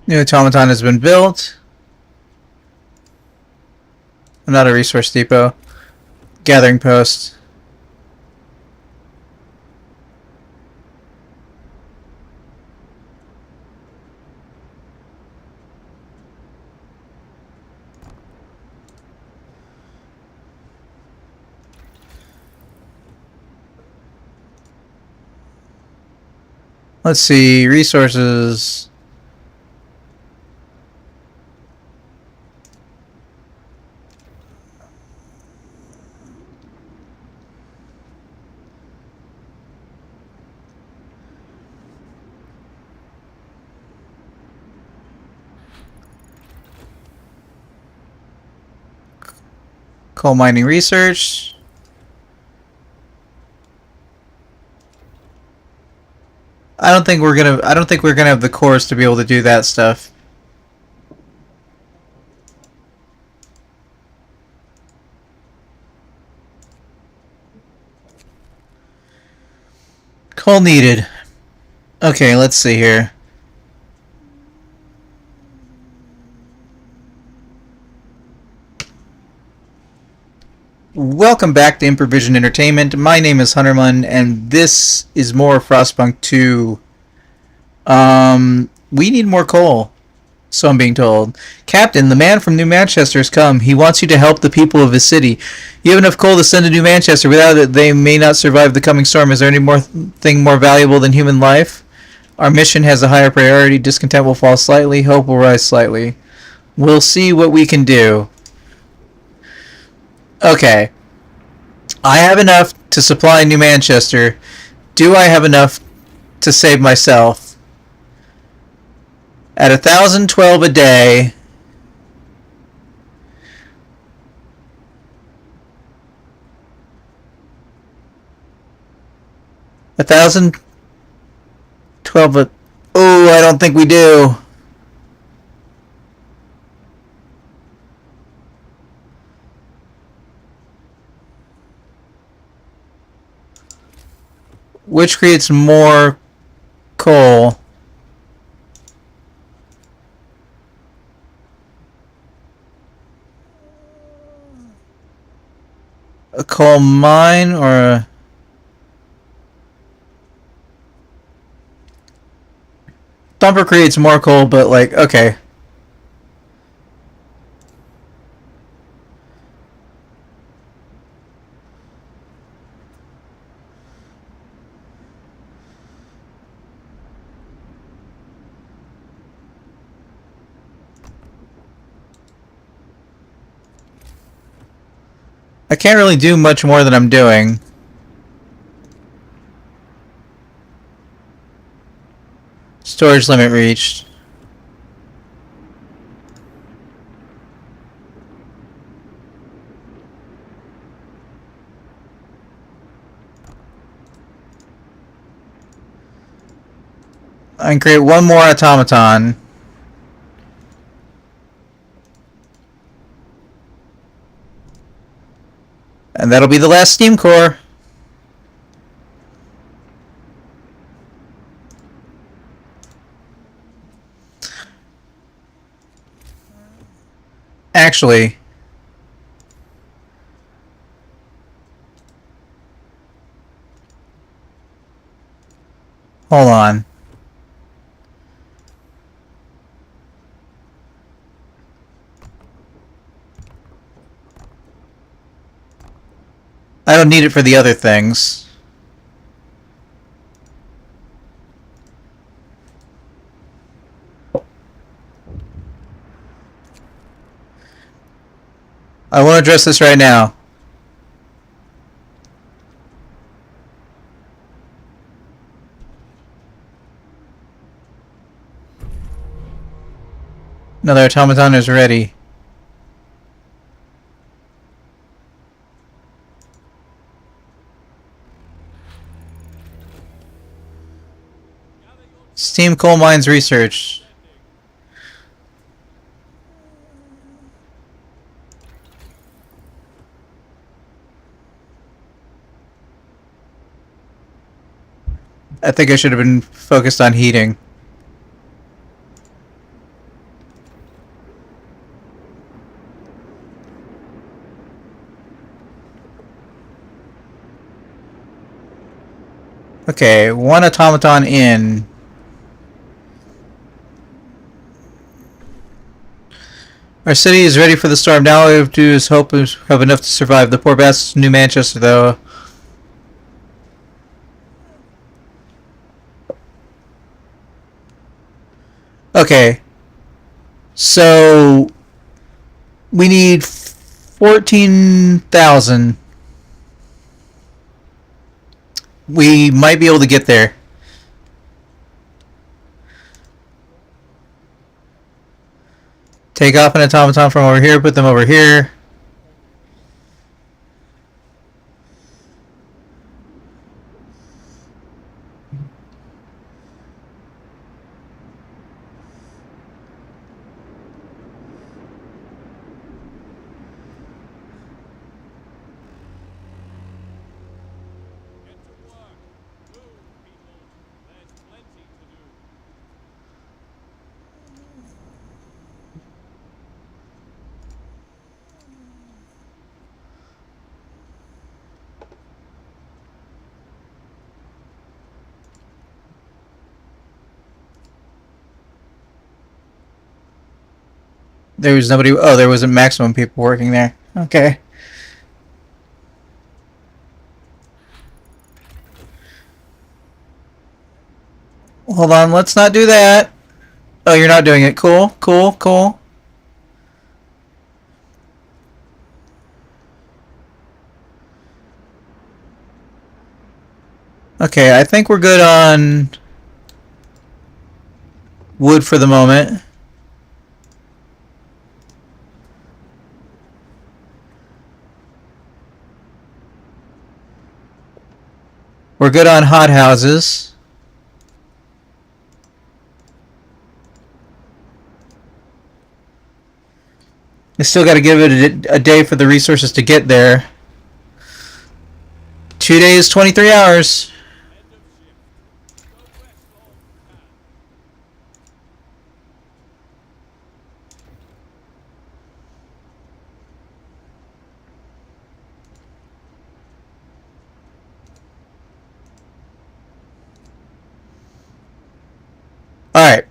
New automaton has been built. I'm not a resource depot. gathering post. Let's see, resources. Coal mining research. I don't think we're gonna have the cores to be able to do that stuff. Coal needed. Okay, let's see here. Welcome back to Improvision Entertainment. My name is Hunterman, and this is more Frostpunk 2. We need more coal, so I'm being told. Captain, the man from New Manchester has come. He wants you to help the people of his city. You have enough coal to send to New Manchester. Without it, they may not survive the coming storm. Is there any thing more valuable than human life? Our mission has a higher priority. Discontent will fall slightly. Hope will rise slightly. We'll see what we can do. Okay. I have enough to supply New Manchester. Do I have enough to save myself? At 1,012 a day, a 1,012 a... Oh, I don't think we do. Which creates more coal? A coal mine or a... Thumper creates more coal, but like, okay. I can't really do much more than I'm doing. Storage limit reached. I can create one more automaton. And that'll be the last steam core. Actually, hold on. I don't need it for the other things. I want to address this right now. Another automaton is ready. Steam coal mines research. I think I should have been focused on heating. Okay, one automaton in. Our city is ready for the storm. Now all we have to do is hope we have enough to survive. The poor bastards in New Manchester, though. Okay. So we need 14,000. We might be able to get there. Take off an automaton from over here, put them over here. Get to work. Move, people. There's plenty to do. There was nobody. Oh, there was a maximum people working there. Okay. Hold on, let's not do that. Oh, you're not doing it. Cool, cool, cool. Okay, I think we're good on wood for the moment. We're good on hot houses. I still got to give it a day for the resources to get there. 2 days, 23 hours. End of shift. Go rest all you can. Alright.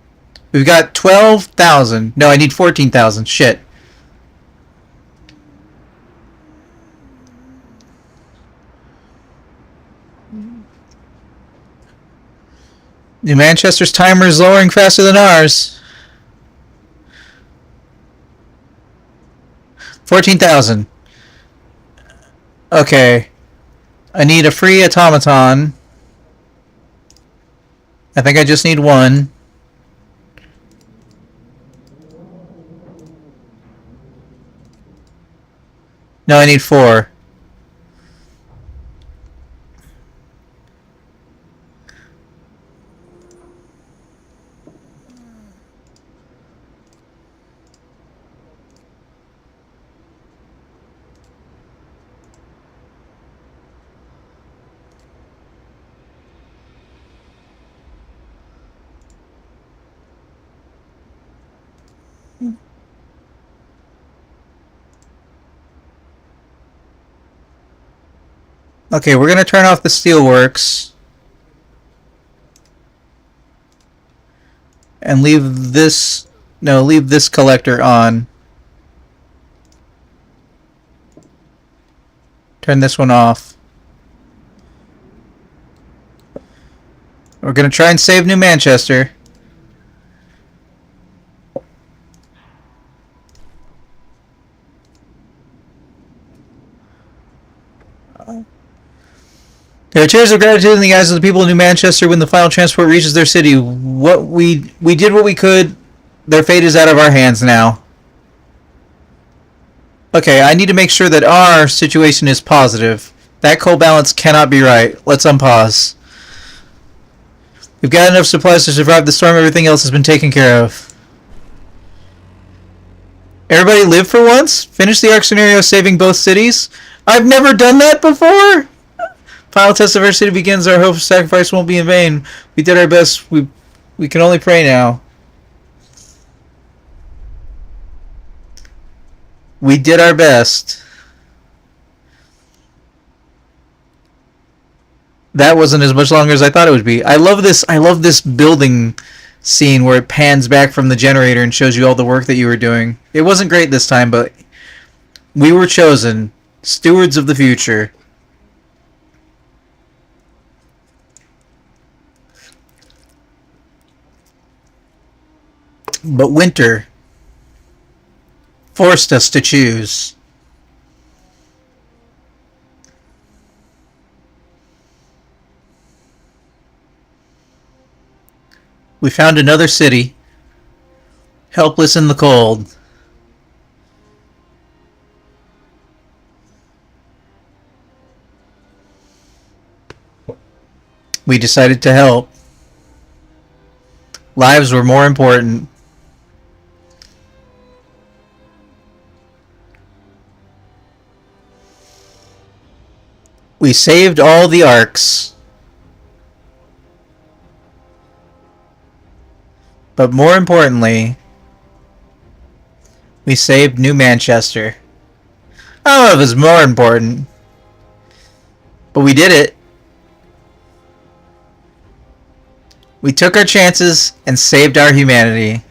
We've got 12,000. No, I need 14,000. Shit. New Manchester's timer is lowering faster than ours. 14,000. Okay. I need a free automaton. I think I just need one. No, I need 4. Okay, we're gonna turn off the steelworks and leave this. No, leave this collector on. Turn this one off. We're gonna try and save New Manchester. There are tears of gratitude in the eyes of the people of New Manchester when the final transport reaches their city. We did what we could. Their fate is out of our hands now. Okay, I need to make sure that our situation is positive. That coal balance cannot be right. Let's unpause. We've got enough supplies to survive the storm. Everything else has been taken care of. Everybody live for once? Finish the arc scenario saving both cities? I've never done that before! Final test of our city begins. Our hope of sacrifice won't be in vain. We did our best. We can only pray now. We did our best. That wasn't as much longer as I thought it would be. I love this. I love this building scene where it pans back from the generator and shows you all the work that you were doing. It wasn't great this time, but we were chosen stewards of the future. But winter forced us to choose. We found another city, helpless in the cold. We decided to help. Lives were more important. We saved all the arcs. But more importantly, we saved New Manchester. I don't know if it's more important, but we did it. We took our chances and saved our humanity.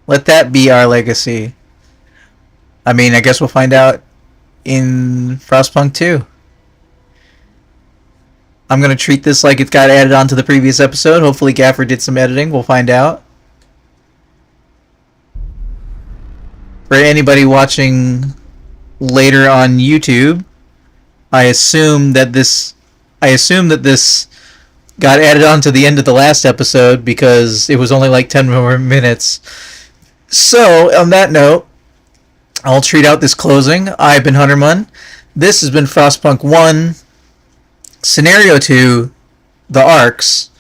Let that be our legacy. I mean, I guess we'll find out in Frostpunk 2. I'm going to treat this like it got added onto the previous episode. Hopefully Gaffer did some editing. We'll find out. For anybody watching later on YouTube, I assume that this got added on to the end of the last episode because it was only like 10 more minutes. So, on that note, I'll treat out this closing. I've been Huntermun. This has been Frostpunk 1, Scenario 2, The Arcs,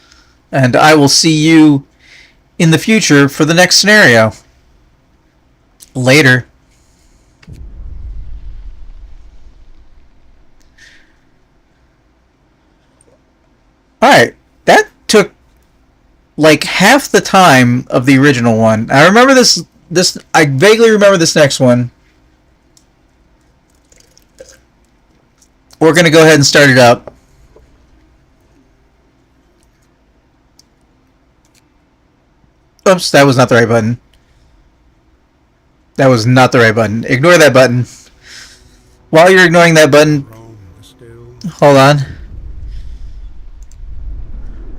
and I will see you in the future for the next scenario. Later. Alright, that took like half the time of the original one. I remember this I vaguely remember this next one. We're going to go ahead and start it up. Oops, that was not the right button. That was not the right button. Ignore that button. While you're ignoring that button, hold on.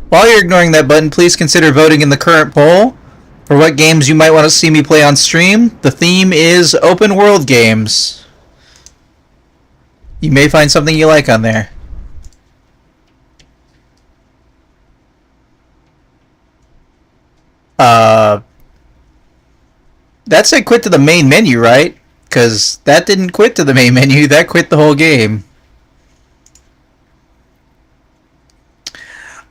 While you're ignoring that button, please consider voting in the current poll for what games you might want to see me play on stream. The theme is open world games. You may find something you like on there. That said quit to the main menu, right? Because that didn't quit to the main menu, that quit the whole game.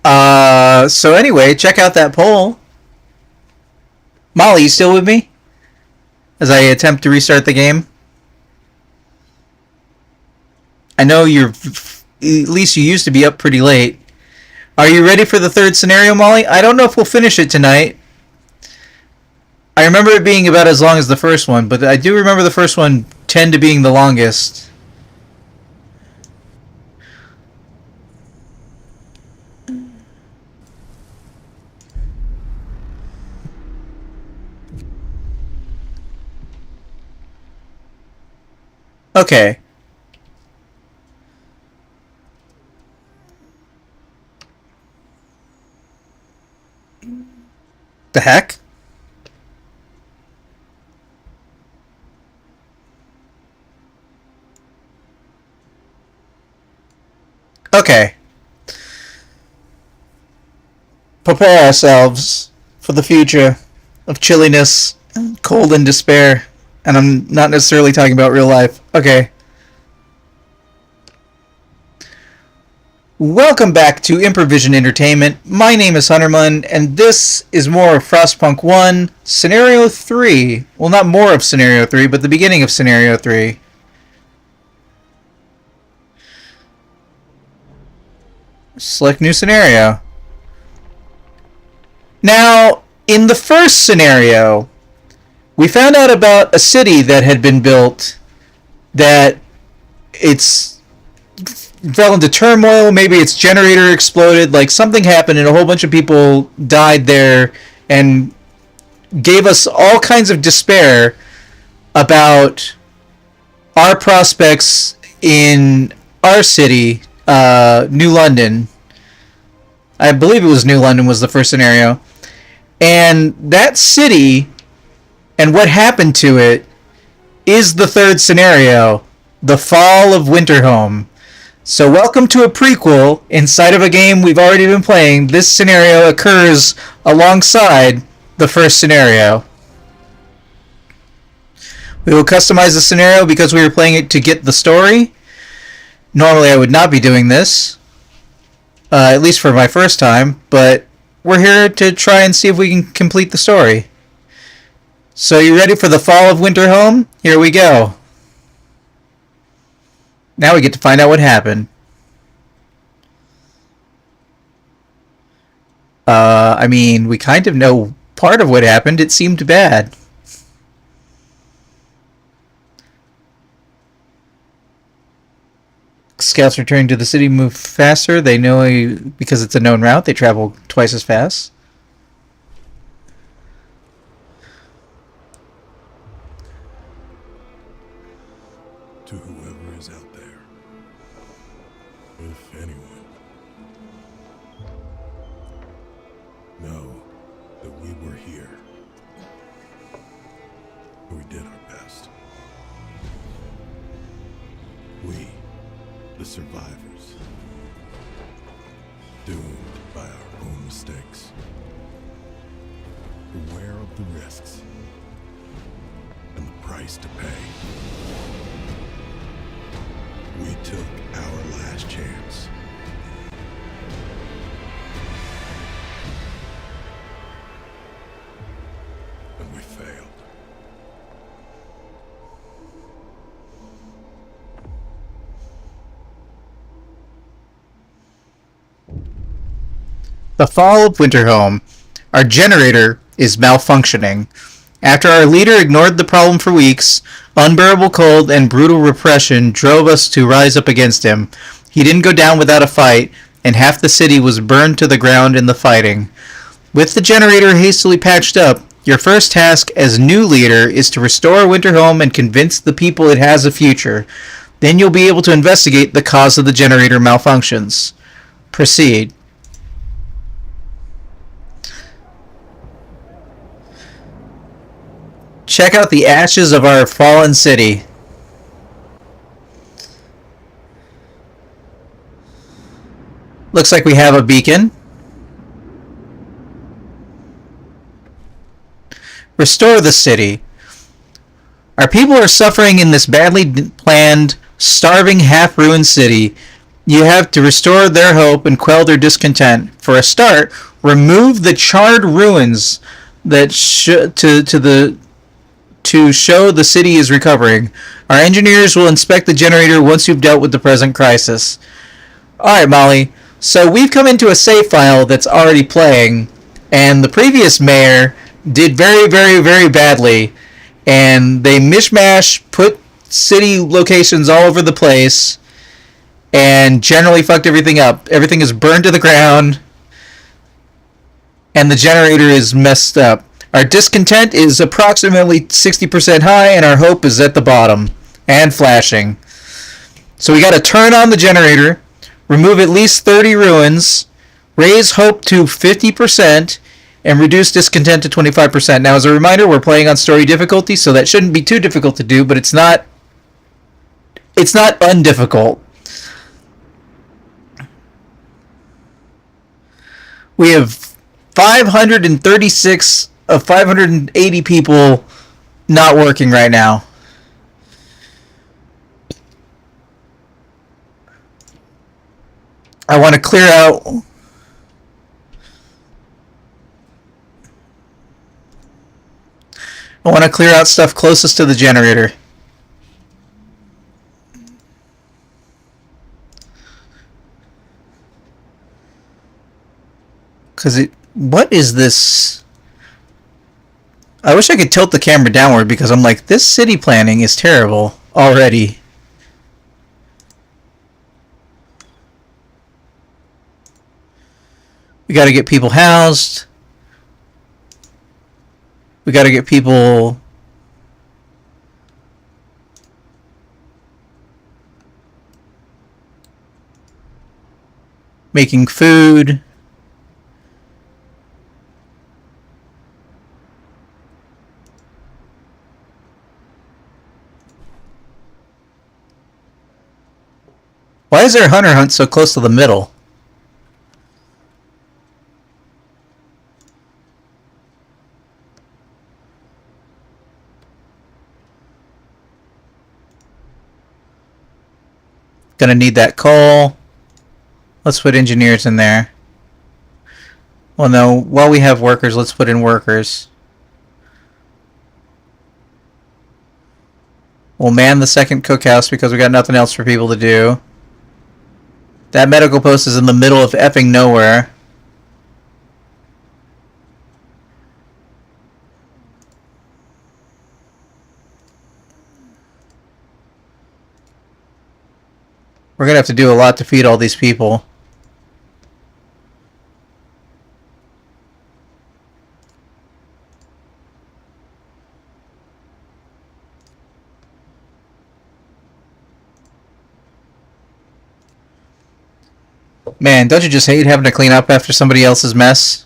So anyway, check out that poll. Molly, you still with me? As I attempt to restart the game? I know you're... At least you used to be up pretty late. Are you ready for the third scenario, Molly? I don't know if we'll finish it tonight. I remember it being about as long as the first one, but I do remember the first one tend to being the longest. Okay. The heck? Okay. Prepare ourselves for the future of chilliness, cold, and despair. And I'm not necessarily talking about real life. Okay. Welcome back to Improvision Entertainment. My name is Huntermun, and this is more of Frostpunk 1, Scenario 3. Well, not more of Scenario 3, but the beginning of Scenario 3. Select new scenario. Now, in the first scenario, we found out about a city that had been built that it's fell into turmoil. Maybe its generator exploded. Like something happened, and a whole bunch of people died there, and gave us all kinds of despair about our prospects in our city, New London. I believe it was New London was the first scenario. And that city and what happened to it is the third scenario, the fall of Winterhome. So welcome to a prequel inside of a game we've already been playing. This scenario occurs alongside the first scenario. We will customize the scenario because we were playing it to get the story. Normally I would not be doing this, at least for my first time, but we're here to try and see if we can complete the story. So you ready for the fall of Winterhome? Here we go. Now we get to find out what happened. I mean, we kind of know part of what happened. It seemed bad. Scouts returning to the city move faster. They know because it's a known route. They travel twice as fast. To whoever is out there, if anyone, know that we were here. We did our best. We, the survivors, doomed by our own mistakes, aware of the risks and the price to pay. We took our last chance. And we failed. The fall of Winterhome. Our generator is malfunctioning. After our leader ignored the problem for weeks, unbearable cold and brutal repression drove us to rise up against him. He didn't go down without a fight, and half the city was burned to the ground in the fighting. With the generator hastily patched up, your first task as new leader is to restore Winterhome and convince the people it has a future. Then you'll be able to investigate the cause of the generator malfunctions. Proceed. Check out the ashes of our fallen city. Looks like we have a beacon. Restore the city. Our people are suffering in this badly planned, starving, half-ruined city. You have to restore their hope and quell their discontent. For a start, remove the charred ruins that to show the city is recovering. Our engineers will inspect the generator once you've dealt with the present crisis. Alright, Molly. So we've come into a save file that's already playing, and the previous mayor did very, very, very badly, and they mishmash, put city locations all over the place, and generally fucked everything up. Everything is burned to the ground, and the generator is messed up. Our discontent is approximately 60% high, and our hope is at the bottom and flashing. So we got to turn on the generator, remove at least 30 ruins, raise hope to 50%, and reduce discontent to 25%. Now, as a reminder, we're playing on story difficulty, so that shouldn't be too difficult to do, but it's not undifficult. We have 536 of 580 people not working right now. I want to clear out stuff closest to the generator. What is this? I wish I could tilt the camera downward because I'm like, this city planning is terrible already. We got to get people housed. We got to get people making food. Why is there a hunter hunt so close to the middle? Gonna need that coal. Let's put engineers in there. Well, no, while we have workers, let's put in workers. We'll man the second cookhouse because we got nothing else for people to do. That medical post is in the middle of effing nowhere. We're gonna have to do a lot to feed all these people. Man, don't you just hate having to clean up after somebody else's mess?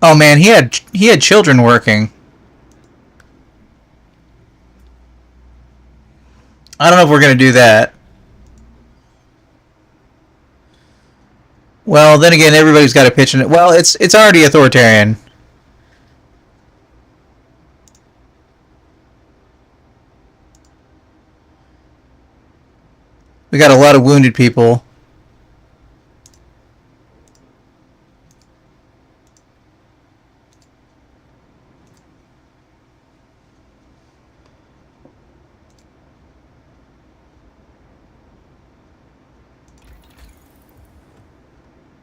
Oh man, he had children working. I don't know if we're gonna do that. Well, then again, everybody's got a pitch in it. Well, it's already authoritarian. We got a lot of wounded people.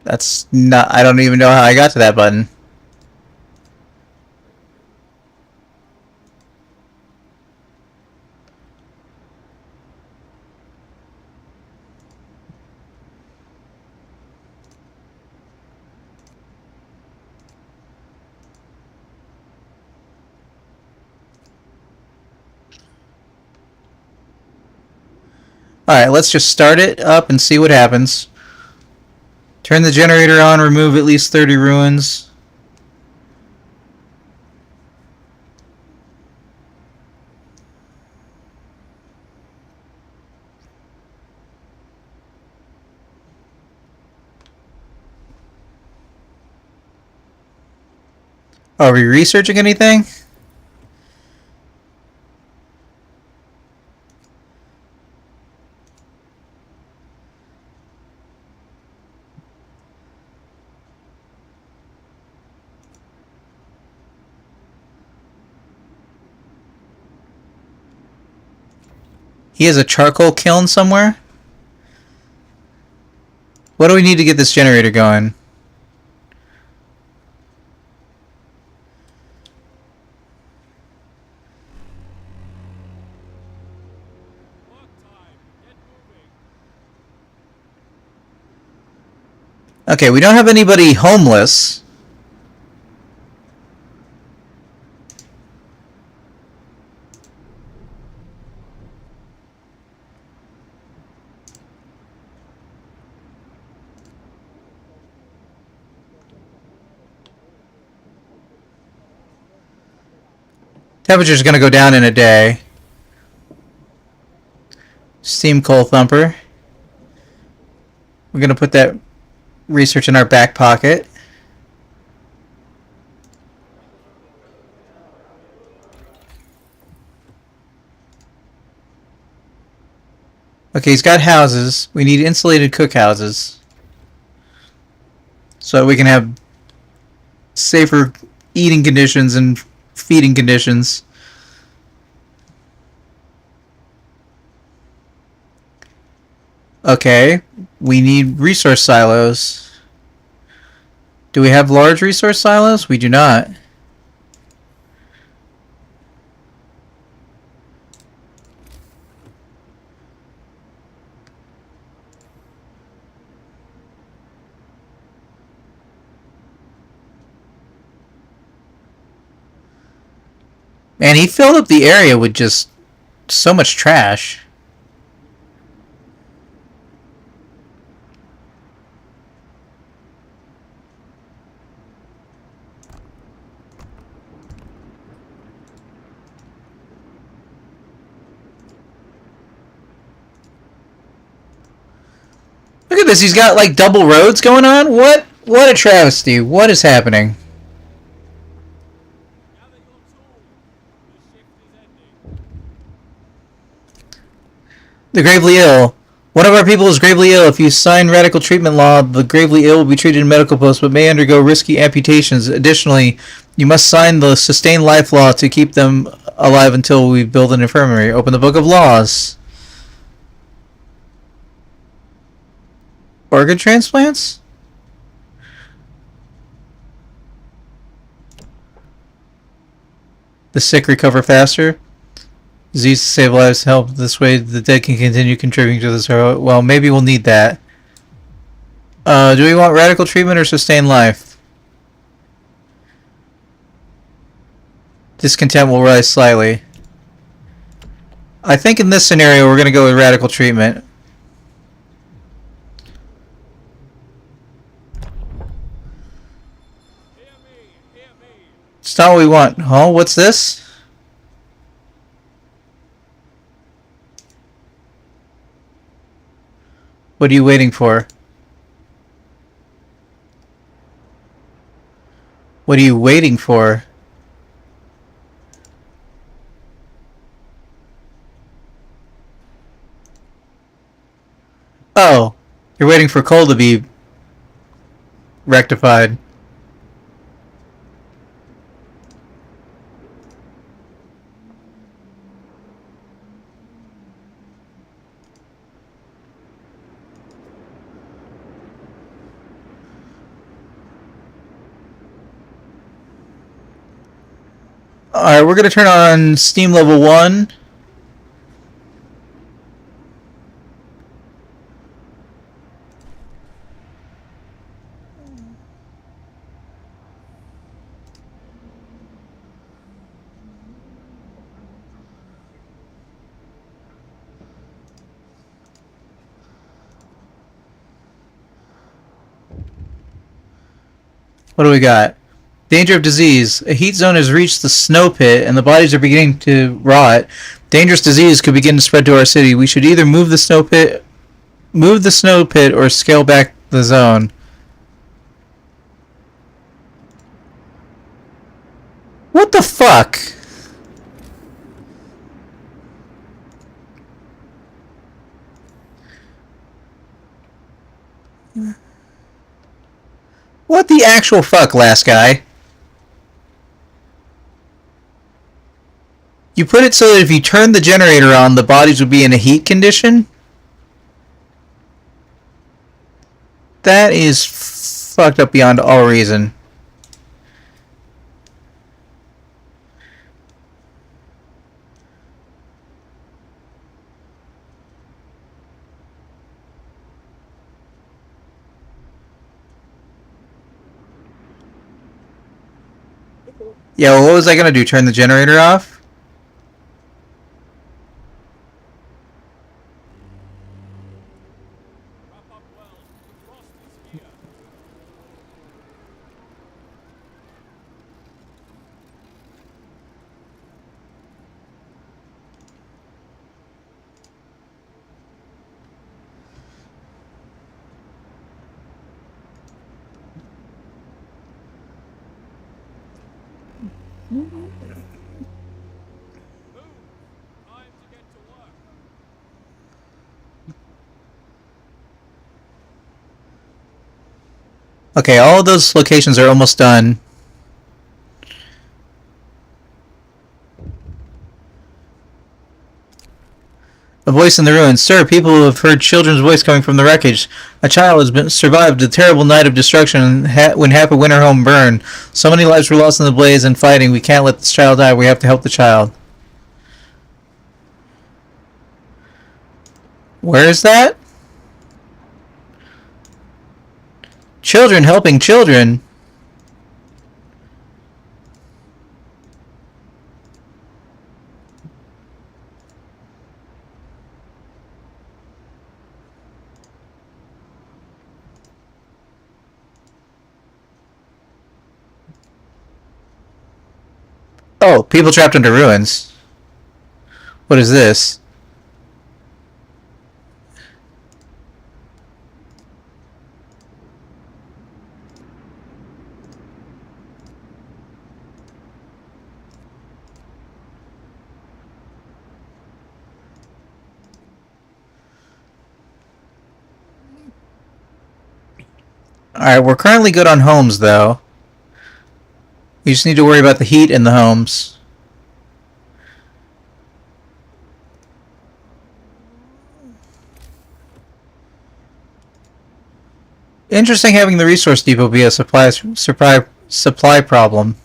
That's not... I don't even know how I got to that button. Alright, let's just start it up and see what happens. Turn the generator on, remove at least 30 ruins. Are we researching anything? He has a charcoal kiln somewhere? What do we need to get this generator going? Work time. Get moving. Okay, we don't have anybody homeless. Temperature's gonna go down in a day. Steam coal thumper. We're gonna put that research in our back pocket. Okay, he's got houses. We need insulated cookhouses. So we can have safer eating conditions and feeding conditions. Okay, we need resource silos. Do we have large resource silos? We do not. Man, he filled up the area with just so much trash. Look at this, he's got like double roads going on? What a travesty. What is happening? Gather your tools. The shift is ending. The gravely ill. One of our people is gravely ill. If you sign radical treatment law, the gravely ill will be treated in medical posts but may undergo risky amputations. Additionally, you must sign the sustained life law to keep them alive until we build an infirmary. Open the book of laws. Organ transplants? The sick recover faster. Disease to save lives help. This way the dead can continue contributing to this. Well, maybe we'll need that. Do we want radical treatment or sustained life? Discontent will rise slightly. I think in this scenario we're going to go with radical treatment. Hear me, hear me. It's not what we want. Oh, what's this? What are you waiting for? What are you waiting for? Oh, you're waiting for coal to be rectified. Alright, we're going to turn on steam level 1. What do we got? Danger of disease. A heat zone has reached the snow pit and the bodies are beginning to rot. Dangerous disease could begin to spread to our city. We should either move the snow pit or scale back the zone. What the fuck? What the actual fuck, last guy? You put it so that if you turn the generator on, the bodies would be in a heat condition? That is fucked up beyond all reason. Yeah, well, what was I gonna do? Turn the generator off? Wrap up well. The frost is here. Move. Time to get to work. Okay, all of those locations are almost done. A voice in the ruins. Sir, people have heard children's voice coming from the wreckage. A child has been survived a terrible night of destruction when half a winter home burned. So many lives were lost in the blaze and fighting. We can't let this child die. We have to help the child. Where is that? Children helping children. Oh, people trapped under ruins. What is this? Alright, we're currently good on homes, though. We just need to worry about the heat in the homes. Interesting having the resource depot be a supply problem.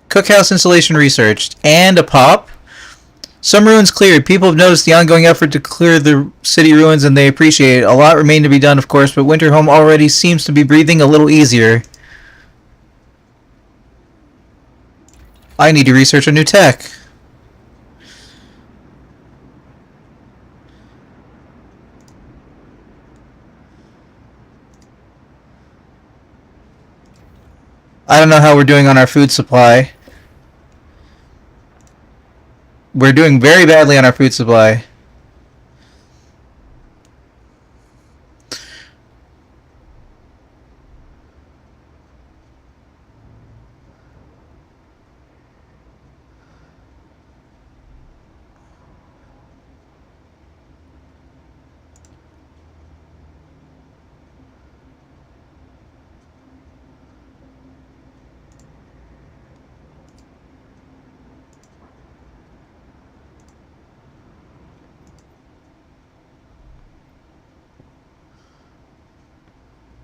Cookhouse installation researched. And a pop. Some ruins cleared. People have noticed the ongoing effort to clear the city ruins and they appreciate it. A lot remain to be done, of course, but Winter Home already seems to be breathing a little easier. I need to research a new tech. I don't know how we're doing on our food supply. We're doing very badly on our food supply.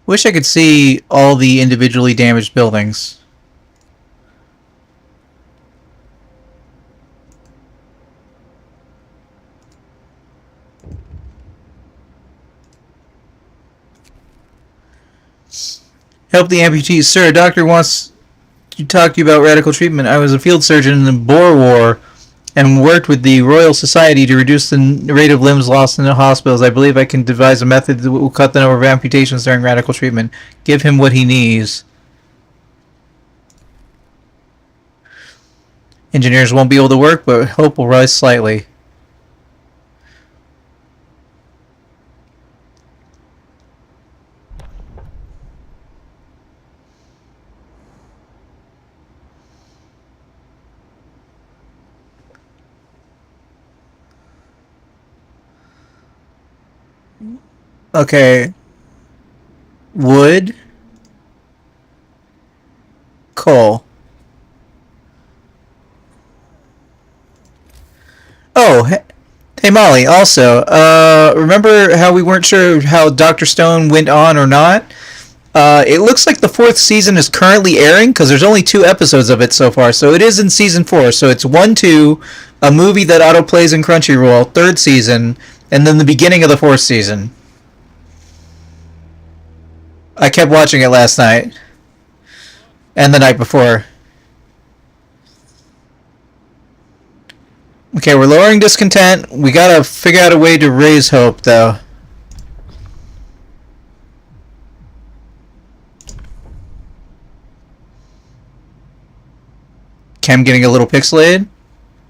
Wish I could see all the individually damaged buildings. Help the amputees. Sir, a doctor wants to talk to you about radical treatment. I was a field surgeon in the Boer War and worked with the Royal Society to reduce the rate of limbs lost in the hospitals. I believe I can devise a method that will cut the number of amputations during radical treatment. Give him what he needs. Engineers won't be able to work, but hope will rise slightly. Okay. Wood. Coal. Oh, hey Molly, also, remember how we weren't sure how Dr. Stone went on or not? It looks like the fourth season is currently airing, because there's only 2 episodes of it so far, so it is in season 4, so it's 1, 2, a movie that autoplays in Crunchyroll, 3rd season, and then the beginning of the 4th season. I kept watching it last night. And the night before. Okay, we're lowering discontent. We gotta figure out a way to raise hope, though. Cam getting a little pixelated?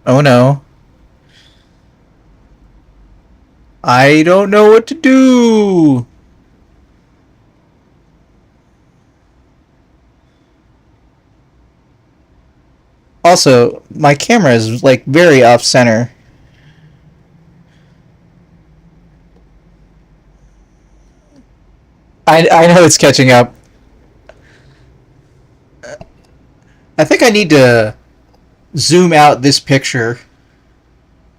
Oh no. I don't know what to do. Also, my camera is like very off center. I know it's catching up. I think I need to zoom out this picture.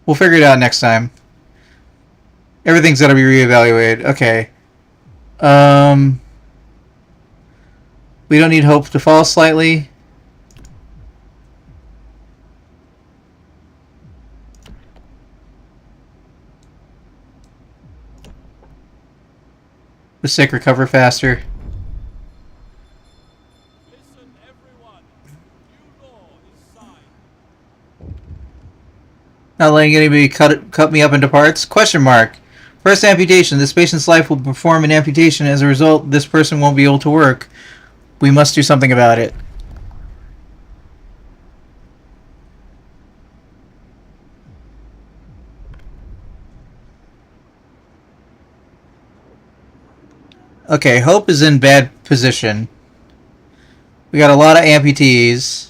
We'll figure it out next time. Everything's got to be reevaluated. Okay. Um, we don't need hope to fall slightly. The sick recover faster. Listen, everyone. New law is signed. Not letting anybody cut me up into parts? Question mark. First amputation. This patient's life will perform an amputation. As a result, this person won't be able to work. We must do something about it. Okay, Hope is in bad position. We got a lot of amputees.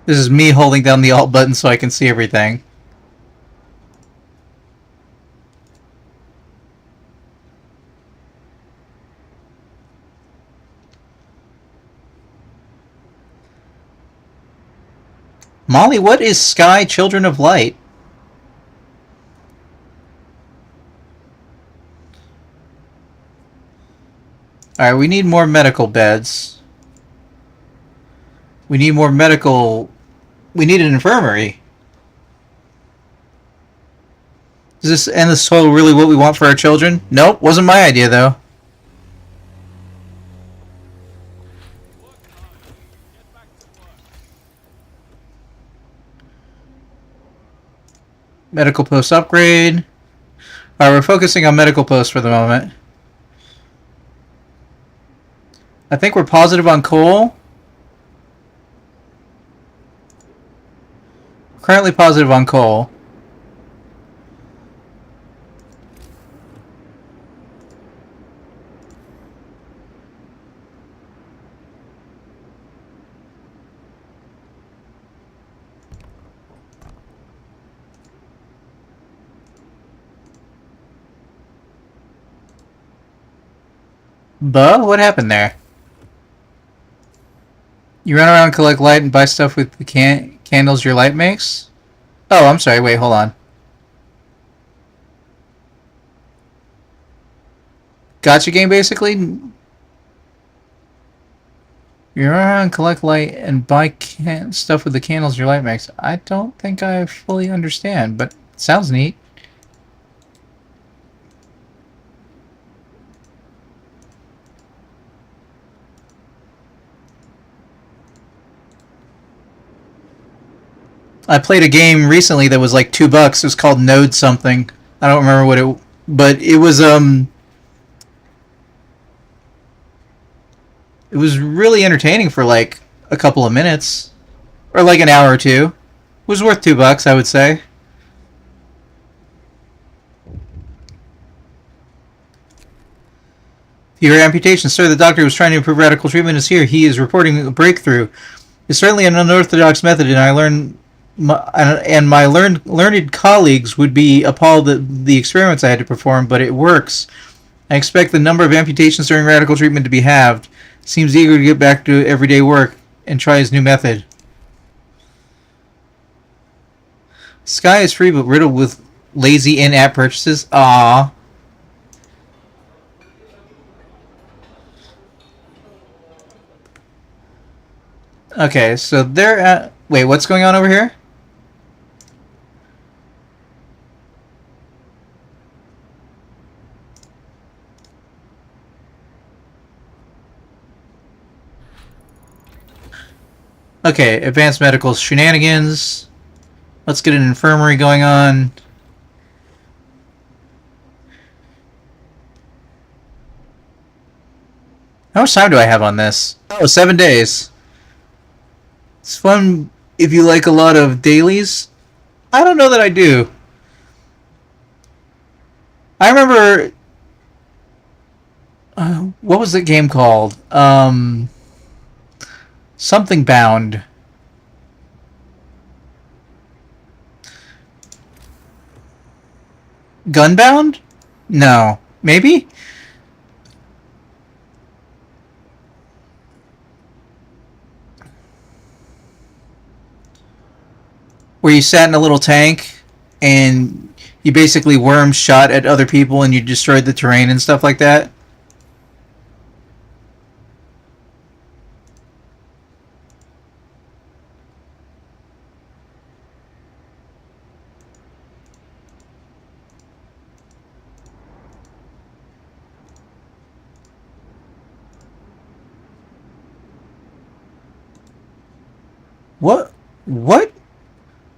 This is me holding down the Alt button so I can see everything. Molly, what is Sky Children of Light? Alright, we need more medical beds. We need more medical... We need an infirmary. Is this endless toil really what we want for our children? Nope, wasn't my idea though. Work hard. Get back to work. Medical post upgrade. Alright, we're focusing on medical posts for the moment. I think we're positive on coal. Currently positive on coal. Buh? What happened there? You run around, collect light, and buy stuff with the candles your light makes? Oh, I'm sorry. Wait, hold on. Gotcha game, basically? You run around, collect light, and buy stuff with the candles your light makes. I don't think I fully understand, but it sounds neat. I played a game recently that was like $2. It was called Node something. I don't remember what it, but it was really entertaining for like a couple of minutes, or like an hour or two. It was worth $2, I would say. Your amputation, sir. The doctor who was trying to improve radical treatment is here. He is reporting a breakthrough. It's certainly an unorthodox method, and my learned colleagues would be appalled at the experiments I had to perform, but it works. I expect the number of amputations during radical treatment to be halved. Seems eager to get back to everyday work and try his new method. Sky is free but riddled with lazy in-app purchases. Aww. Okay, so they're at... Wait, what's going on over here? Okay, advanced medical shenanigans. Let's get an infirmary going on. How much time do I have on this? Oh, 7 days. It's fun if you like a lot of dailies. I don't know that I do. I remember... what was the game called? Something Bound. Gunbound? No. Maybe? Where you sat in a little tank and you basically worm shot at other people and you destroyed the terrain and stuff like that. What? What?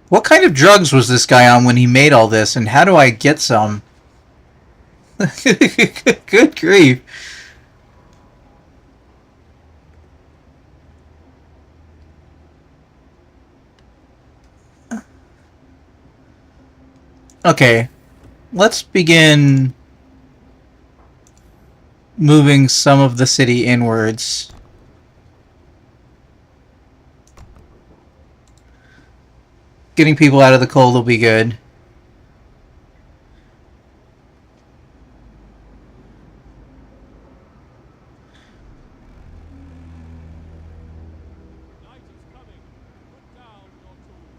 What kind of drugs was this guy on when he made all this, and how do I get some? Good grief. Okay, let's begin moving some of the city inwards. Getting people out of the cold will be good. Night is coming. Put down your tools.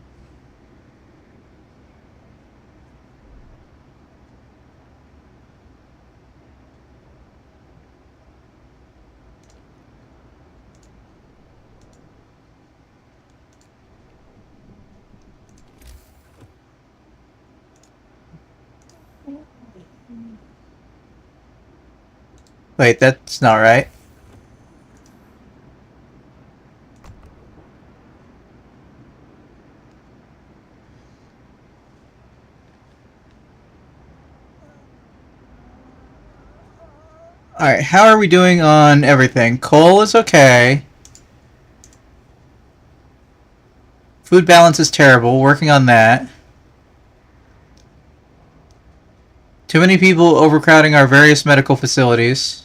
Wait, that's not right. Alright, how are we doing on everything? Coal is okay. Food balance is terrible. Working on that. Too many people overcrowding our various medical facilities.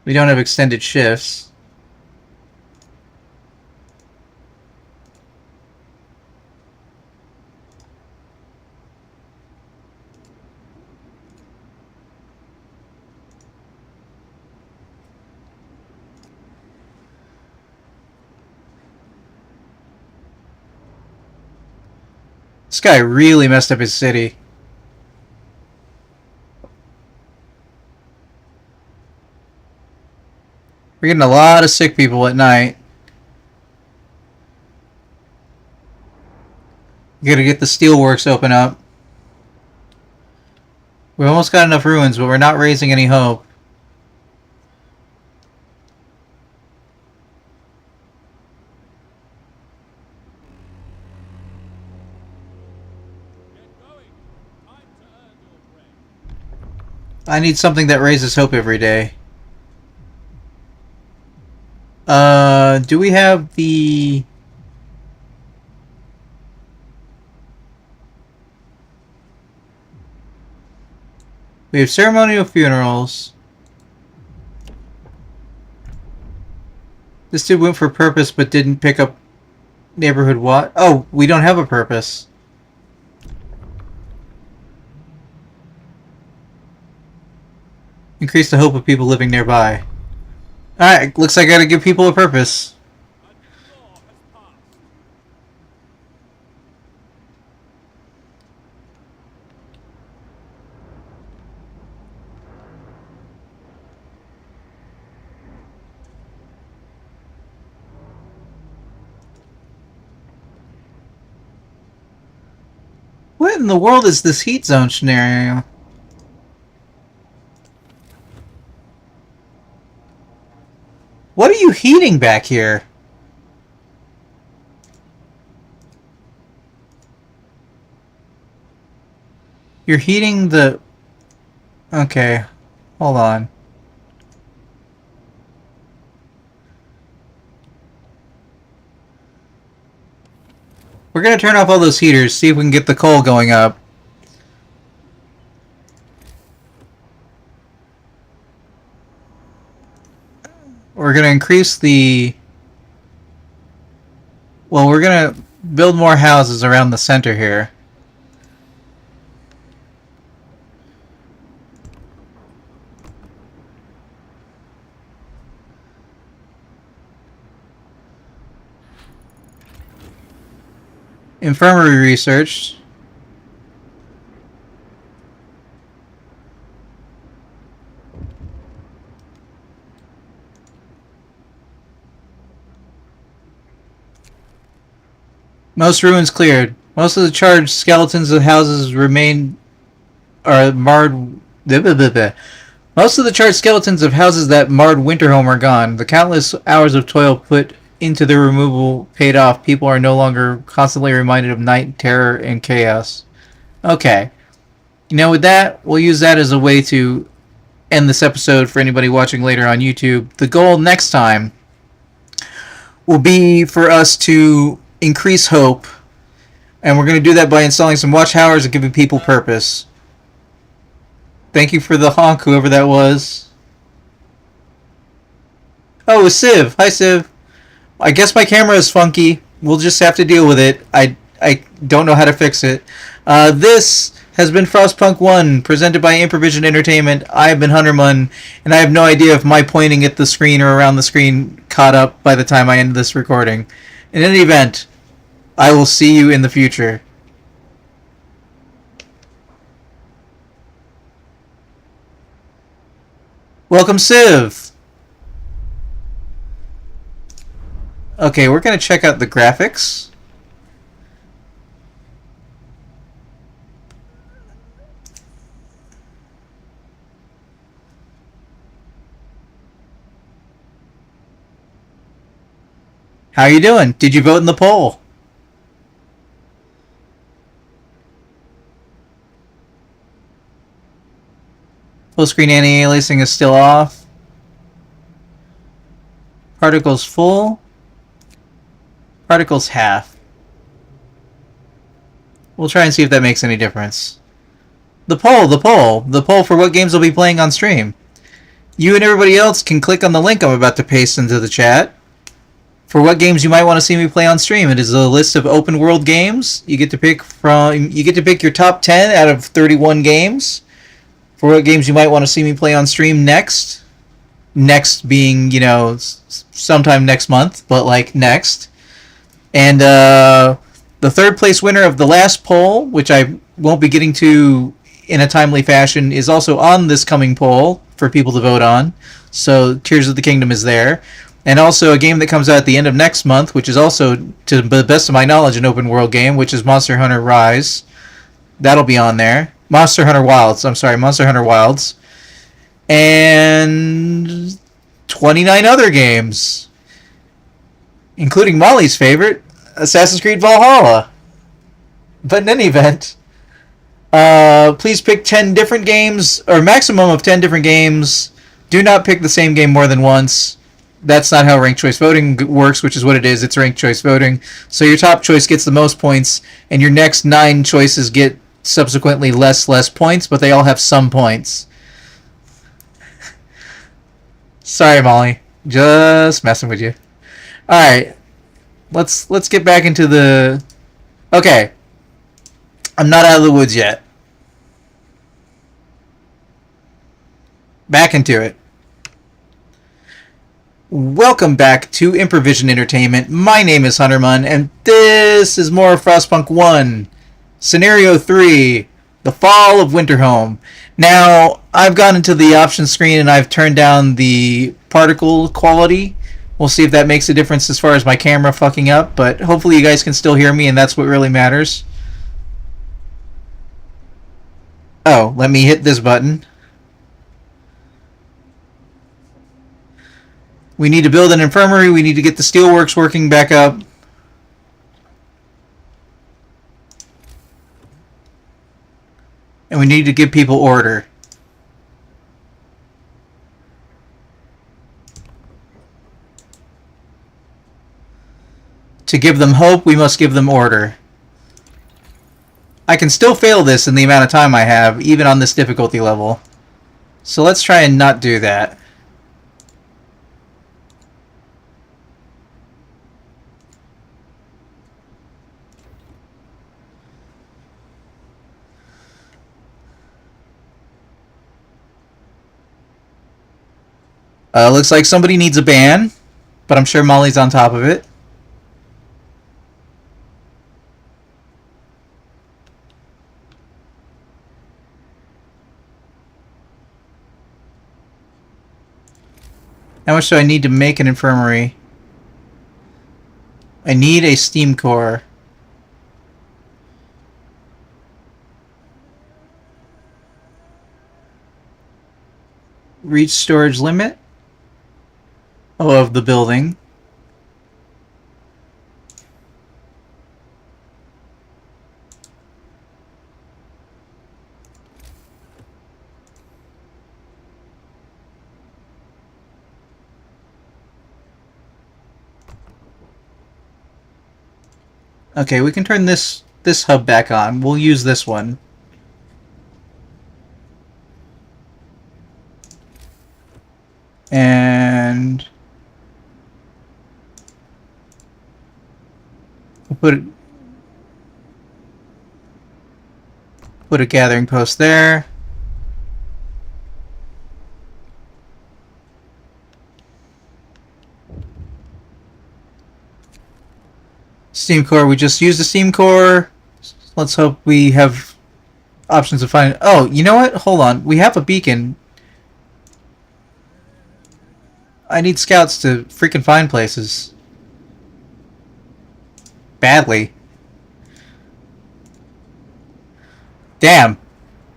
We don't have extended shifts. This guy really messed up his city. We're getting a lot of sick people at night. Gotta get the steelworks open up. We almost got enough ruins, but we're not raising any hope. Get going. Time to earn your bread. I need something that raises hope every day. Do we have the... We have ceremonial funerals. This dude went for purpose but didn't pick up neighborhood what? Oh, we don't have a purpose. Increase the hope of people living nearby. Alright, looks like I gotta give people a purpose. A new law has What in the world is this heat zone scenario? What are you heating back here? You're heating the... Okay, hold on. We're gonna turn off all those heaters, see if we can get the coal going up. We're gonna increase the... Well, we're gonna build more houses around the center here. Infirmary research. Most ruins cleared. Most of the charred skeletons of houses remain are marred. Most of the charred skeletons of houses that marred Winterhome are gone. The countless hours of toil put into their removal paid off. People are no longer constantly reminded of night, terror, and chaos. Okay. You know, with that, we'll use that as a way to end this episode for anybody watching later on YouTube. The goal next time will be for us to increase hope, and we're going to do that by installing some watchtowers and giving people purpose. Thank you for the honk, whoever that was. Oh, it was Civ. Hi, Civ. I guess my camera is funky. We'll just have to deal with it. I don't know how to fix it. This has been Frostpunk 1, presented by Improvision Entertainment. I have been Hunterman, and I have no idea if my pointing at the screen or around the screen caught up by the time I end this recording. In any event, I will see you in the future. Welcome, Civ! Okay, we're going to check out the graphics. How you doing? Did you vote in the poll? Full screen anti-aliasing is still off. Particles full. Particles half. We'll try and see if that makes any difference. The poll for what games we'll be playing on stream. You and everybody else can click on the link I'm about to paste into the chat for what games you might want to see me play on stream. It is a list of open world games. You get to pick your top 10 out of 31 games for what games you might want to see me play on stream next. Next being, you know, sometime next month, but like next. And the third place winner of the last poll, which I won't be getting to in a timely fashion, is also on this coming poll for people to vote on. So Tears of the Kingdom is there. And also a game that comes out at the end of next month, which is also, to the best of my knowledge, an open world game, which is Monster Hunter Rise. That'll be on there. Monster Hunter Wilds. And 29 other games, including Molly's favorite, Assassin's Creed Valhalla. But in any event, please pick 10 different games, or maximum of 10 different games. Do not pick the same game more than once. That's not how ranked choice voting works, which is what it is. It's ranked choice voting. So your top choice gets the most points, and your next 9 choices get subsequently less points, but they all have some points. Sorry, Molly. Just messing with you. Alright. Let's get back into the... Okay. I'm not out of the woods yet. Back into it. Welcome back to Improvision Entertainment. My name is Hunterman, and this is more Frostpunk 1. Scenario 3. The Fall of Winterhome. Now, I've gone into the options screen and I've turned down the particle quality. We'll see if that makes a difference as far as my camera fucking up, but hopefully you guys can still hear me, and that's what really matters. Oh, let me hit this button. We need to build an infirmary. We need to get the steelworks working back up. And we need to give people order. To give them hope, we must give them order. I can still fail this in the amount of time I have, even on this difficulty level. So let's try and not do that. Looks like somebody needs a ban, but I'm sure Molly's on top of it. How much do I need to make an infirmary? I need a steam core. Reach storage limit of the building. Okay, we can turn this hub back on. We'll use this one. And we'll put a gathering post there. Steam core, we just used the steam core. Let's hope we have options to find. Oh, you know what? Hold on. We have a beacon. I need scouts to freaking find places. Badly. Damn.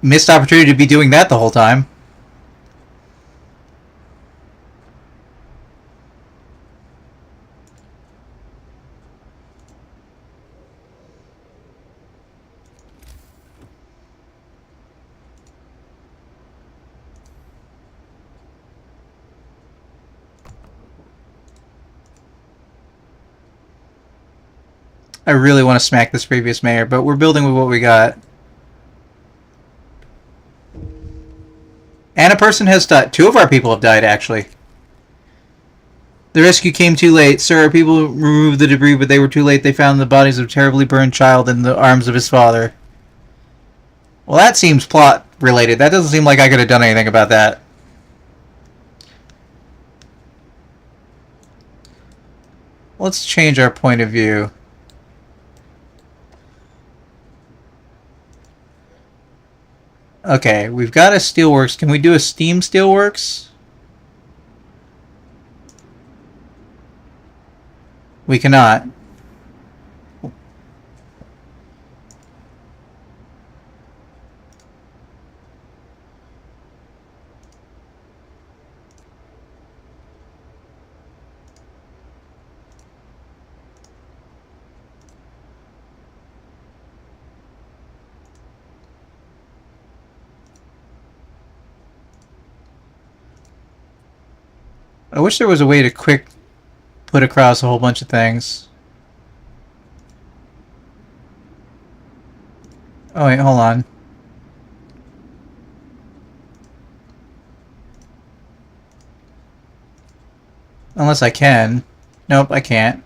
Missed opportunity to be doing that the whole time. I really want to smack this previous mayor, but we're building with what we got. And a person has died. 2 of our people have died, actually. The rescue came too late. Sir, our people removed the debris, but they were too late. They found the bodies of a terribly burned child in the arms of his father. Well, that seems plot-related. That doesn't seem like I could have done anything about that. Let's change our point of view. Okay, we've got a steelworks. Can we do a steam steelworks? We cannot. I wish there was a way to quick put across a whole bunch of things. Oh wait, hold on. Unless I can. Nope, I can't.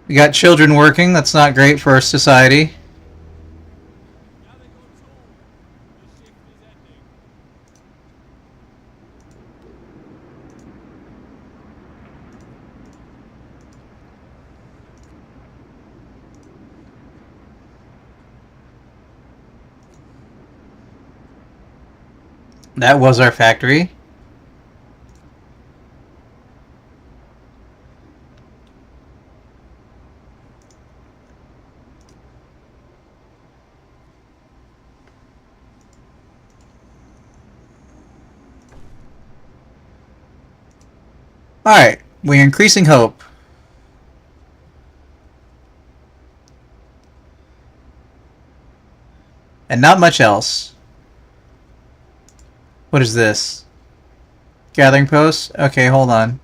We got children working. That's not great for our society. Gather your tools. The shift is ending. That was our factory. Alright, we're increasing hope. And not much else. What is this? Gathering post? Okay, hold on.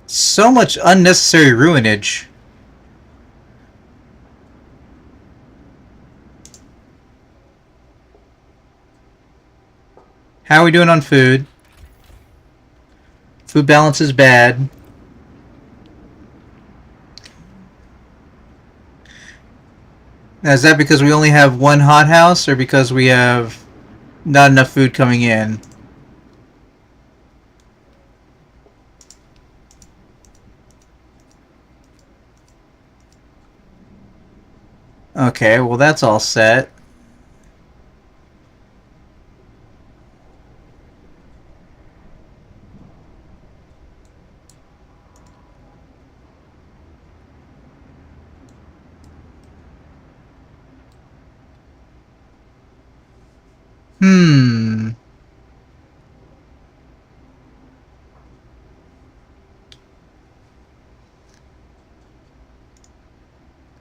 So much unnecessary ruinage. How are we doing on food? Food balance is bad. Now, is that because we only have one hothouse, or because we have not enough food coming in? Okay, well that's all set. Hmm.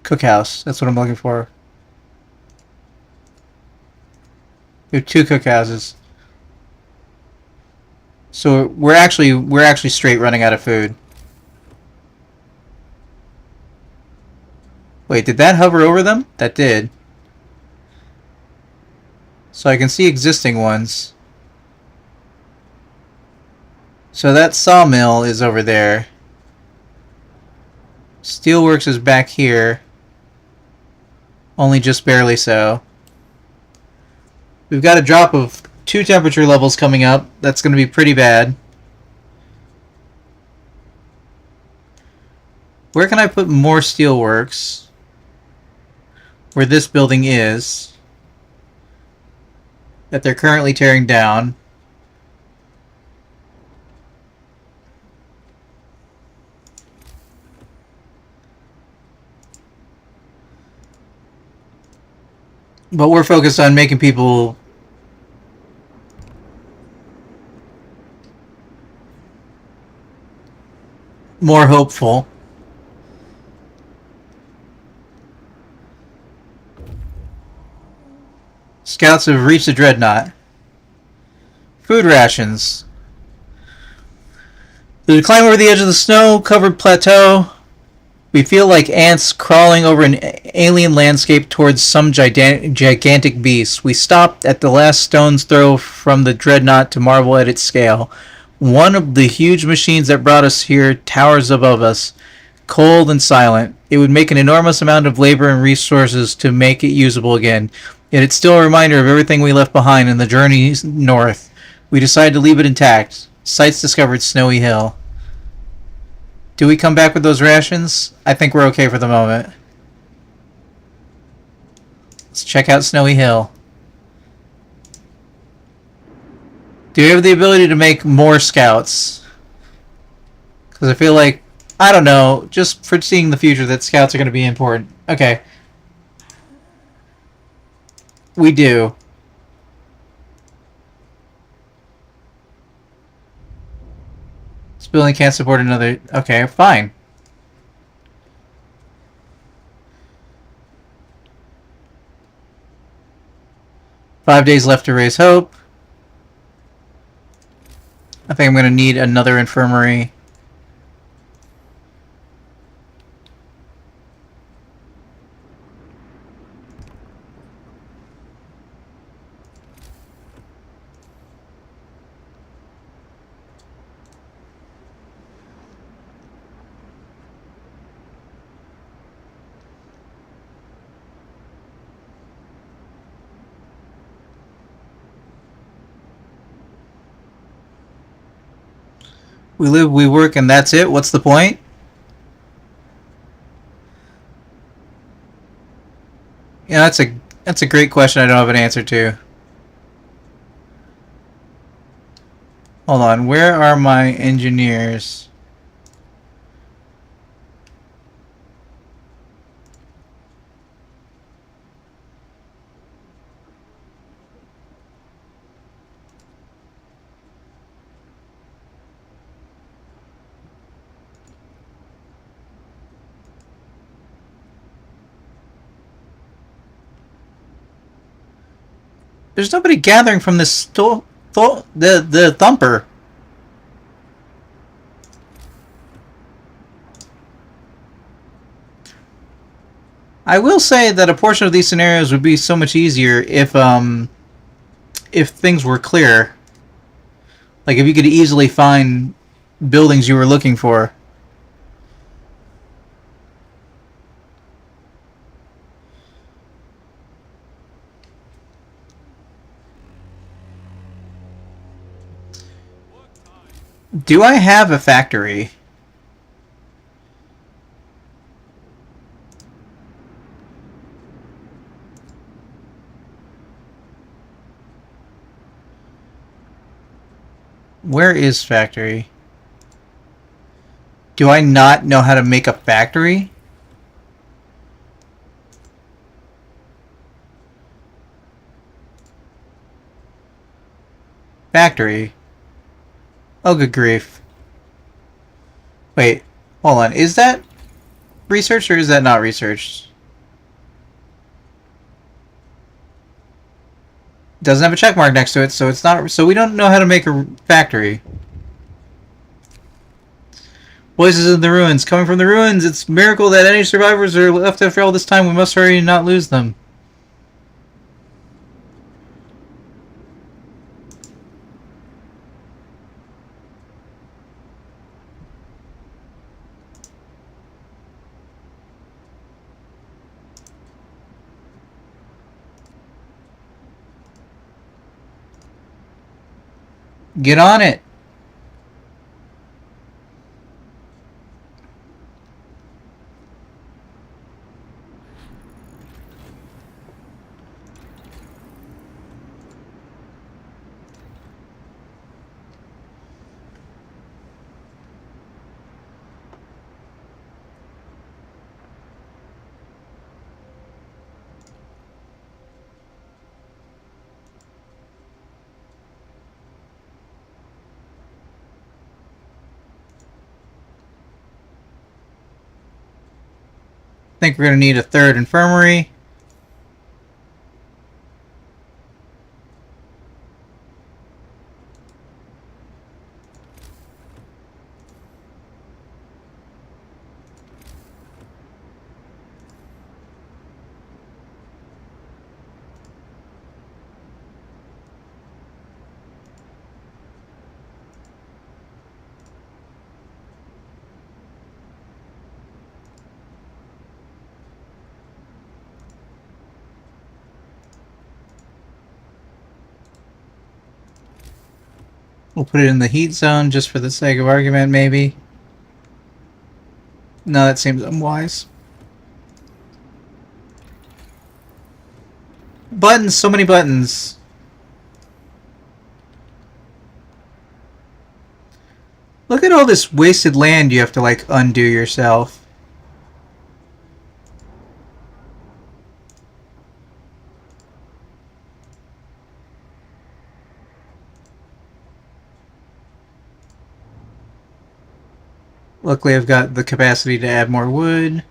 Cookhouse. That's what I'm looking for. We have two cookhouses. So we're actually straight running out of food. Wait, did that hover over them? That did. So I can see existing ones. So that sawmill is over there. Steelworks is back here. Only just barely so. We've got a drop of 2 temperature levels coming up. That's going to be pretty bad. Where can I put more steelworks? Where this building is. That they're currently tearing down. But we're focused on making people more hopeful. Scouts have reached the dreadnought. Food rations. As we climb over the edge of the snow-covered plateau, we feel like ants crawling over an alien landscape towards some gigantic beast. We stopped at the last stone's throw from the dreadnought to marvel at its scale. One of the huge machines that brought us here towers above us, cold and silent. It would make an enormous amount of labor and resources to make it usable again. Yet it's still a reminder of everything we left behind in the journey north. We decided to leave it intact. Sites discovered Snowy Hill. Do we come back with those rations? I think we're okay for the moment. Let's check out Snowy Hill. Do we have the ability to make more scouts? Because I feel like, I don't know, just for seeing the future that scouts are going to be important. Okay. We do. This building can't support another... Okay, fine. Five days left to raise hope. I think I'm going to need another infirmary. We live, we work, and that's it? What's the point? Yeah, that's a great question I don't have an answer to. Hold on, where are my engineers? There's nobody gathering from this the thumper. I will say that a portion of these scenarios would be so much easier if things were clear. Like if you could easily find buildings you were looking for. Work time. Do I have a factory? Where is factory? Do I not know how to make a factory? Factory. Oh, good grief. Wait, hold on. Is that researched or is that not researched? Doesn't have a check mark next to it, so it's not. So we don't know how to make a factory. Voices in the ruins. Coming from the ruins, it's a miracle that any survivors are left after all this time. We must hurry and not lose them. Get on it. I think we're going to need a third infirmary. We'll put it in the heat zone just for the sake of argument, maybe. No, that seems unwise. Buttons, so many buttons. Look at all this wasted land you have to, like, undo yourself. Luckily, I've got the capacity to add more wood.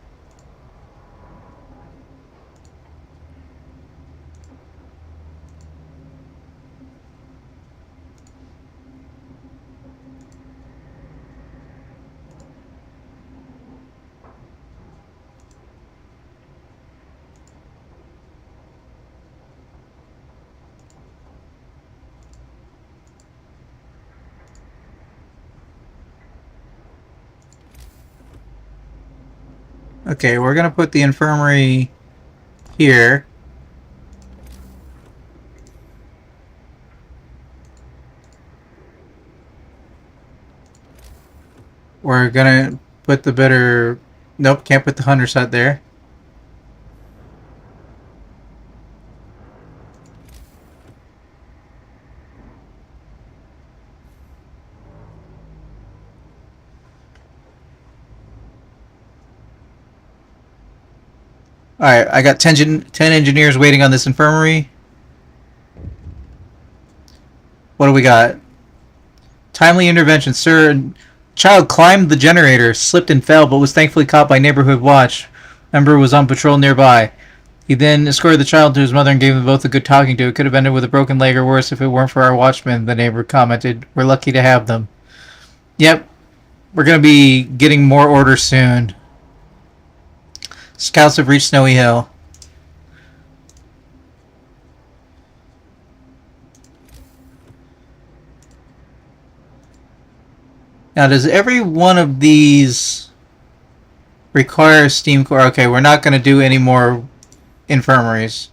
Okay, we're gonna put the infirmary here. We're gonna put the better... Nope, can't put the hunter's hut there. Alright, I got 10 engineers waiting on this infirmary. What do we got? Timely intervention, sir. Child climbed the generator, slipped and fell, but was thankfully caught by neighborhood watch. Member was on patrol nearby. He then escorted the child to his mother and gave them both a good talking to. It could have ended with a broken leg or worse if it weren't for our watchmen, the neighbor commented. We're lucky to have them. Yep, we're going to be getting more orders soon. Scouts have reached Snowy Hill. Now, does every one of these require a steam core? Okay, we're not going to do any more infirmaries.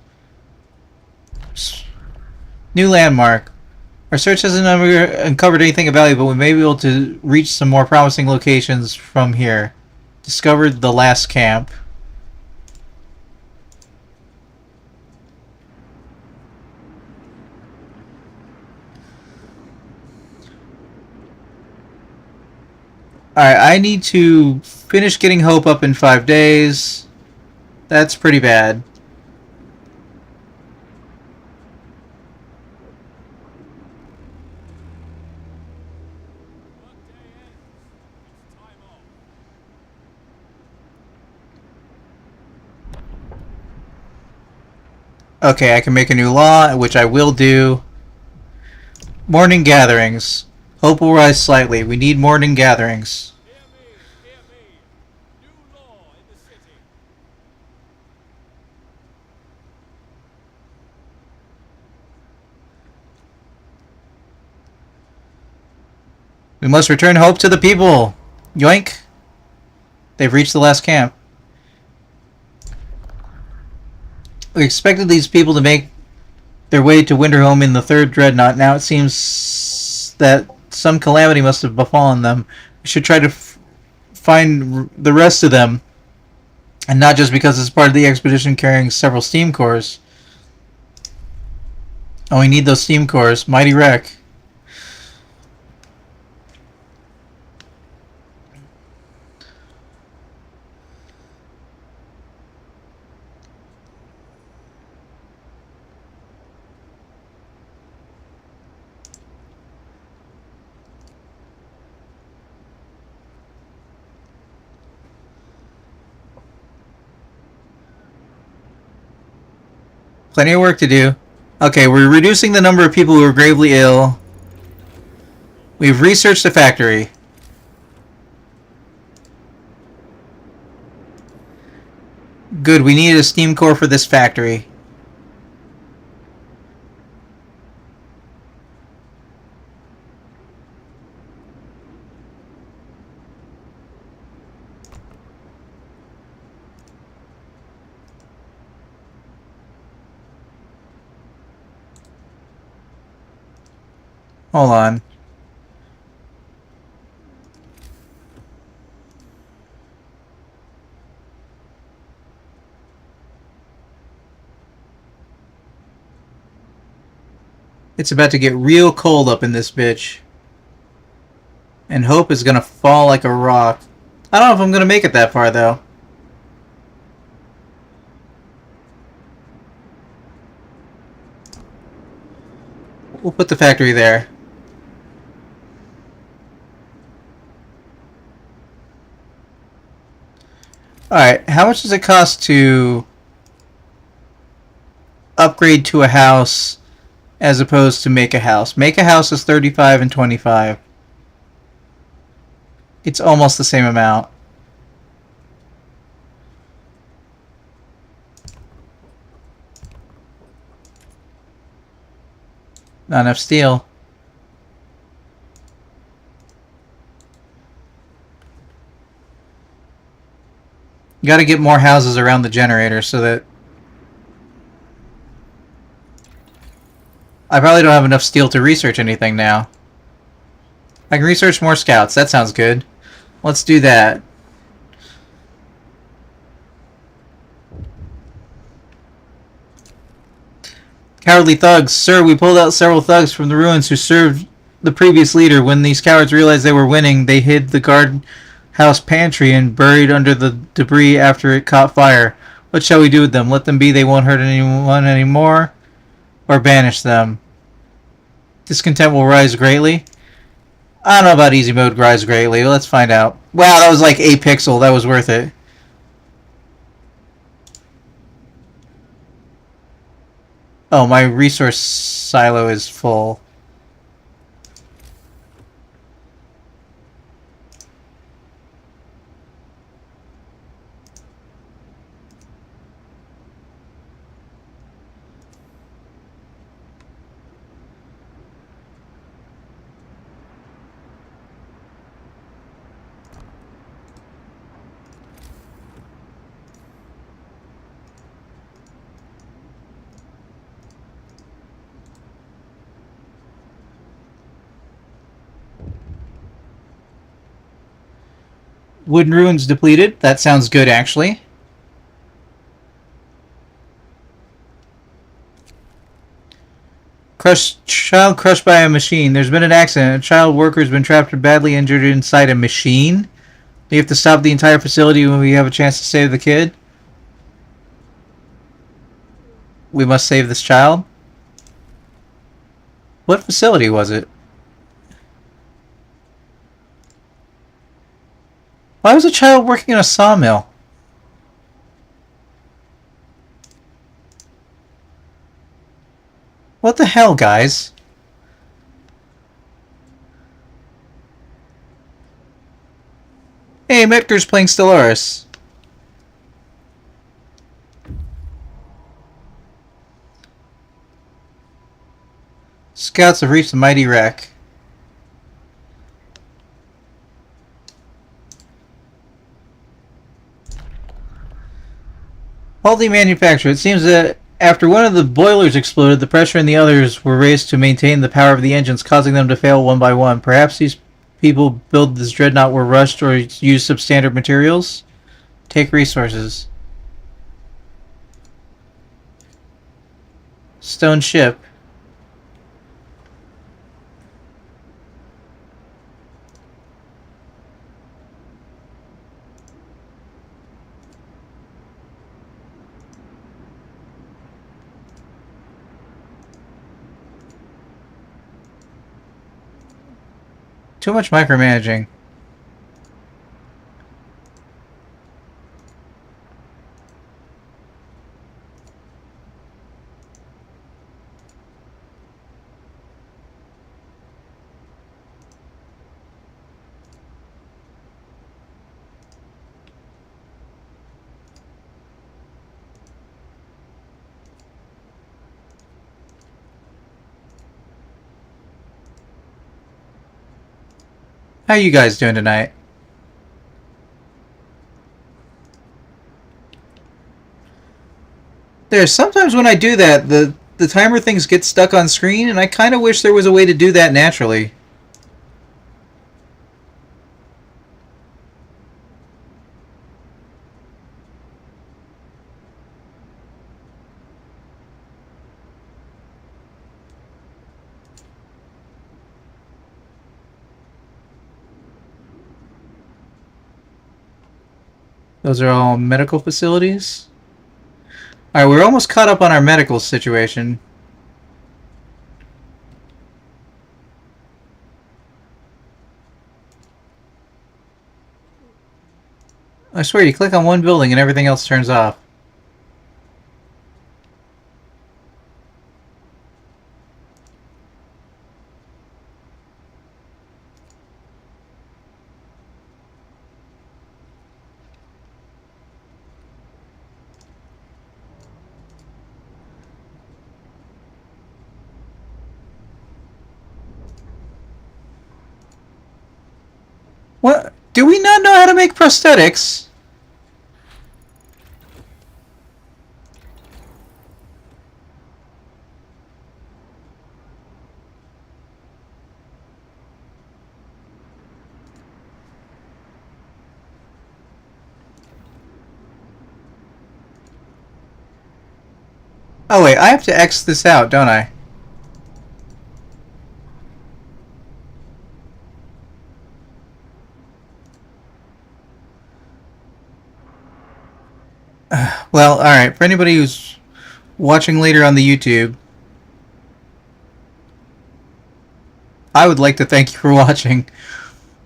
New landmark. Our search hasn't uncovered anything of value, but we may be able to reach some more promising locations from here. Discovered the last camp. Alright, I need to finish getting Hope up in 5 days. That's pretty bad. Workday ends. It's time off. Okay, I can make a new law, which I will do. Morning gatherings. Hope will rise slightly. We need morning gatherings. Hear me, hear me. New law in the city. We must return hope to the people. Yoink. They've reached the last camp. We expected these people to make their way to Winterhome in the third dreadnought. Now it seems that some calamity must have befallen them. We should try to find the rest of them. And not just because it's part of the expedition carrying several steam cores. Oh, we need those steam cores. Mighty wreck. Plenty of work to do. Okay, we're reducing the number of people who are gravely ill. We've researched the factory. Good, we needed a steam core for this factory. Hold on. It's about to get real cold up in this bitch. And Hope is gonna fall like a rock. I don't know if I'm gonna make it that far, though. We'll put the factory there. Alright, how much does it cost to upgrade to a house as opposed to make a house? Make a house is 35 and 25. It's almost the same amount. Not enough steel. You gotta get more houses around the generator so that... I probably don't have enough steel to research anything now. I can research more scouts. That sounds good. Let's do that. Cowardly thugs. Sir, we pulled out several thugs from the ruins who served the previous leader. When these cowards realized they were winning, they hid the guardhouse pantry and buried under the debris after it caught fire. What shall we do with them? Let them be, they won't hurt anyone anymore? Or banish them? Discontent will rise greatly? I don't know about easy mode rise greatly. Let's find out. Wow, that was like a pixel. That was worth it. Oh, my resource silo is full. Wooden ruins depleted. That sounds good, actually. Child crushed by a machine. There's been an accident. A child worker has been trapped and badly injured inside a machine. We have to stop the entire facility when we have a chance to save the kid. We must save this child. What facility was it? Why was a child working in a sawmill? What the hell, guys? Hey, Metker's playing Stellaris. Scouts have reached the mighty wreck. Faulty manufacture. It seems that after one of the boilers exploded, the pressure in the others were raised to maintain the power of the engines, causing them to fail one by one. Perhaps these people build this dreadnought were rushed or used substandard materials? Take resources. Stone ship. Too much micromanaging. How you guys doing tonight? There's sometimes when I do that, the timer things get stuck on screen, and I kind of wish there was a way to do that naturally. Those are all medical facilities. Alright, we're almost caught up on our medical situation. I swear, you click on one building and everything else turns off. What? Do we not know how to make prosthetics? Oh wait, I have to X this out, don't I? Well, all right. For anybody who's watching later on the YouTube, I would like to thank you for watching.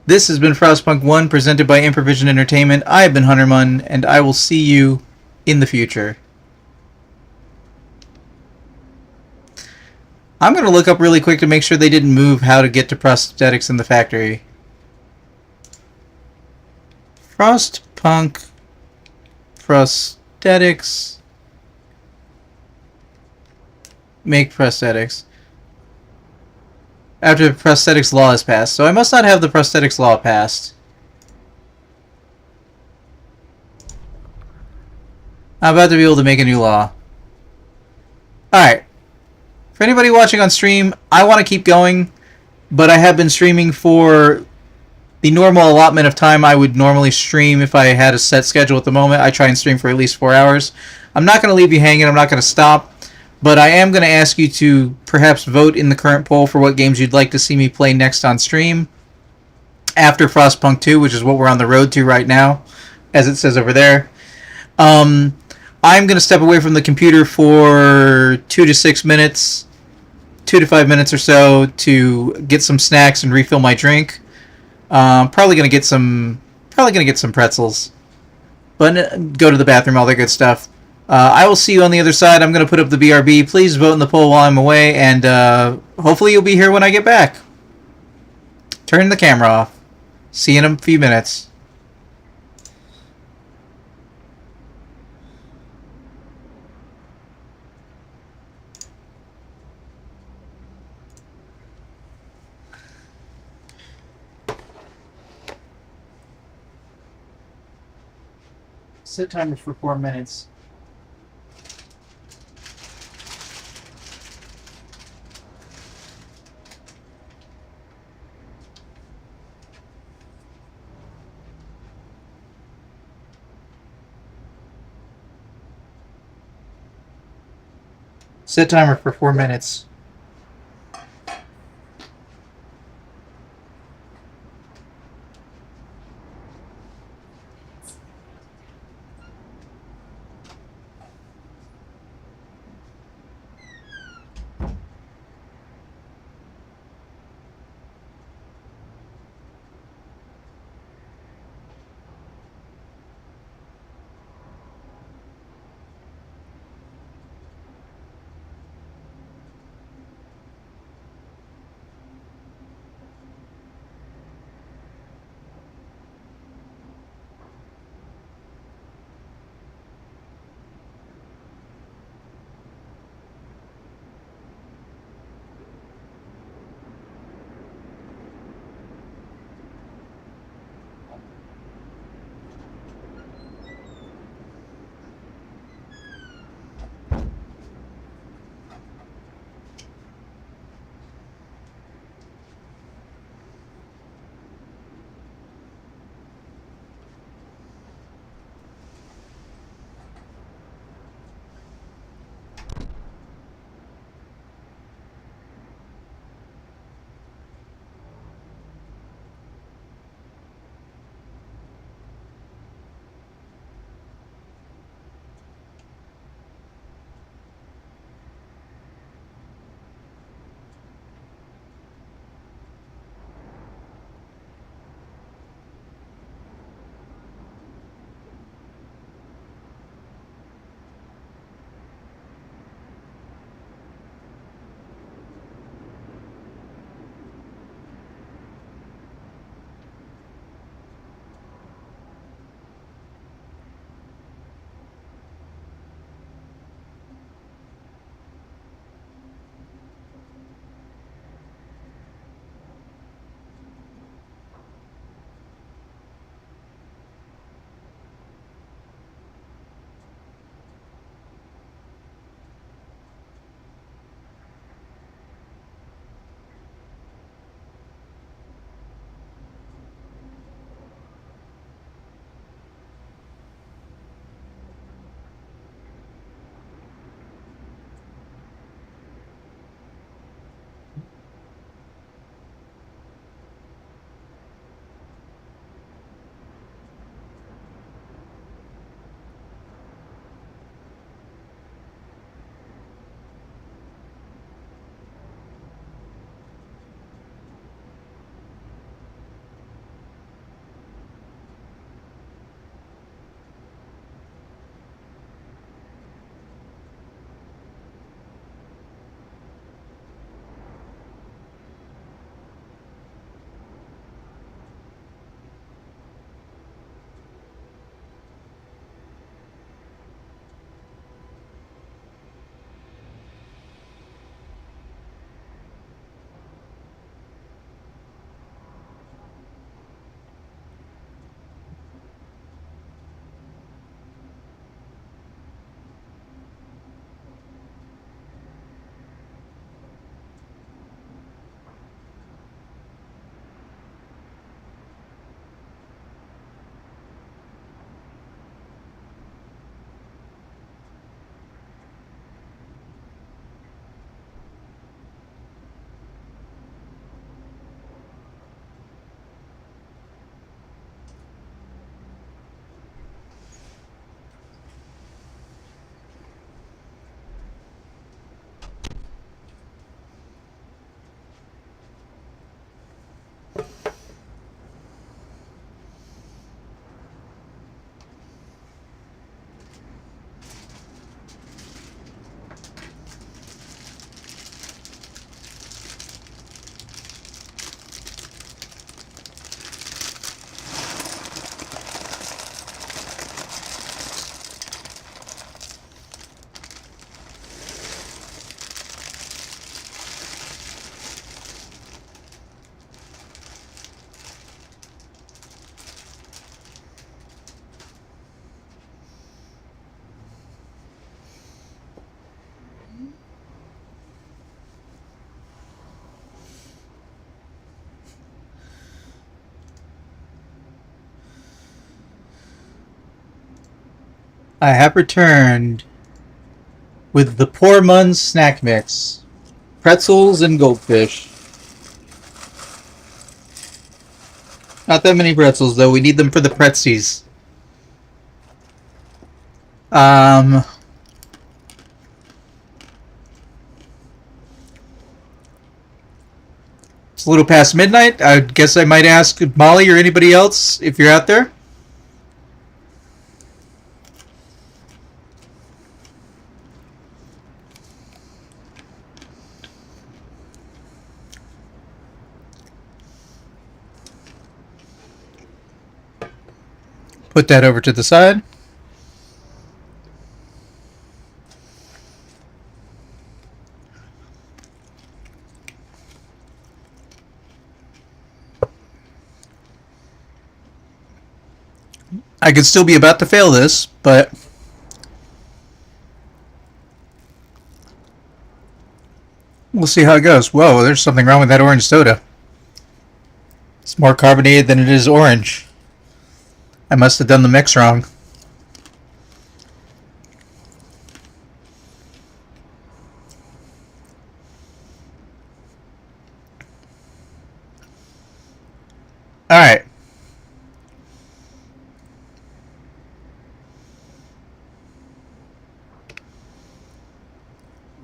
This has been Frostpunk 1, presented by Improvision Entertainment. I have been Hunter Munn, and I will see you in the future. I'm going to look up really quick to make sure they didn't move how to get to prosthetics in the factory. Frostpunk prosthetics. Make prosthetics. After the prosthetics law is passed. So I must not have the prosthetics law passed. I'm about to be able to make a new law. Alright. For anybody watching on stream, I want to keep going, but I have been streaming for the normal allotment of time I would normally stream if I had a set schedule at the moment. I try and stream for at least 4 hours. I'm not going to leave you hanging. I'm not going to stop. But I am going to ask you to perhaps vote in the current poll for what games you'd like to see me play next on stream after Frostpunk 2, which is what we're on the road to right now, as it says over there. I'm going to step away from the computer for 2 to 6 minutes, 2 to 5 minutes or so, to get some snacks and refill my drink. Probably going to get some pretzels, but go to the bathroom, all that good stuff. I will see you on the other side. I'm going to put up the BRB. Please vote in the poll while I'm away, and hopefully you'll be here when I get back. Turn the camera off. See you in a few minutes. Set timer for 4 minutes. Set timer for 4 minutes. I have returned with the Poor Mun's snack mix. Pretzels and goldfish. Not that many pretzels, though. We need them for the pretzies. It's a little past midnight. I guess I might ask Molly or anybody else if you're out there. Put that over to the side. I could still be about to fail this, but we'll see how it goes. Whoa, there's something wrong with that orange soda. It's more carbonated than it is orange. I must have done the mix wrong. Alright.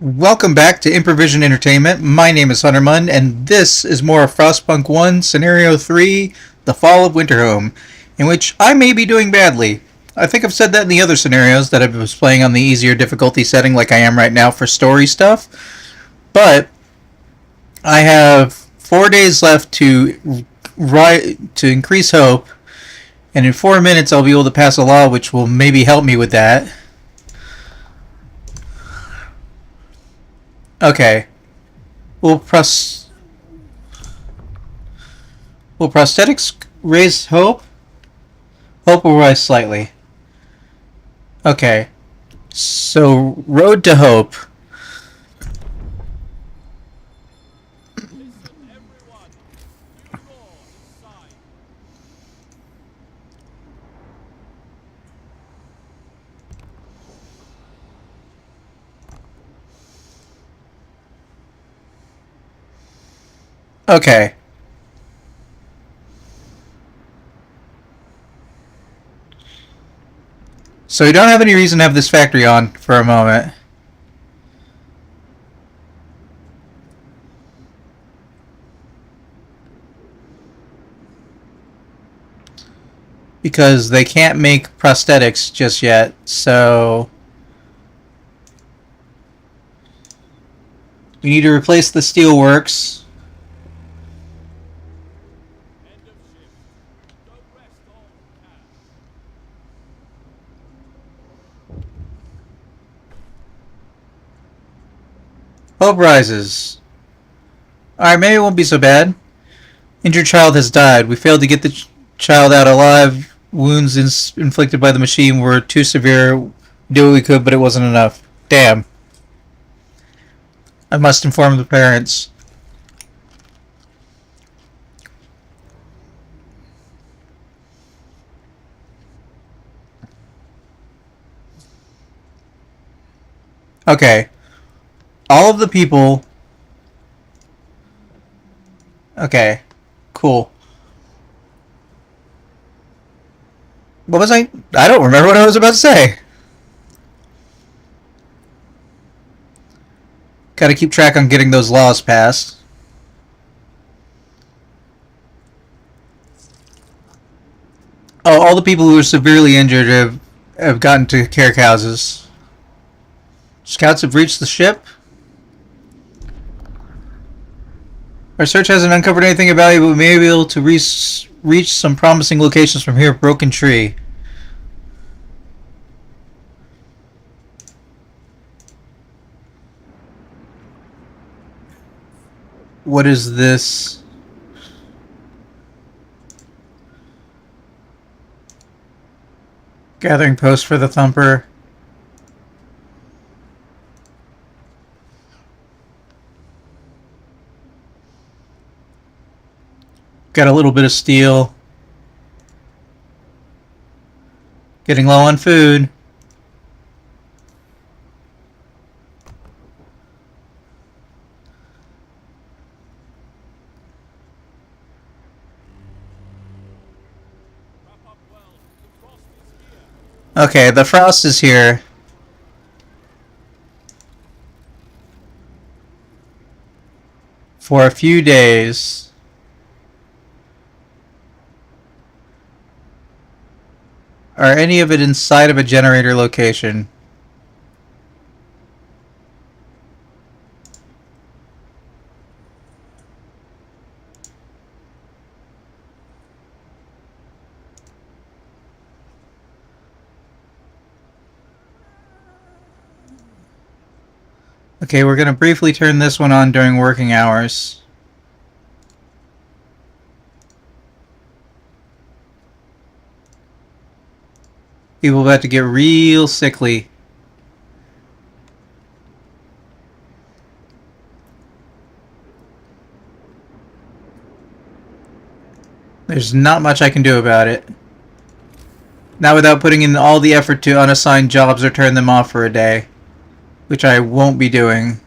Welcome back to Improvision Entertainment. My name is Huntermun, and this is more of Frostpunk 1, Scenario 3, The Fall of Winterhome, in which I may be doing badly. I think I've said that in the other scenarios that I was playing on the easier difficulty setting like I am right now for story stuff. But I have 4 days left to increase hope, and in 4 minutes I'll be able to pass a law which will maybe help me with that. Okay. Will prosthetics raise hope? Hope will rise slightly. Okay. So, road to hope. Listen, everyone. You roar inside. Okay. So we don't have any reason to have this factory on for a moment. Because they can't make prosthetics just yet, so we need to replace the steelworks. End of shift. Go rest all you can. Hope rises. Alright, maybe it won't be so bad. Injured child has died. We failed to get the child out alive. Wounds inflicted by the machine were too severe. We did what we could, but it wasn't enough. Damn. I must inform the parents. Okay. All of the people... Okay. Cool. What was I don't remember what I was about to say. Gotta keep track on getting those laws passed. Oh, all the people who are severely injured have gotten to care houses. Scouts have reached the ship. Our search hasn't uncovered anything of value, but we may be able to reach some promising locations from here. Broken tree. What is this? Gathering post for the thumper. Got a little bit of steel. Getting low on food. Okay, the frost is here. For a few days. Are any of it inside of a generator location? Okay, we're gonna briefly turn this one on during working hours. People about to get real sickly. There's not much I can do about it. Not without putting in all the effort to unassign jobs or turn them off for a day. Which I won't be doing.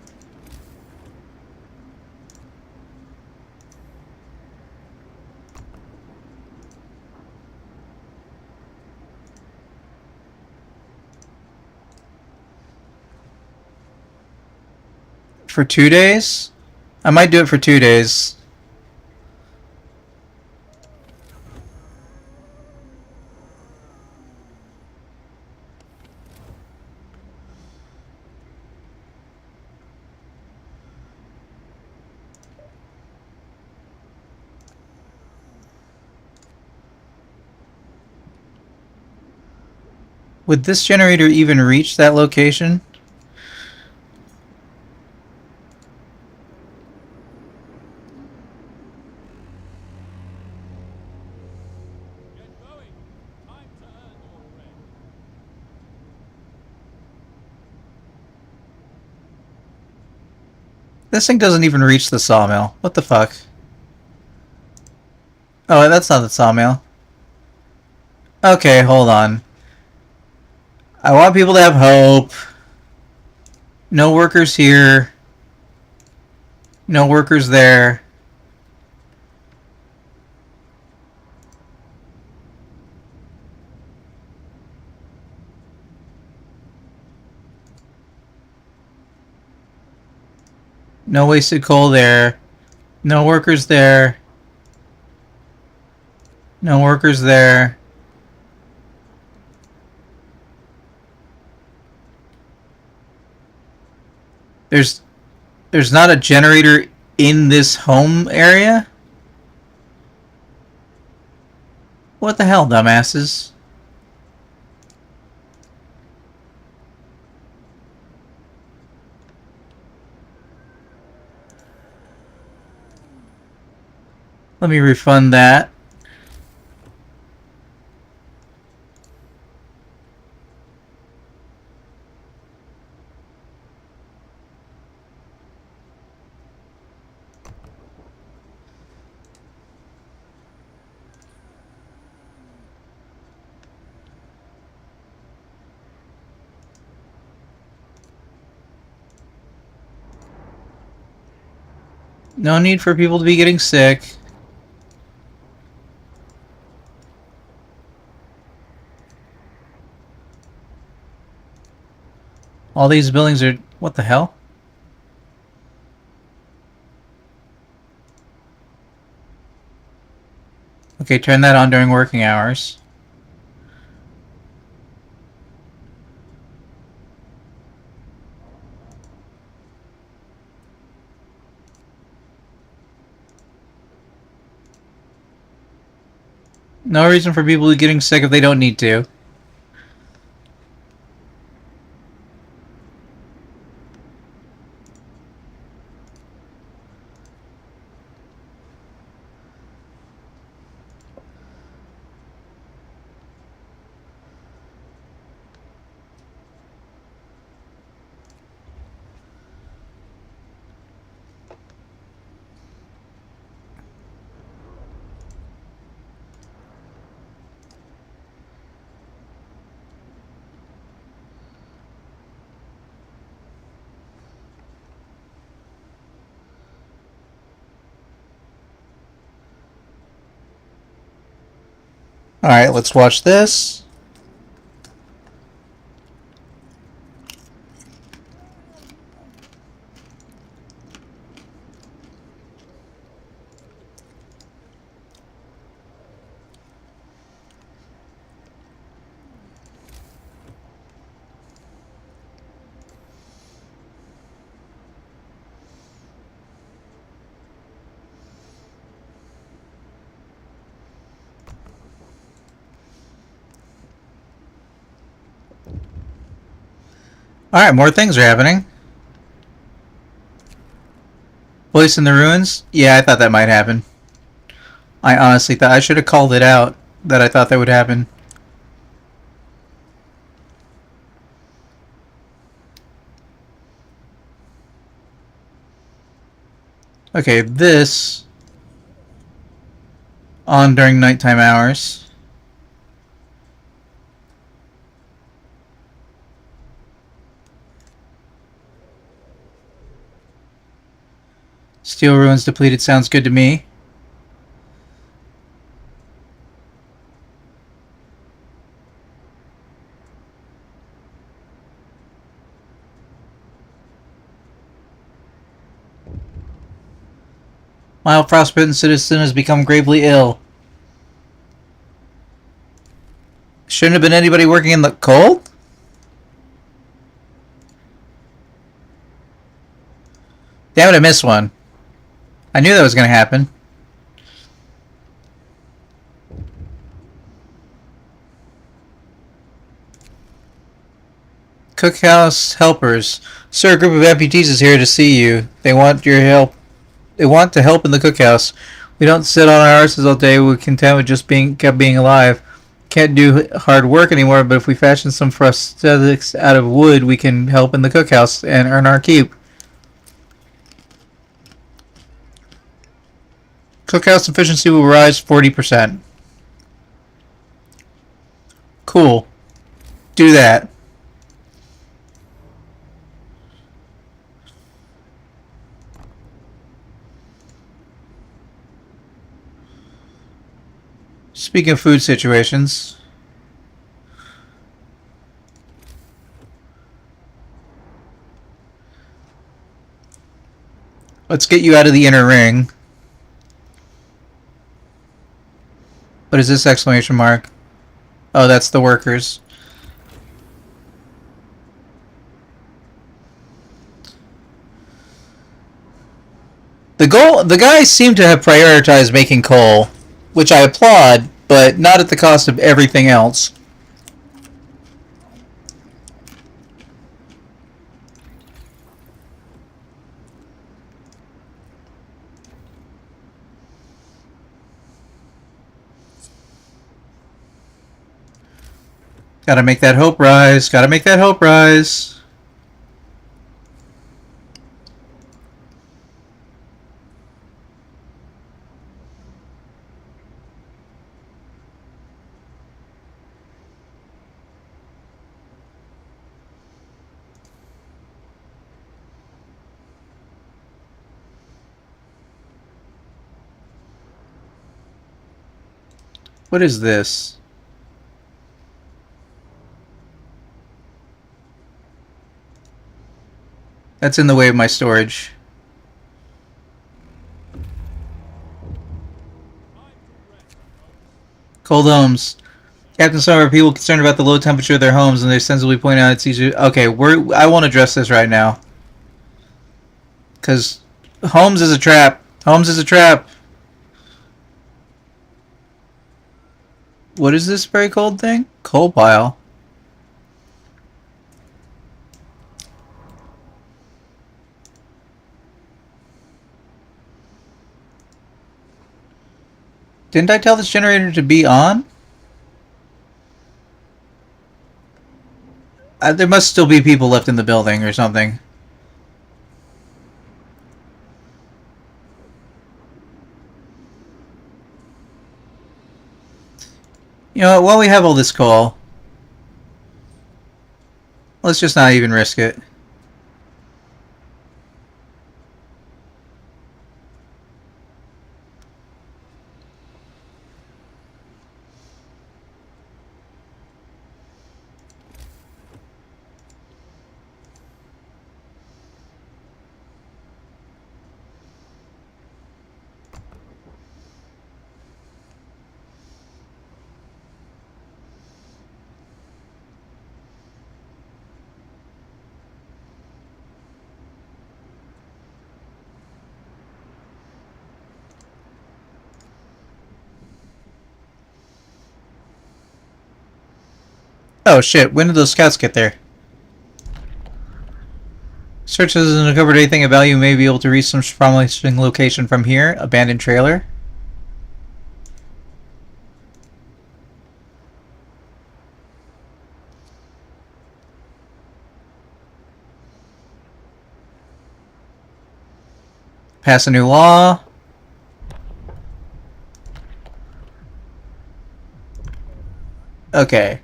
For 2 days? I might do it for 2 days. Would this generator even reach that location? Get going. Time to earn your bread. This thing doesn't even reach the sawmill. What the fuck? Oh, that's not the sawmill. Okay, hold on. I want people to have hope. No workers here. No workers there. No wasted coal there. No workers there. No workers there. There's not a generator in this home area? What the hell, dumbasses? Let me refund that. No need for people to be getting sick. All these buildings are... What the hell? Okay, turn that on during working hours. No reason for people getting sick if they don't need to. Alright, let's watch this. Alright, more things are happening. Voice in the ruins? Yeah, I thought that might happen. I honestly thought I should have called it out that I thought that would happen. Okay, this on during nighttime hours. Steel ruins depleted sounds good to me. Mild frostbitten citizen has become gravely ill. Shouldn't have been anybody working in the cold? Damn it, I missed one. I knew that was going to happen. Cookhouse helpers. Sir, a group of amputees is here to see you. They want your help. They want to help in the cookhouse. We don't sit on our arses all day. We're content with just being alive. Can't do hard work anymore, but if we fashion some prosthetics out of wood, we can help in the cookhouse and earn our keep. Cookhouse efficiency will rise 40%. Cool. Do that. Speaking of food situations, let's get you out of the inner ring. What is this exclamation mark? Oh, that's the workers. The guys seem to have prioritized making coal, which I applaud, but not at the cost of everything else. Gotta make that hope rise. Gotta make that hope rise. What is this? That's in the way of my storage. Cold homes. Captain, some are people concerned about the low temperature of their homes, and they sensibly point out it's easier. Okay, I won't address this right now. Because homes is a trap. Homes is a trap. What is this very cold thing? Coal pile. Didn't I tell this generator to be on? There must still be people left in the building or something. You know what, while we have all this coal, let's just not even risk it. Oh shit, when did those scouts get there? Search hasn't uncovered anything of value. May be able to reach some promising location from here. Abandoned trailer. Pass a new law. Okay.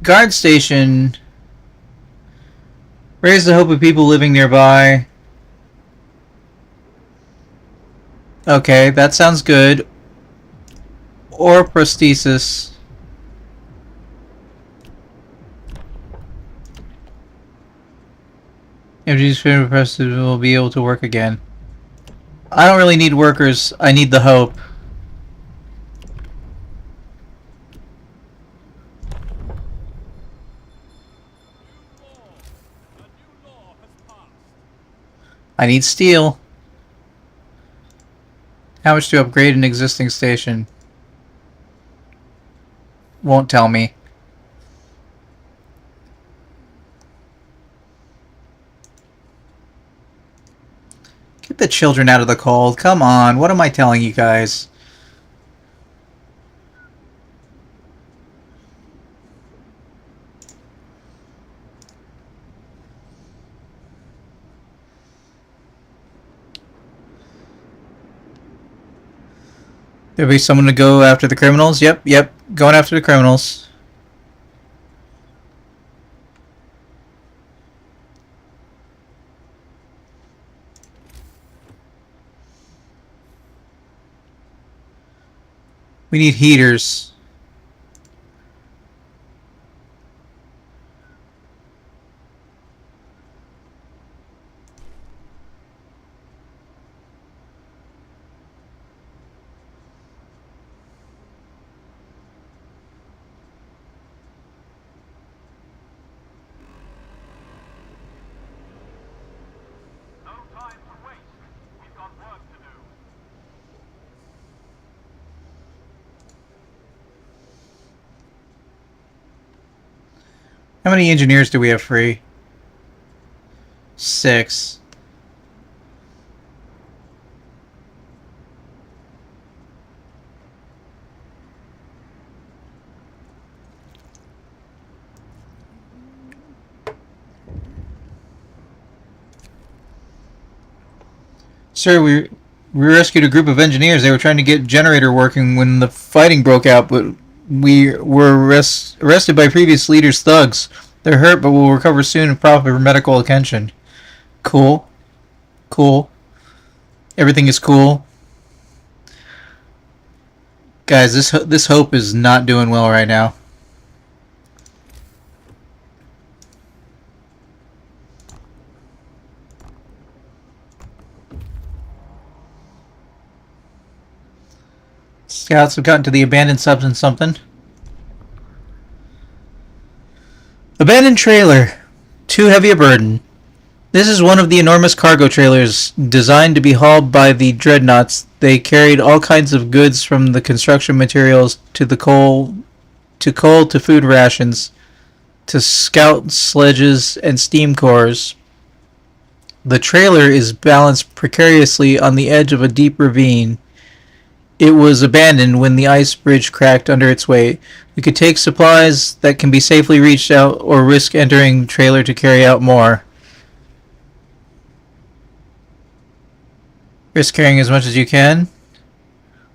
Guard station. Raise the hope of people living nearby. Okay, that sounds good. Or prosthesis. Energy spirit prosthesis will be able to work again. I don't really need workers. I need the hope. A new law has passed. I need steel. How much to upgrade an existing station? Won't tell me. Get the children out of the cold. Come on. What am I telling you guys? There'll be someone to go after the criminals? Yep, going after the criminals. We need heaters. No time to waste. We've got work to do. How many engineers do we have free? 6. Sir, we rescued a group of engineers. They were trying to get generator working when the fighting broke out, but we were arrested by previous leaders' thugs. They're hurt, but will recover soon and proper medical attention. Cool. Cool. Everything is cool. Guys, this hope is not doing well right now. Scouts have gotten to the abandoned substance something. Abandoned trailer. Too heavy a burden. This is one of the enormous cargo trailers designed to be hauled by the dreadnoughts. They carried all kinds of goods from the construction materials to the coal to food rations to scout sledges and steam cores. The trailer is balanced precariously on the edge of a deep ravine. It was abandoned when the ice bridge cracked under its weight. We could take supplies that can be safely reached out or risk entering the trailer to carry out more. Risk carrying as much as you can.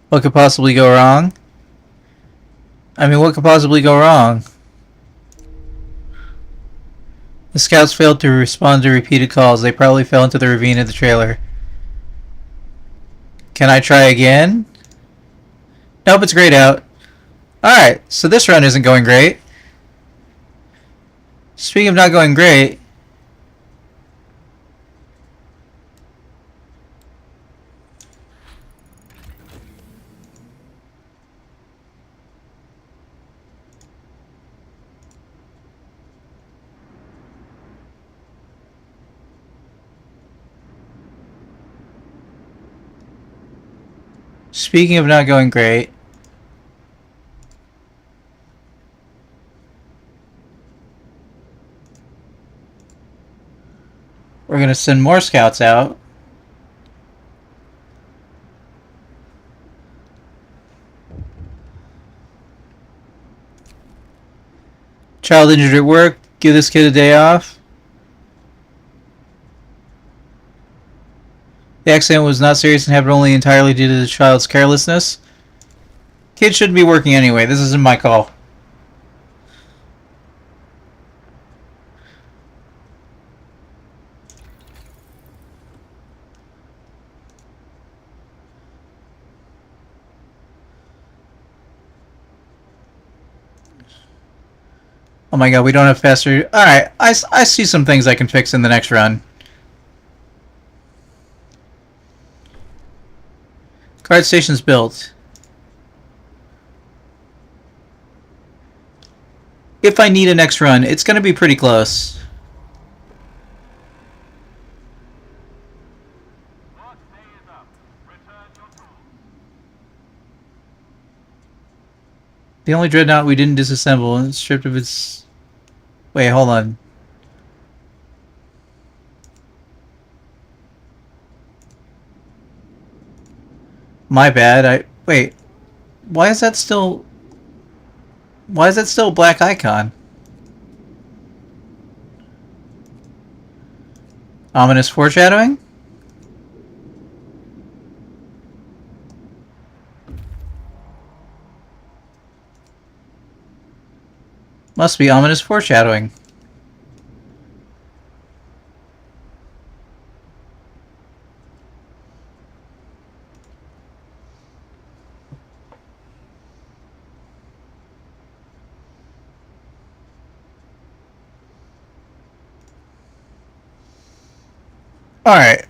What could possibly go wrong? What could possibly go wrong? The scouts failed to respond to repeated calls. They probably fell into the ravine of the trailer. Can I try again? Nope, it's grayed out. Alright, so this run isn't going great. Speaking of not going great... Speaking of not going great... We're gonna send more scouts out. Child injured at work. Give this kid a day off. The accident was not serious and happened only entirely due to the child's carelessness. Kid shouldn't be working anyway. This isn't my call. Oh my god, we don't have faster... Alright, I see some things I can fix in the next run. Guard station's built. If I need a next run, it's going to be pretty close. The only dreadnought we didn't disassemble and stripped of its... Wait, hold on. My bad. Wait. Why is that still... Why is that still a black icon? Ominous foreshadowing? Must be ominous foreshadowing. Alright.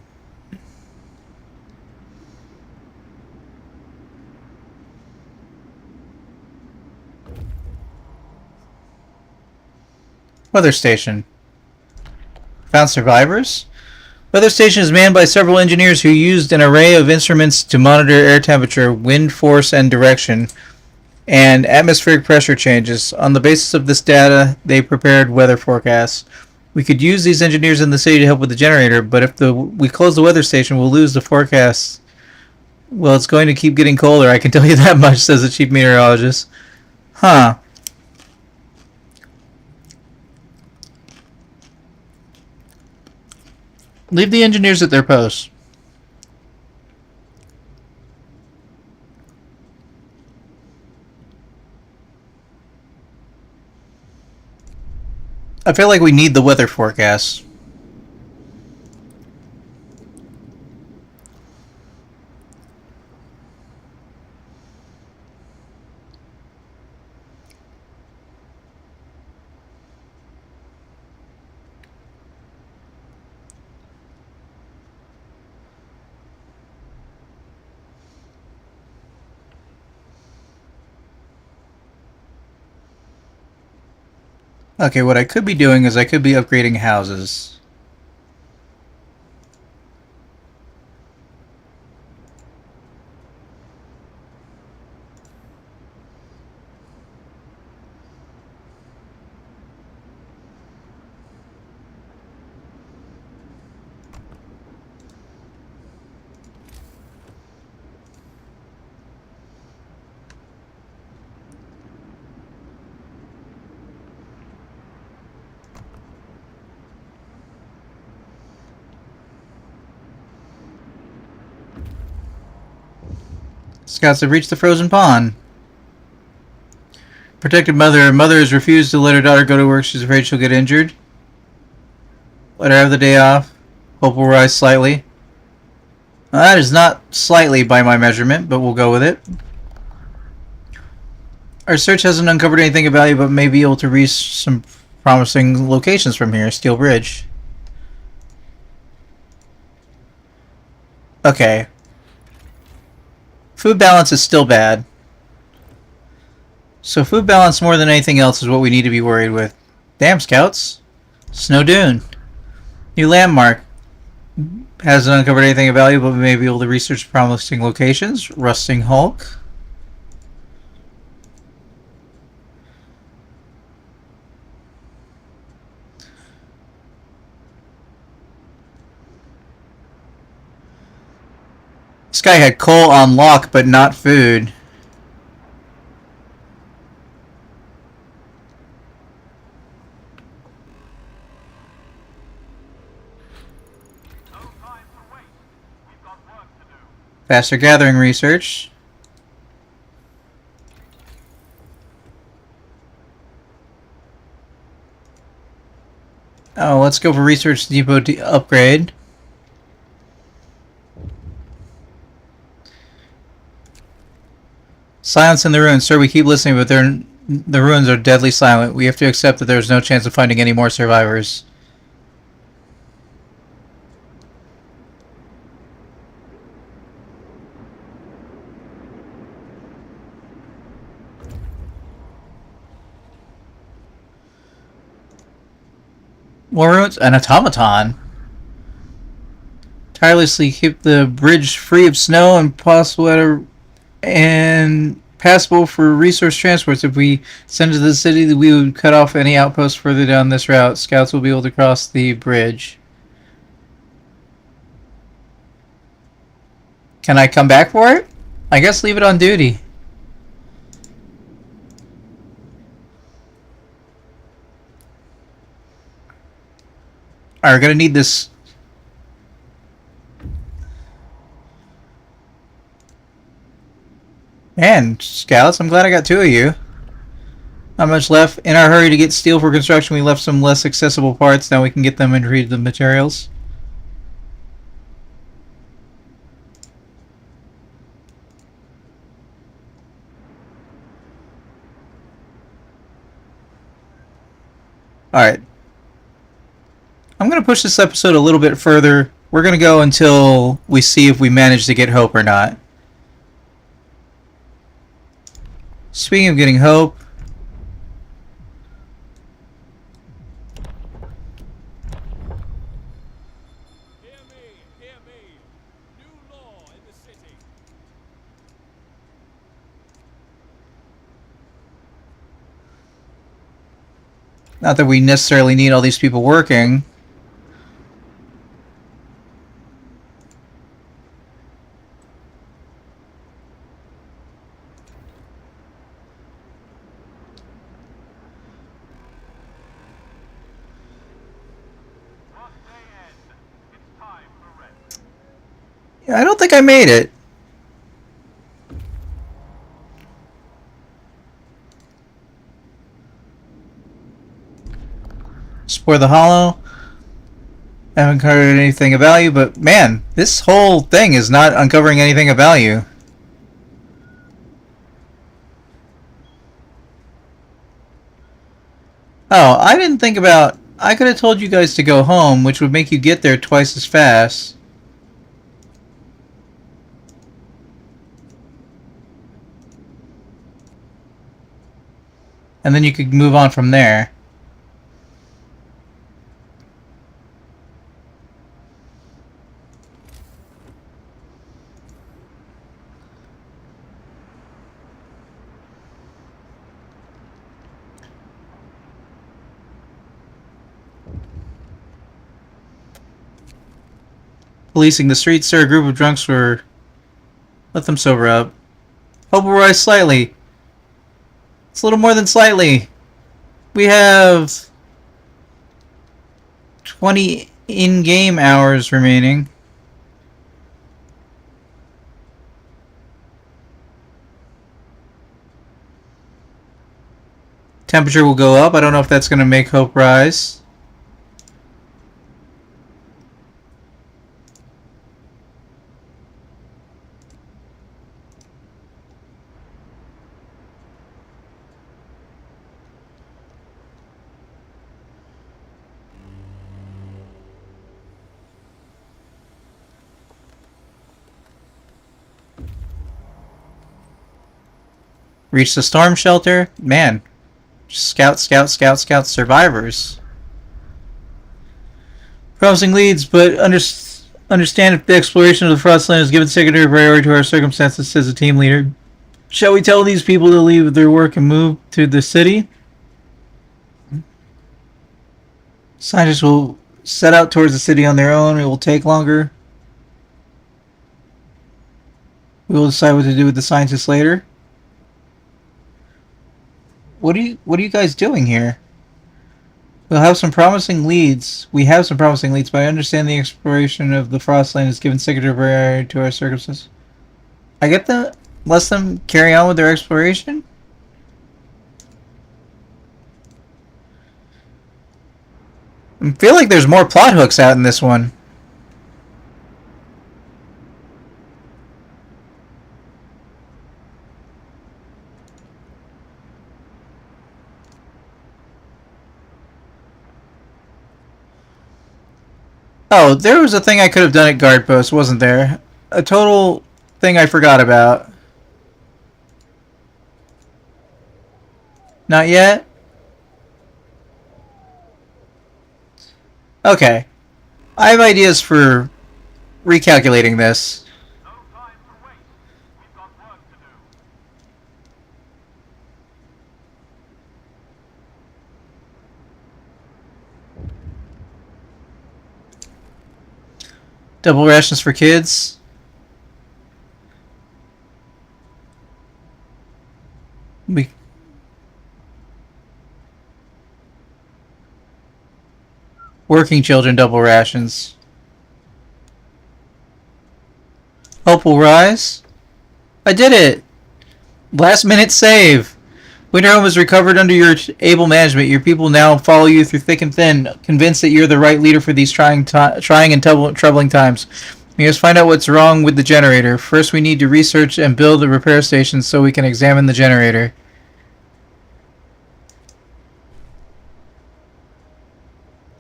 Weather station. Found survivors? Weather station is manned by several engineers who used an array of instruments to monitor air temperature, wind force and direction, and atmospheric pressure changes. On the basis of this data, they prepared weather forecasts. We could use these engineers in the city to help with the generator, but if we close the weather station, we'll lose the forecast. Well, it's going to keep getting colder, I can tell you that much, says the chief meteorologist. Huh. Leave the engineers at their posts. I feel like we need the weather forecast. Okay, what I could be doing is I could be upgrading houses. Scouts have reached the frozen pond. Protected mother. Mother has refused to let her daughter go to work. She's afraid she'll get injured. Let her have the day off. Hope will rise slightly. Well, that is not slightly by my measurement, but we'll go with it. Our search hasn't uncovered anything of value, but may be able to reach some promising locations from here. Steel Bridge. Okay. Food balance is still bad. So food balance more than anything else is what we need to be worried with. Damn, Scouts. Snow Dune. New landmark. Hasn't uncovered anything of value, but we may be able to research promising locations. Rusting Hulk. This guy had coal on lock, but not food. Faster gathering research. Oh, let's go for research depot upgrade. Silence in the ruins. Sir, we keep listening, but the ruins are deadly silent. We have to accept that there is no chance of finding any more survivors. More ruins? An automaton. Tirelessly keep the bridge free of snow and possible and passable for resource transports. If we send to the city, we would cut off any outposts further down this route. Scouts will be able to cross the bridge. Can I come back for it? I guess leave it on duty. Alright, we're gonna need this. Man, scouts, I'm glad I got two of you. Not much left. In our hurry to get steel for construction, we left some less accessible parts. Now we can get them and read the materials. Alright. I'm going to push this episode a little bit further. We're going to go until we see if we manage to get hope or not. Speaking of getting hope, Hear me, hear me. New law in the city. not that we necessarily need all these people working. Yeah, I don't think I made it. Explore the hollow. Haven't uncovered anything of value, but man, this whole thing is not uncovering anything of value. Oh, I didn't think about... I could have told you guys to go home, which would make you get there twice as fast. And then you could move on from there. Policing the streets, sir. A group of drunks were... Let them sober up. Hope will rise slightly. It's a little more than slightly. We have 20 in-game hours remaining. Temperature will go up. I don't know if that's going to make hope rise. Reach the storm shelter. Man. Scout, scout, scout, scout, survivors. Promising leads, but understand if the exploration of the Frostland is given secondary priority to our circumstances, says the team leader. Shall we tell these people to leave their work and move to the city? Scientists will set out towards the city on their own. It will take longer. We will decide what to do with the scientists later. What are you guys doing here? We'll have some promising leads. We have some promising leads, but I understand the exploration of the Frostland is given secondary to our circumstances. I get that. Let them carry on with their exploration. I feel like there's more plot hooks out in this one. Oh, there was a thing I could have done at guard post, wasn't there? A total thing I forgot about. Not yet? Okay. I have ideas for recalculating this. No time to waste. We've got work to do. Double rations for kids. We working children double rations. Hope will rise. I did it. Last minute save. Winter Home is recovered under your able management. Your people now follow you through thick and thin, convinced that you're the right leader for these trying and troubling times. We must find out what's wrong with the generator. First, we need to research and build a repair station so we can examine the generator.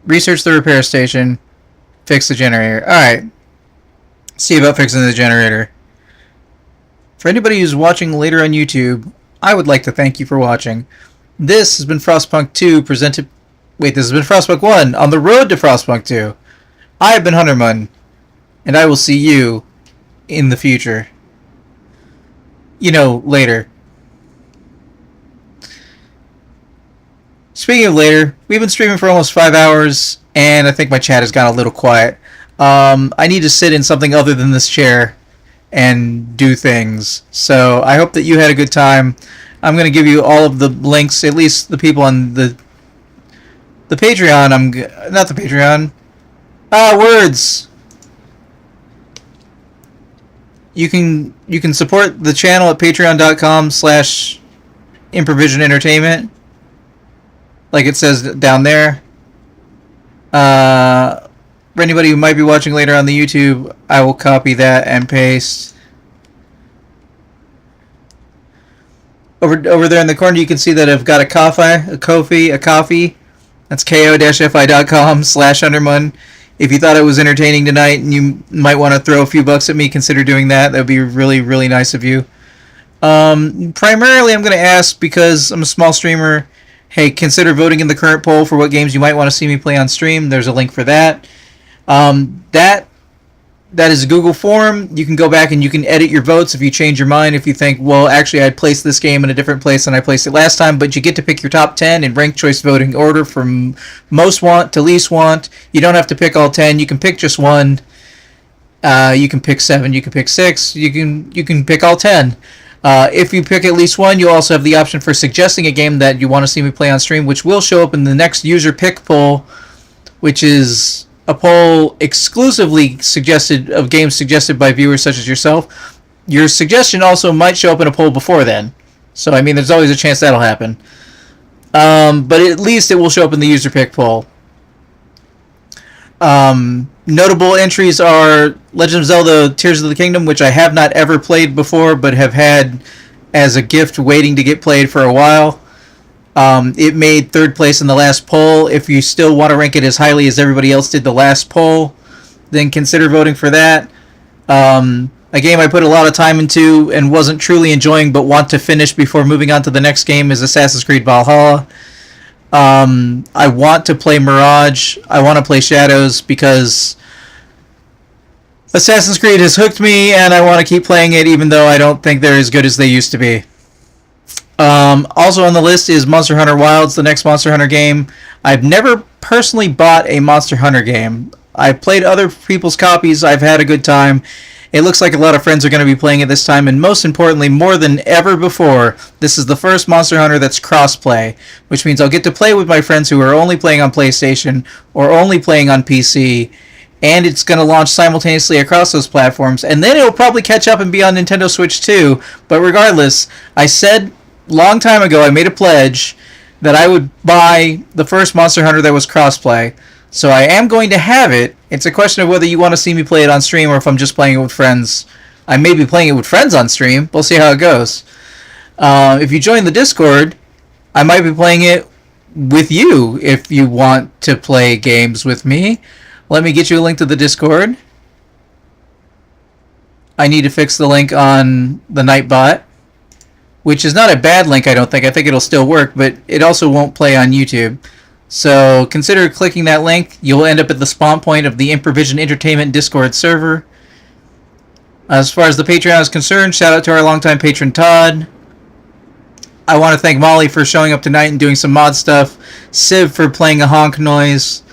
Research the repair station. Fix the generator. Alright. See about fixing the generator. For anybody who's watching later on YouTube, I would like to thank you for watching. This has been Frostpunk 2 presented... Wait, this has been Frostpunk 1 on the road to Frostpunk 2. I have been Hunterman, and I will see you in the future. You know, later. Speaking of later, we've been streaming for almost 5 hours, and I think my chat has got a little quiet. I need to sit in something other than this chair and do things. So I hope that you had a good time. I'm going to give you all of the links, at least the people on the Patreon. Not the Patreon. Words. You can support the channel at patreon.com/Improvision Entertainment. Like it says down there. For anybody who might be watching later on the YouTube, I will copy that and paste. Over there in the corner, you can see that I've got a coffee. That's ko-fi.com/Undermun. If you thought it was entertaining tonight and you might want to throw a few bucks at me, consider doing that. That would be really, really nice of you. Primarily, I'm going to ask, because I'm a small streamer, hey, consider voting in the current poll for what games you might want to see me play on stream. There's a link for that. That is a Google form. You can go back and you can edit your votes if you change your mind. If you think, well, actually, I'd place this game in a different place than I placed it last time, but you get to pick your top 10 in ranked choice voting order from most want to least want. You don't have to pick all 10. You can pick just one. You can pick 7. You can pick 6. You can pick all 10. If you pick at least one, you also have the option for suggesting a game that you want to see me play on stream, which will show up in the next user pick poll, which is a poll exclusively suggested of games suggested by viewers such as yourself. Your suggestion also might show up in a poll before then. So, I mean, there's always a chance that'll happen. But at least it will show up in the user pick poll. Notable entries are Legend of Zelda Tears of the Kingdom, which I have not ever played before, but have had as a gift waiting to get played for a while. It made 3rd place in the last poll. If you still want to rank it as highly as everybody else did the last poll, then consider voting for that. A game I put a lot of time into and wasn't truly enjoying but want to finish before moving on to the next game is Assassin's Creed Valhalla. I want to play Mirage. I want to play Shadows because Assassin's Creed has hooked me and I want to keep playing it even though I don't think they're as good as they used to be. Also on the list is Monster Hunter Wilds, the next Monster Hunter game. I've never personally bought a Monster Hunter game. I've played other people's copies. I've had a good time. It looks like a lot of friends are going to be playing it this time, and most importantly, more than ever before, this is the first Monster Hunter that's cross-play, which means I'll get to play with my friends who are only playing on PlayStation or only playing on PC, and it's going to launch simultaneously across those platforms, and then it'll probably catch up and be on Nintendo Switch too. But regardless, I said long time ago, I made a pledge that I would buy the first Monster Hunter that was crossplay. So I am going to have it. It's a question of whether you want to see me play it on stream or if I'm just playing it with friends. I may be playing it with friends on stream. We'll see how it goes. If you join the Discord, I might be playing it with you if you want to play games with me. Let me get you a link to the Discord. I need to fix the link on the Nightbot, which is not a bad link, I don't think. I think it'll still work, but it also won't play on YouTube. So consider clicking that link. You'll end up at the spawn point of the Improvision Entertainment Discord server. As far as the Patreon is concerned, shout out to our longtime patron Todd. I want to thank Molly for showing up tonight and doing some mod stuff. Civ for playing a honk noise.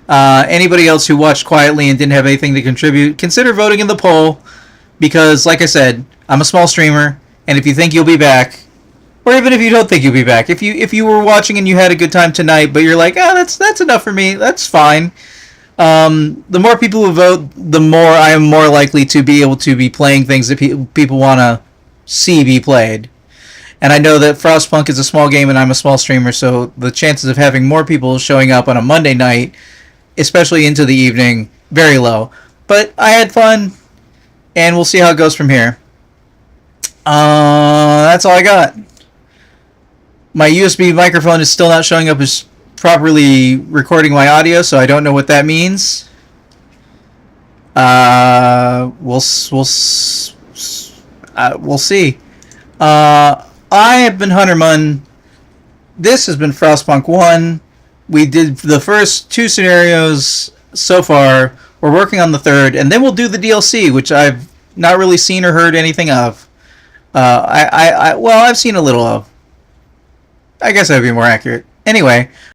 Anybody else who watched quietly and didn't have anything to contribute, consider voting in the poll. Because, like I said, I'm a small streamer, and if you think you'll be back, or even if you don't think you'll be back, if you were watching and you had a good time tonight, but you're like, that's enough for me, that's fine. The more people who vote, the more I am more likely to be able to be playing things that people want to see be played. And I know that Frostpunk is a small game and I'm a small streamer, so the chances of having more people showing up on a Monday night, especially into the evening, very low. But I had fun, and we'll see how it goes from here. That's all I got. My USB microphone is still not showing up as properly recording my audio, so I don't know what that means. We'll see. I have been Hunter Munn. This has been Frostpunk 1. We did the first 2 scenarios so far. We're working on the third, and then we'll do the DLC, which I've not really seen or heard anything of. Well, I've seen a little of. I guess that would be more accurate. Anyway,